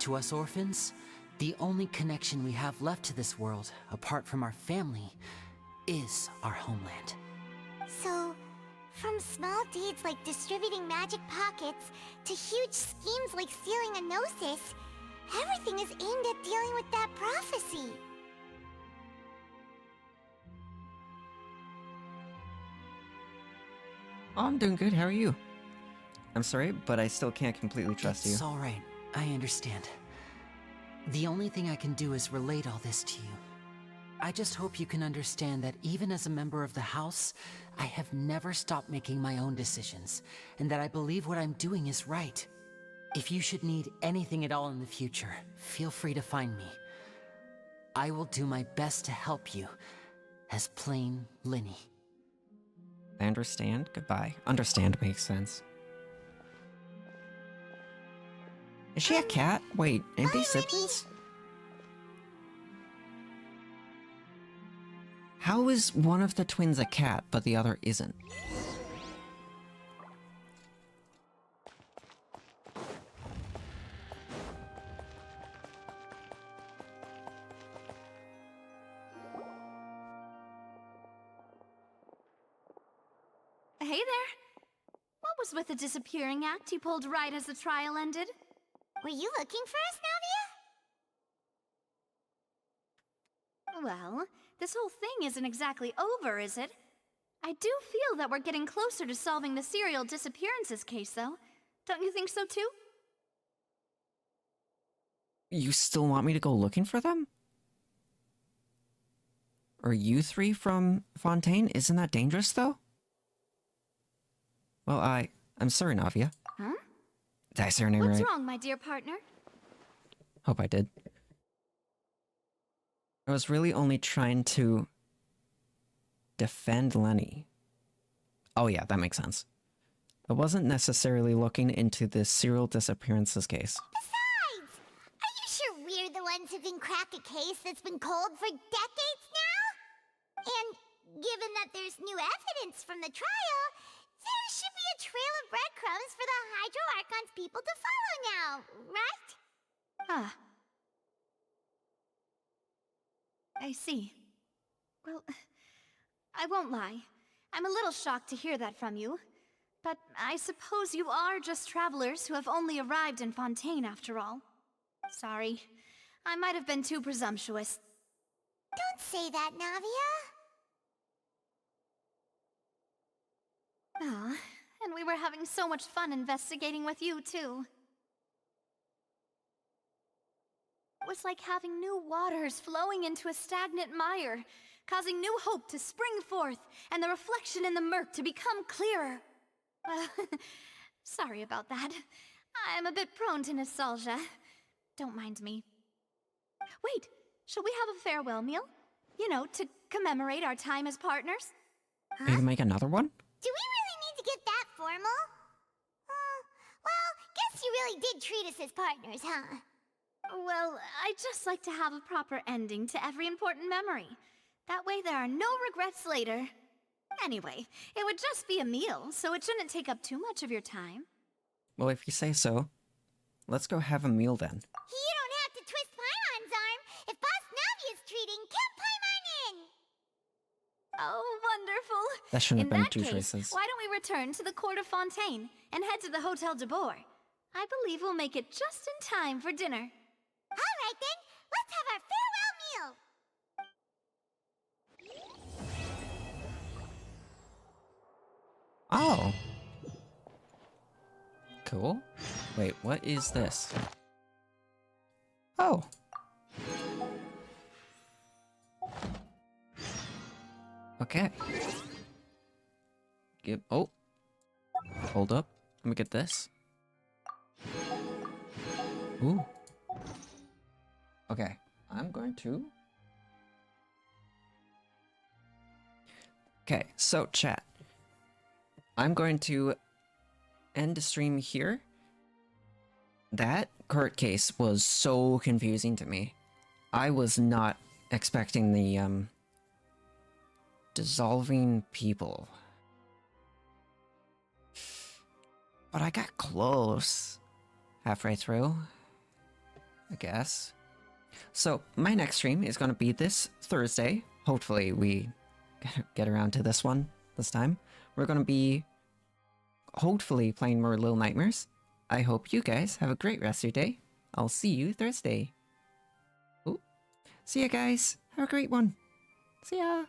To us orphans, the only connection we have left to this world, apart from our family, is our homeland. So, from small deeds like distributing magic pockets to huge schemes like stealing a Gnosis, everything is aimed at dealing with that prophecy. Oh, I'm doing good. How are you? I'm sorry, but I still can't completely trust you. It's all right. I understand. The only thing I can do is relate all this to you. I just hope you can understand that even as a member of the House, I have never stopped making my own decisions, and that I believe what I'm doing is right. If you should need anything at all in the future, feel free to find me. I will do my best to help you, as plain Linny. I understand. Goodbye. Understand makes sense. Is she a cat? Wait, ain't they siblings? How is one of the twins a cat, but the other isn't? Hey there. What was with the disappearing act you pulled right as the trial ended? Were you looking for us, Navia? Well, this whole thing isn't exactly over, is it? I do feel that we're getting closer to solving the serial disappearances case, though. Don't you think so, too? You still want me to go looking for them? Are you three from Fontaine? Isn't that dangerous, though? Well, I'm sorry, Navia. Huh? Did I say her name What's right? wrong, my dear partner? Hope I did. I was really only trying to defend Lenny. Oh yeah, that makes sense. I wasn't necessarily looking into this serial disappearances case. Besides, are you sure we're the ones who can crack a case that's been cold for decades now? And given that there's new evidence from the trial, there should be a trail of breadcrumbs for the Hydro Archon's people to follow now, right? Ah. I see. Well, I won't lie. I'm a little shocked to hear that from you. But I suppose you are just travelers who have only arrived in Fontaine after all. Sorry. I might have been too presumptuous. Don't say that, Navia. Ah, and we were having so much fun investigating with you, too. It was like having new waters flowing into a stagnant mire, causing new hope to spring forth, and the reflection in the murk to become clearer. Sorry about that. I'm a bit prone to nostalgia. Don't mind me. Wait, shall we have a farewell meal? You know, to commemorate our time as partners? Are you gonna make another one? Do we really need to get that formal? Well, guess you really did treat us as partners, huh? Well, I'd just like to have a proper ending to every important memory. That way there are no regrets later. Anyway, it would just be a meal, so it shouldn't take up too much of your time. Well, if you say so. Let's go have a meal then. You don't have to twist Paimon's arm. If Boss Navia's treating, count Paimon in! Oh, wonderful. That shouldn't have been In that two case, choices. why don't we return to the court of Fontaine and head to the Hotel de Boer? I believe we'll make it just in time for dinner. All right then, let's have our farewell meal. Oh. Cool. Wait, what is this? Oh. Okay. Oh. Hold up. Let me get this. Ooh. Okay. I'm going to... Okay, so chat. I'm going to end the stream here. That court case was so confusing to me. I was not expecting the, dissolving people. But I got close. Halfway through, I guess. So, my next stream is going to be this Thursday. Hopefully we get around to this one this time. We're going to be hopefully playing more Little Nightmares. I hope you guys have a great rest of your day. I'll see you Thursday. Ooh. See ya, guys. Have a great one. See ya.